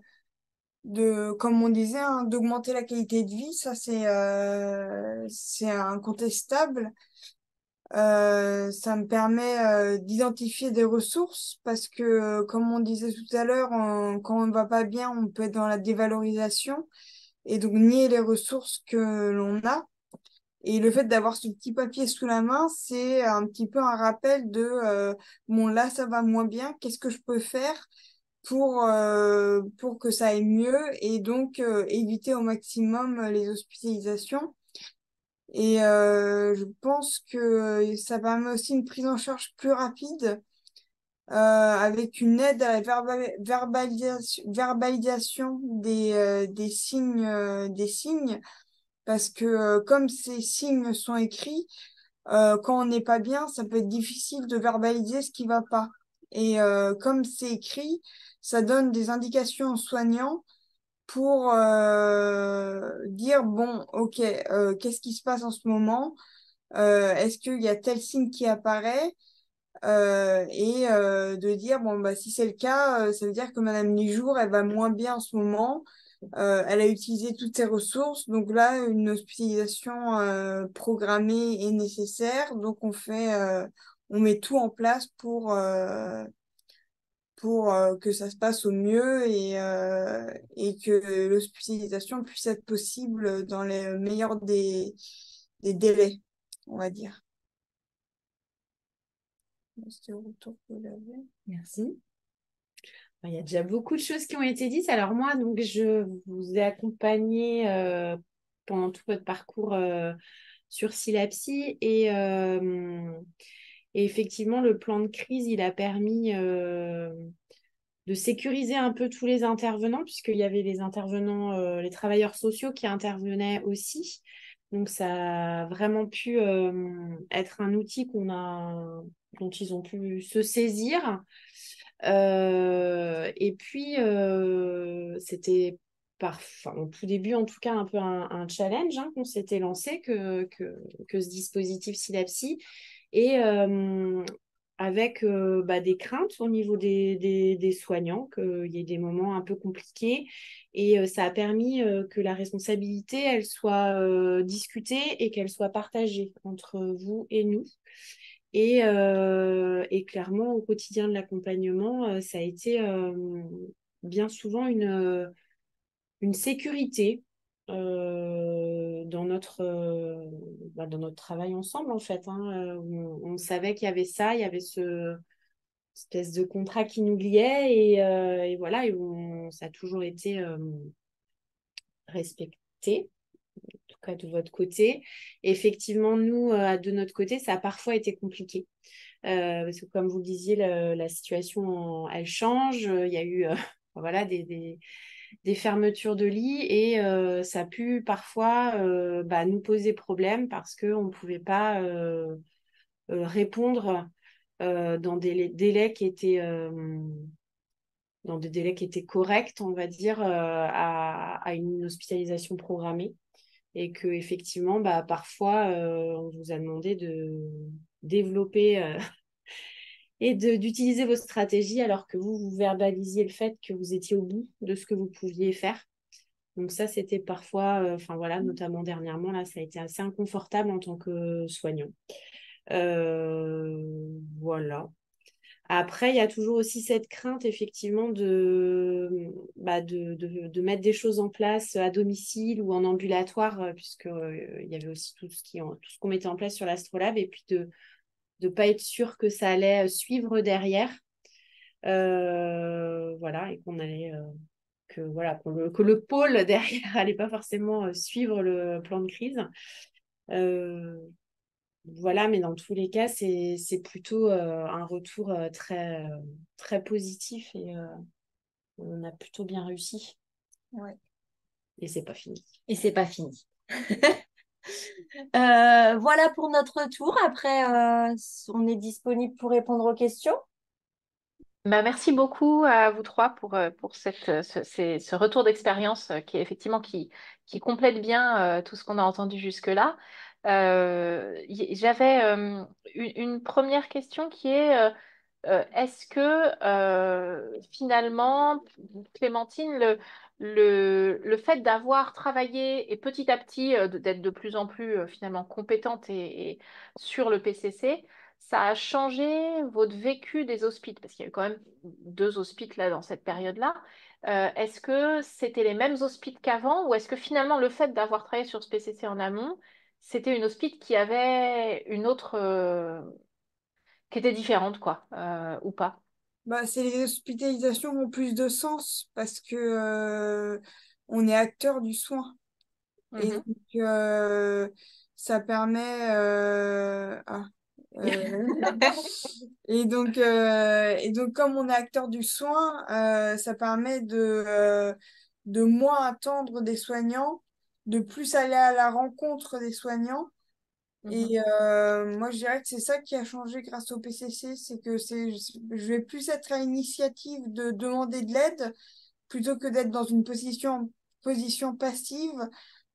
comme on disait, hein, d'augmenter la qualité de vie. Ça, c'est incontestable. Ça me permet d'identifier des ressources parce que, comme on disait tout à l'heure, quand on ne va pas bien, on peut être dans la dévalorisation et donc nier les ressources que l'on a. Et le fait d'avoir ce petit papier sous la main, c'est un petit peu un rappel de bon, là, ça va moins bien, qu'est-ce que je peux faire pour que ça aille mieux et donc éviter au maximum les hospitalisations. Et je pense que ça permet aussi une prise en charge plus rapide avec une aide à la verbalisation des signes parce que comme ces signes sont écrits, quand on n'est pas bien, ça peut être difficile de verbaliser ce qui va pas. Et comme c'est écrit, ça donne des indications aux soignants pour dire, bon, ok, qu'est-ce qui se passe en ce moment? Est-ce qu'il y a tel signe qui apparaît? De dire, bon, si c'est le cas, ça veut dire que Madame Lijour, elle va moins bien en ce moment. Elle a utilisé toutes ses ressources. Donc là, une hospitalisation programmée est nécessaire. Donc on met tout en place pour que ça se passe au mieux et que l'hospitalisation puisse être possible dans les meilleurs des délais, on va dire. C'était le retour que j'avais.
Merci.
Il y a déjà beaucoup de choses qui ont été dites. Alors moi, donc, je vous ai accompagné pendant tout votre parcours sur Silapsi et effectivement, le plan de crise, il a permis de sécuriser un peu tous les intervenants, puisqu'il y avait les intervenants, les travailleurs sociaux qui intervenaient aussi. Donc, ça a vraiment pu être un outil dont ils ont pu se saisir. Et puis, c'était au tout début, en tout cas, un peu un challenge qu'on s'était lancé, que ce dispositif Silapsi. Et avec des craintes au niveau des soignants, qu'il y ait des moments un peu compliqués. Et ça a permis que la responsabilité, elle soit discutée et qu'elle soit partagée entre vous et nous. Et clairement, au quotidien de l'accompagnement, ça a été bien souvent une sécurité dans notre travail ensemble, en fait. On savait qu'il y avait ça, il y avait ce espèce de contrat qui nous liait et voilà, ça a toujours été respecté, en tout cas de votre côté. Et effectivement, nous, de notre côté, ça a parfois été compliqué. Parce que comme vous le disiez, la situation, elle change. Il y a eu voilà, des fermetures de lits et ça a pu parfois nous poser problème parce qu'on ne pouvait pas répondre dans des délais qui étaient corrects, on va dire, à une hospitalisation programmée. Et que effectivement, parfois, on vous a demandé de développer et d'utiliser vos stratégies alors que vous verbalisiez le fait que vous étiez au bout de ce que vous pouviez faire. Donc ça, c'était parfois, voilà, notamment dernièrement, là, ça a été assez inconfortable en tant que soignant. Voilà. Après, il y a toujours aussi cette crainte, effectivement, de mettre des choses en place à domicile ou en ambulatoire, puisque il y avait aussi tout ce qu'on mettait en place sur l'Astrolabe, et puis de ne pas être sûr que ça allait suivre derrière. Voilà, et qu'on allait... que le pôle derrière allait pas forcément suivre le plan de crise. Voilà, mais dans tous les cas, c'est plutôt un retour très positif et on a plutôt bien réussi.
Ouais.
Et c'est pas fini.
Et c'est pas fini. Voilà pour notre tour. Après, on est disponible pour répondre aux questions.
Merci beaucoup à vous trois pour ce retour d'expérience qui est effectivement qui complète bien tout ce qu'on a entendu jusque-là. J'avais une première question qui est est-ce que finalement, Clémentine, le fait d'avoir travaillé et petit à petit d'être de plus en plus finalement compétente et sur le PCC, ça a changé votre vécu des hospices? Parce qu'il y a eu quand même 2 hospices là dans cette période-là. Est-ce que c'était les mêmes hospices qu'avant ou est-ce que finalement le fait d'avoir travaillé sur ce PCC en amont, c'était une hospice qui avait une autre, qui était différente, quoi, ou pas?
Bah, c'est les hospitalisations ont plus de sens parce que on est acteur du soin. Et
Mhm.
donc, ça permet... euh, et donc, comme on est acteur du soin, ça permet de moins attendre des soignants, de plus aller à la rencontre des soignants.
Mhm.
Et moi, je dirais que c'est ça qui a changé grâce au PCC, c'est que je vais plus être à l'initiative de demander de l'aide plutôt que d'être dans une position passive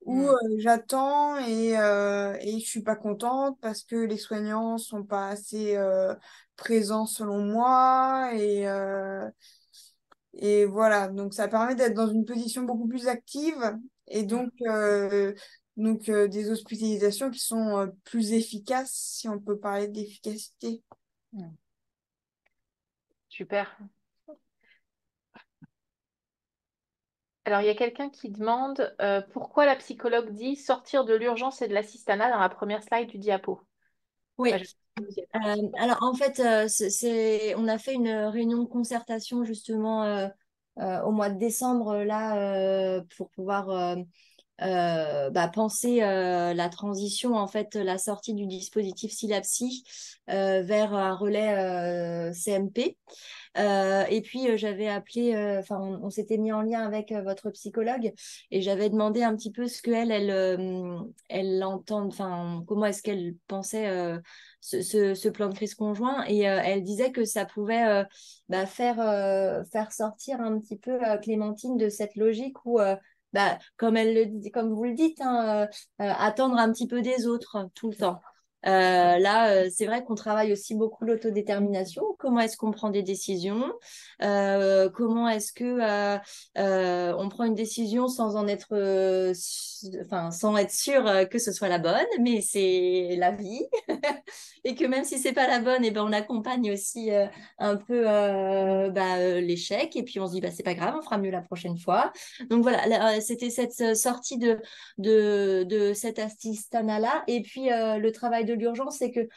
où
Mhm.
j'attends et je suis pas contente parce que les soignants sont pas assez présents selon moi et voilà, donc ça permet d'être dans une position beaucoup plus active et donc des hospitalisations qui sont plus efficaces, si on peut parler d'efficacité.
Mhm. Super. Alors, il y a quelqu'un qui demande pourquoi la psychologue dit sortir de l'urgence et de l'assistanat dans la première slide du diapo.
Oui.
Bah,
Alors, en fait, on a fait une réunion de concertation justement au mois de décembre là pour pouvoir penser la transition, en fait, la sortie du dispositif Silapsi vers un relais CMP. Et puis j'avais appelé, enfin on s'était mis en lien avec votre psychologue et j'avais demandé un petit peu ce qu'elle elle entend, enfin comment est-ce qu'elle pensait ce plan de crise conjoint et elle disait que ça pouvait faire sortir un petit peu Clémentine de cette logique où comme elle le dit, comme vous le dites, hein, attendre un petit peu des autres tout le temps. Là, c'est vrai qu'on travaille aussi beaucoup l'autodétermination. Comment est-ce qu'on prend des décisions? Comment est-ce que on prend une décision sans en être, enfin, sans être sûr que ce soit la bonne, mais c'est la vie. Et que même si c'est pas la bonne, et ben on accompagne aussi un peu l'échec. Et puis on se dit bah c'est pas grave, on fera mieux la prochaine fois. Donc voilà, c'était cette sortie de cet assistana-là. Et puis, le travail de l'urgence, c'est que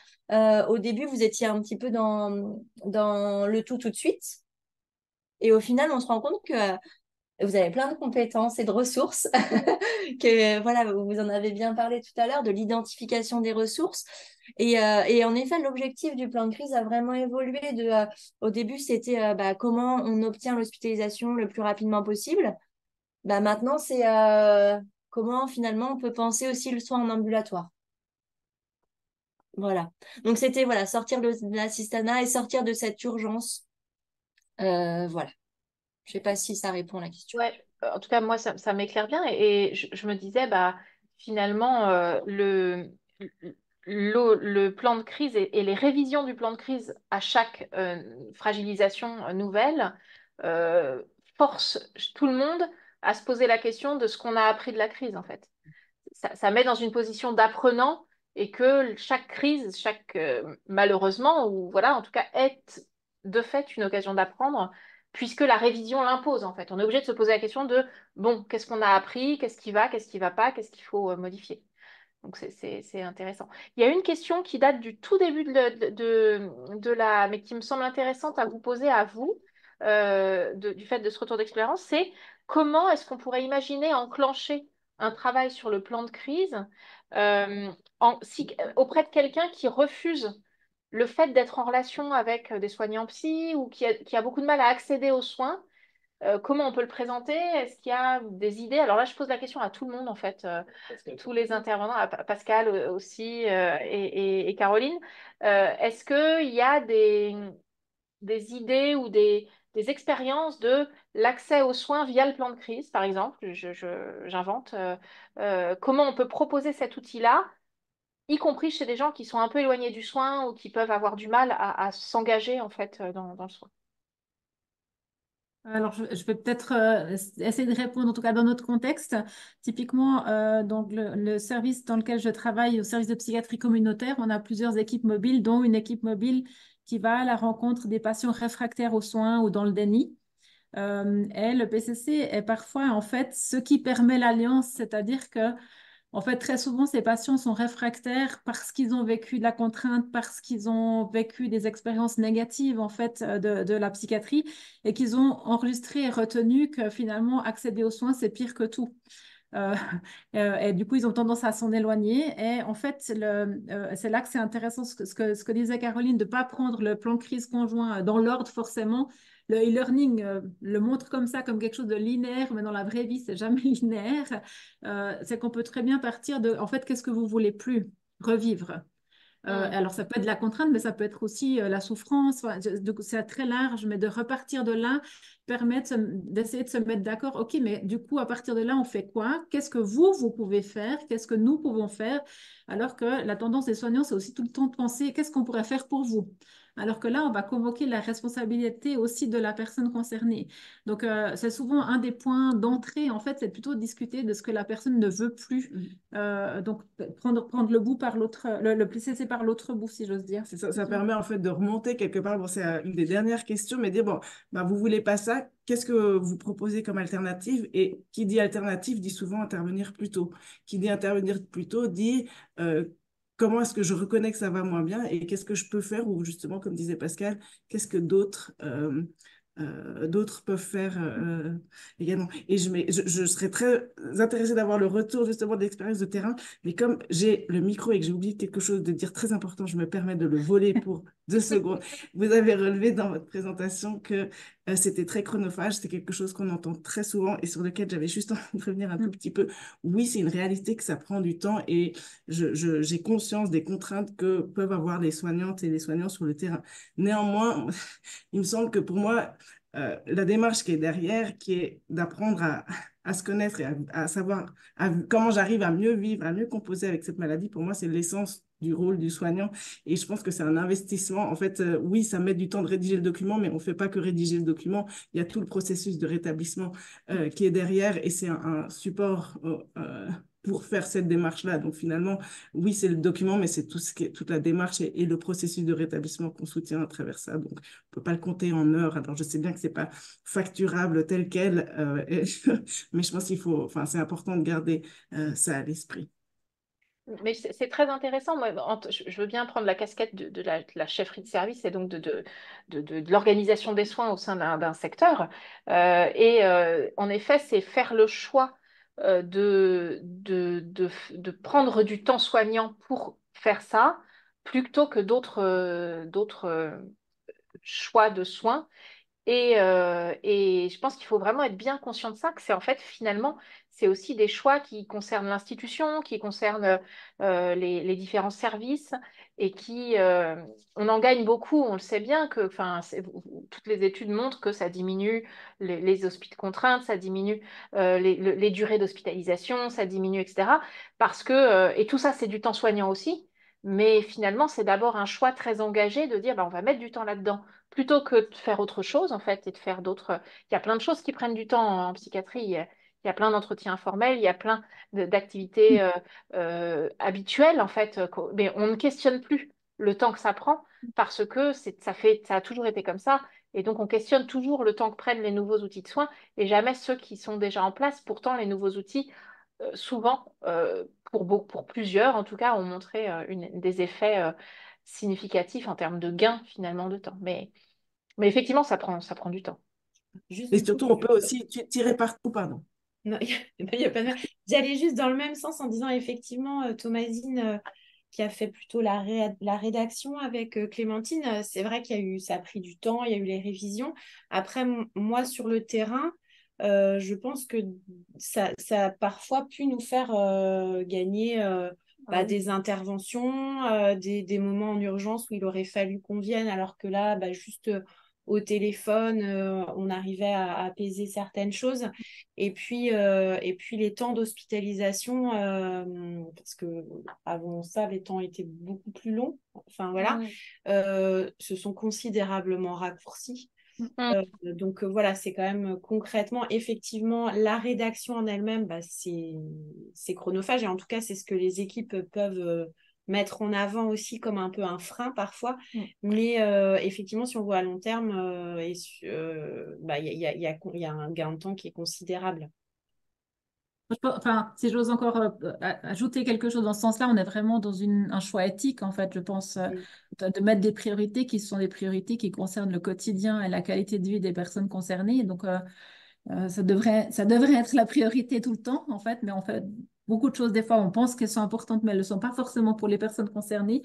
au début, vous étiez un petit peu dans le tout de suite. Et au final, on se rend compte que vous avez plein de compétences et de ressources, que voilà, vous en avez bien parlé tout à l'heure, de l'identification des ressources. Et en effet, l'objectif du plan de crise a vraiment évolué. Au début, c'était comment on obtient l'hospitalisation le plus rapidement possible. Maintenant, c'est comment finalement on peut penser aussi le soin en ambulatoire. Voilà. Donc c'était voilà, sortir de l'assistanat et sortir de cette urgence. Voilà. Je sais pas si ça répond à la question.
Ouais, en tout cas, moi, ça m'éclaire bien et je me disais, bah, finalement, le plan de crise et les révisions du plan de crise à chaque fragilisation nouvelle euh, forcent tout le monde à se poser la question de ce qu'on a appris de la crise, en fait. Ça met dans une position d'apprenant et que chaque crise, malheureusement, ou voilà, en tout cas, est de fait une occasion d'apprendre, puisque la révision l'impose, en fait. On est obligé de se poser la question de, bon, qu'est-ce qu'on a appris, qu'est-ce qui va pas, qu'est-ce qu'il faut modifier. Donc c'est intéressant. Il y a une question qui date du tout début mais qui me semble intéressante à vous poser à vous, du fait de ce retour d'expérience, c'est comment est-ce qu'on pourrait imaginer enclencher un travail sur le plan de crise euh, auprès de quelqu'un qui refuse le fait d'être en relation avec des soignants psy ou qui a beaucoup de mal à accéder aux soins. Comment on peut le présenter? Est-ce qu'il y a des idées? Alors là, je pose la question à tout le monde, en fait, tous les intervenants, à Pascal aussi et Caroline. Est-ce qu'il y a des idées ou des expériences de l'accès aux soins via le plan de crise, par exemple? J'invente. Comment on peut proposer cet outil-là, y compris chez des gens qui sont un peu éloignés du soin ou qui peuvent avoir du mal à s'engager, en fait, dans le soin?
Alors, je vais peut-être essayer de répondre, en tout cas dans notre contexte. Typiquement, donc le service dans lequel je travaille, au service de psychiatrie communautaire, on a plusieurs équipes mobiles, dont une équipe mobile qui va à la rencontre des patients réfractaires aux soins ou dans le déni. Et le PCC est parfois, en fait, ce qui permet l'alliance, c'est-à-dire que en fait, très souvent, ces patients sont réfractaires parce qu'ils ont vécu de la contrainte, parce qu'ils ont vécu des expériences négatives en fait de la psychiatrie et qu'ils ont enregistré et retenu que finalement accéder aux soins, c'est pire que tout. Euh, et du coup, ils ont tendance à s'en éloigner. Et en fait, c'est là que c'est intéressant ce que disait Caroline, de ne pas prendre le plan de crise conjoint dans l'ordre forcément. Le e-learning le montre comme ça, comme quelque chose de linéaire, mais dans la vraie vie, c'est jamais linéaire. C'est qu'on peut très bien partir de, en fait, qu'est-ce que vous voulez plus revivre? Alors, ça peut être la contrainte, mais ça peut être aussi la souffrance. Enfin, c'est très large, mais de repartir de là permet d'essayer de se mettre d'accord. OK, mais du coup, à partir de là, on fait quoi? Qu'est-ce que vous pouvez faire? Qu'est-ce que nous pouvons faire? Alors que la tendance des soignants, c'est aussi tout le temps de penser qu'est-ce qu'on pourrait faire pour vous? Alors que là, on va convoquer la responsabilité aussi de la personne concernée. Donc, c'est souvent un des points d'entrée, en fait, c'est plutôt de discuter de ce que la personne ne veut plus. Donc, prendre le bout par l'autre, le PCC par l'autre bout, si j'ose dire.
Ça permet en fait de remonter quelque part. Bon, c'est une des dernières questions, mais dire, bon, bah, vous voulez pas ça, qu'est-ce que vous proposez comme alternative? Et qui dit alternative dit souvent intervenir plus tôt. Qui dit intervenir plus tôt dit comment est-ce que je reconnais que ça va moins bien et qu'est-ce que je peux faire, ou justement, comme disait Pascal, qu'est-ce que d'autres peuvent faire également. Et je serais très intéressée d'avoir le retour justement de l'expérience de terrain, mais comme j'ai le micro et que j'ai oublié quelque chose de dire très important, je me permets de le voler pour 2 secondes. Vous avez relevé dans votre présentation que c'était très chronophage, c'est quelque chose qu'on entend très souvent et sur lequel j'avais juste envie de revenir un tout petit peu. Oui, c'est une réalité que ça prend du temps et j'ai conscience des contraintes que peuvent avoir les soignantes et les soignants sur le terrain. Néanmoins, il me semble que pour moi, la démarche qui est derrière, qui est d'apprendre à se connaître et à savoir comment j'arrive à mieux vivre, à mieux composer avec cette maladie, pour moi, c'est l'essence du rôle du soignant. Et je pense que c'est un investissement. En fait, oui, ça met du temps de rédiger le document, mais on ne fait pas que rédiger le document. Il y a tout le processus de rétablissement qui est derrière et c'est un support pour faire cette démarche-là. Donc finalement, oui, c'est le document, mais c'est toute la démarche et le processus de rétablissement qu'on soutient à travers ça. Donc, on ne peut pas le compter en heures. Alors, je sais bien que ce n'est pas facturable tel quel, mais je pense enfin, c'est important de garder ça à l'esprit.
Mais c'est très intéressant. Moi, je veux bien prendre la casquette de la chefferie de service et donc de l'organisation des soins au sein d'un secteur. En effet, c'est faire le choix de prendre du temps soignant pour faire ça, plutôt que d'autres choix de soins. Et je pense qu'il faut vraiment être bien conscient de ça, que c'est en fait finalement, c'est aussi des choix qui concernent l'institution, qui concernent les différents services et on en gagne beaucoup, on le sait bien, que enfin, toutes les études montrent que ça diminue les hospices de contrainte, ça diminue les durées d'hospitalisation, ça diminue, etc. Parce que, et tout ça, c'est du temps soignant aussi. Mais finalement, c'est d'abord un choix très engagé de dire bah, on va mettre du temps là-dedans plutôt que de faire autre chose, en fait, et de faire d'autres. Il y a plein de choses qui prennent du temps en psychiatrie. Il y a plein d'entretiens informels, il y a plein d'activités habituelles, en fait, mais on ne questionne plus le temps que ça prend parce que ça a toujours été comme ça. Et donc, on questionne toujours le temps que prennent les nouveaux outils de soins et jamais ceux qui sont déjà en place. Pourtant, les nouveaux outils, souvent, pour plusieurs, en tout cas, ont montré des effets significatifs en termes de gains, finalement, de temps. Mais effectivement, ça prend du temps.
Juste
Et
du coup,
surtout, on peut aussi tirer partout, pardon.
non, il y a pas de mal. J'allais juste dans le même sens en disant effectivement, Thomasine, qui a fait plutôt la rédaction avec Clémentine, c'est vrai ça a pris du temps, il y a eu les révisions. Après, moi, sur le terrain, je pense que ça a parfois pu nous faire gagner des interventions, des moments en urgence où il aurait fallu qu'on vienne, alors que là, juste au téléphone, on arrivait à apaiser certaines choses. Et puis les temps d'hospitalisation, parce que avant ça, les temps étaient beaucoup plus longs. Enfin voilà, se sont considérablement raccourcis. Donc voilà, c'est quand même concrètement, effectivement, la rédaction en elle-même, c'est chronophage. Et en tout cas, c'est ce que les équipes peuvent mettre en avant aussi comme un peu un frein parfois. Mais effectivement, si on voit à long terme, il y a un gain de temps qui est considérable.
Enfin, si j'ose encore ajouter quelque chose dans ce sens-là, on est vraiment dans un choix éthique, en fait, je pense, de mettre des priorités qui sont des priorités qui concernent le quotidien et la qualité de vie des personnes concernées. Donc, ça devrait être la priorité tout le temps, en fait, mais en fait, beaucoup de choses, des fois, on pense qu'elles sont importantes, mais elles ne le sont pas forcément pour les personnes concernées.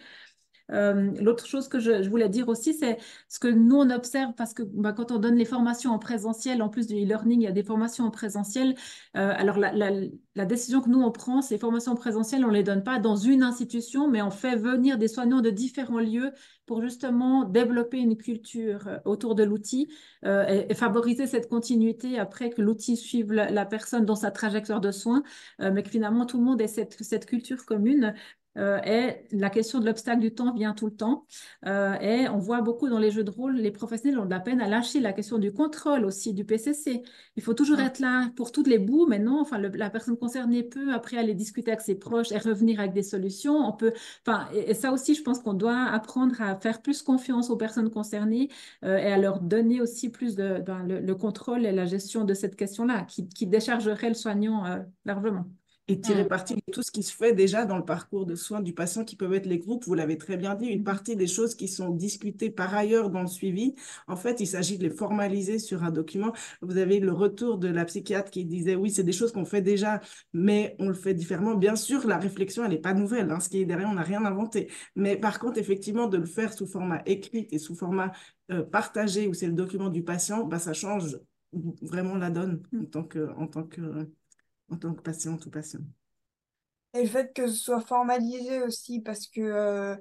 L'autre chose que je voulais dire aussi, c'est ce que nous, on observe, parce que quand on donne les formations en présentiel, en plus du e-learning, il y a des formations en présentiel. Alors, la décision que nous, on prend, ces formations en présentiel, on ne les donne pas dans une institution, mais on fait venir des soignants de différents lieux pour justement développer une culture autour de l'outil et favoriser cette continuité après que l'outil suive la personne dans sa trajectoire de soins, mais que finalement, tout le monde ait cette culture commune. Et la question de l'obstacle du temps vient tout le temps. Et on voit beaucoup dans les jeux de rôle, les professionnels ont de la peine à lâcher la question du contrôle aussi, du PCC. Il faut toujours être là pour toutes les bouts, mais non, enfin, la personne concernée peut après aller discuter avec ses proches et revenir avec des solutions. On peut, enfin, et ça aussi, je pense qu'on doit apprendre à faire plus confiance aux personnes concernées et à leur donner aussi plus le contrôle et la gestion de cette question-là qui déchargerait le soignant largement.
et tirer parti de tout ce qui se fait déjà dans le parcours de soins du patient, qui peuvent être les groupes, vous l'avez très bien dit, une partie des choses qui sont discutées par ailleurs dans le suivi. En fait, il s'agit de les formaliser sur un document. Vous avez le retour de la psychiatre qui disait, oui, c'est des choses qu'on fait déjà, mais on le fait différemment. Bien sûr, la réflexion, elle n'est pas nouvelle. Hein. Ce qui est derrière, on n'a rien inventé. Mais par contre, effectivement, de le faire sous format écrit et sous format partagé, où c'est le document du patient, bah, ça change vraiment la donne en tant que patiente ou patient.
Et le fait que ce soit formalisé aussi, parce que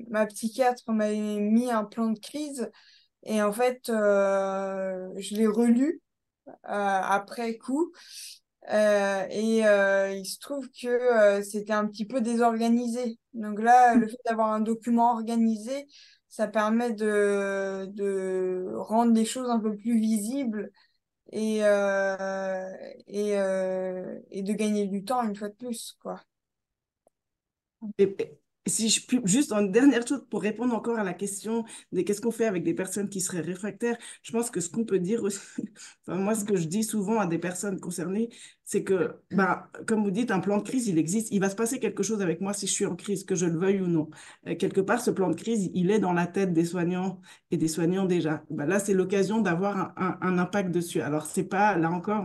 ma psychiatre m'avait mis un plan de crise, et en fait, je l'ai relu après coup. Il se trouve que c'était un petit peu désorganisé. Donc là, le fait d'avoir un document organisé, ça permet de rendre les choses un peu plus visibles et, et de gagner du temps une fois de plus, quoi.
Et si je puis, juste une dernière chose pour répondre encore à la question de qu'est-ce qu'on fait avec des personnes qui seraient réfractaires, je pense que ce qu'on peut dire aussi, enfin, moi, ce que je dis souvent à des personnes concernées, c'est que, bah, comme vous dites, un plan de crise, il existe. Il va se passer quelque chose avec moi si je suis en crise, que je le veuille ou non. Quelque part, ce plan de crise, il est dans la tête des soignants et des soignants déjà. Bah, là, c'est l'occasion d'avoir un impact dessus. Alors, c'est pas, là encore,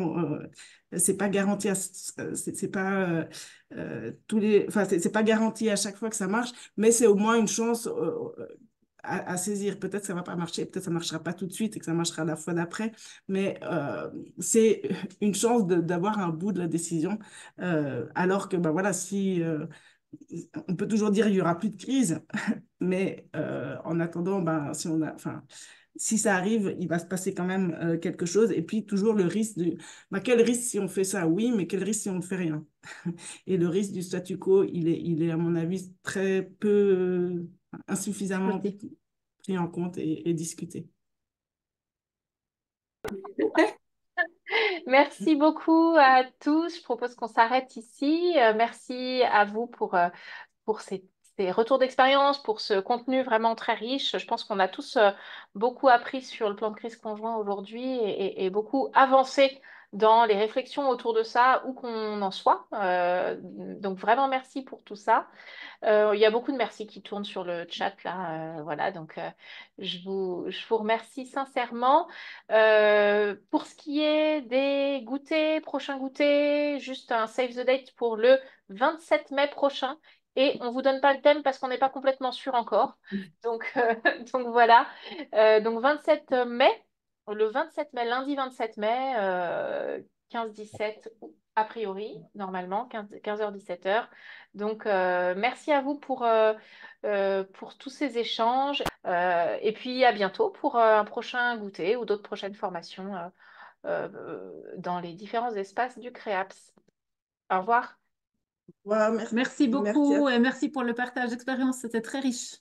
c'est pas garanti, c'est pas enfin, c'est pas garanti à chaque fois que ça marche, mais c'est au moins une chance à saisir. Peut-être que ça va pas marcher, peut-être que ça marchera pas tout de suite et que ça marchera la fois d'après, mais c'est une chance d'avoir un bout de la décision. Alors que, ben voilà, si on peut toujours dire il y aura plus de crise, mais en attendant, ben, si on a, enfin, si ça arrive, il va se passer quand même quelque chose. Et puis, toujours le risque de... Ben, quel risque si on fait ça? Oui, mais quel risque si on ne fait rien? Et le risque du statu quo, il est à mon avis, très peu, insuffisamment pris en compte et discuté.
Merci beaucoup à tous. Je propose qu'on s'arrête ici. Merci à vous pour ces retours d'expérience, pour ce contenu vraiment très riche. Je pense qu'on a tous beaucoup appris sur le plan de crise conjoint aujourd'hui et beaucoup avancé dans les réflexions autour de ça, où qu'on en soit. Donc vraiment merci pour tout ça. Il y a beaucoup de merci qui tournent sur le chat là. Voilà, donc je vous remercie sincèrement. Pour ce qui est des goûters, prochains goûters, juste un save the date pour le 27 mai prochain. Et on ne vous donne pas le thème parce qu'on n'est pas complètement sûr encore. Donc, donc voilà. Donc 27 mai, le 27 mai, lundi 27 mai, 15-17 a priori, normalement, 15h, 17h. Donc, merci à vous pour tous ces échanges. Et puis, à bientôt pour un prochain goûter ou d'autres prochaines formations dans les différents espaces du CREAPS. Au revoir.
Ouais,
Merci
merci à
beaucoup et merci pour le partage d'expérience. C'était très riche.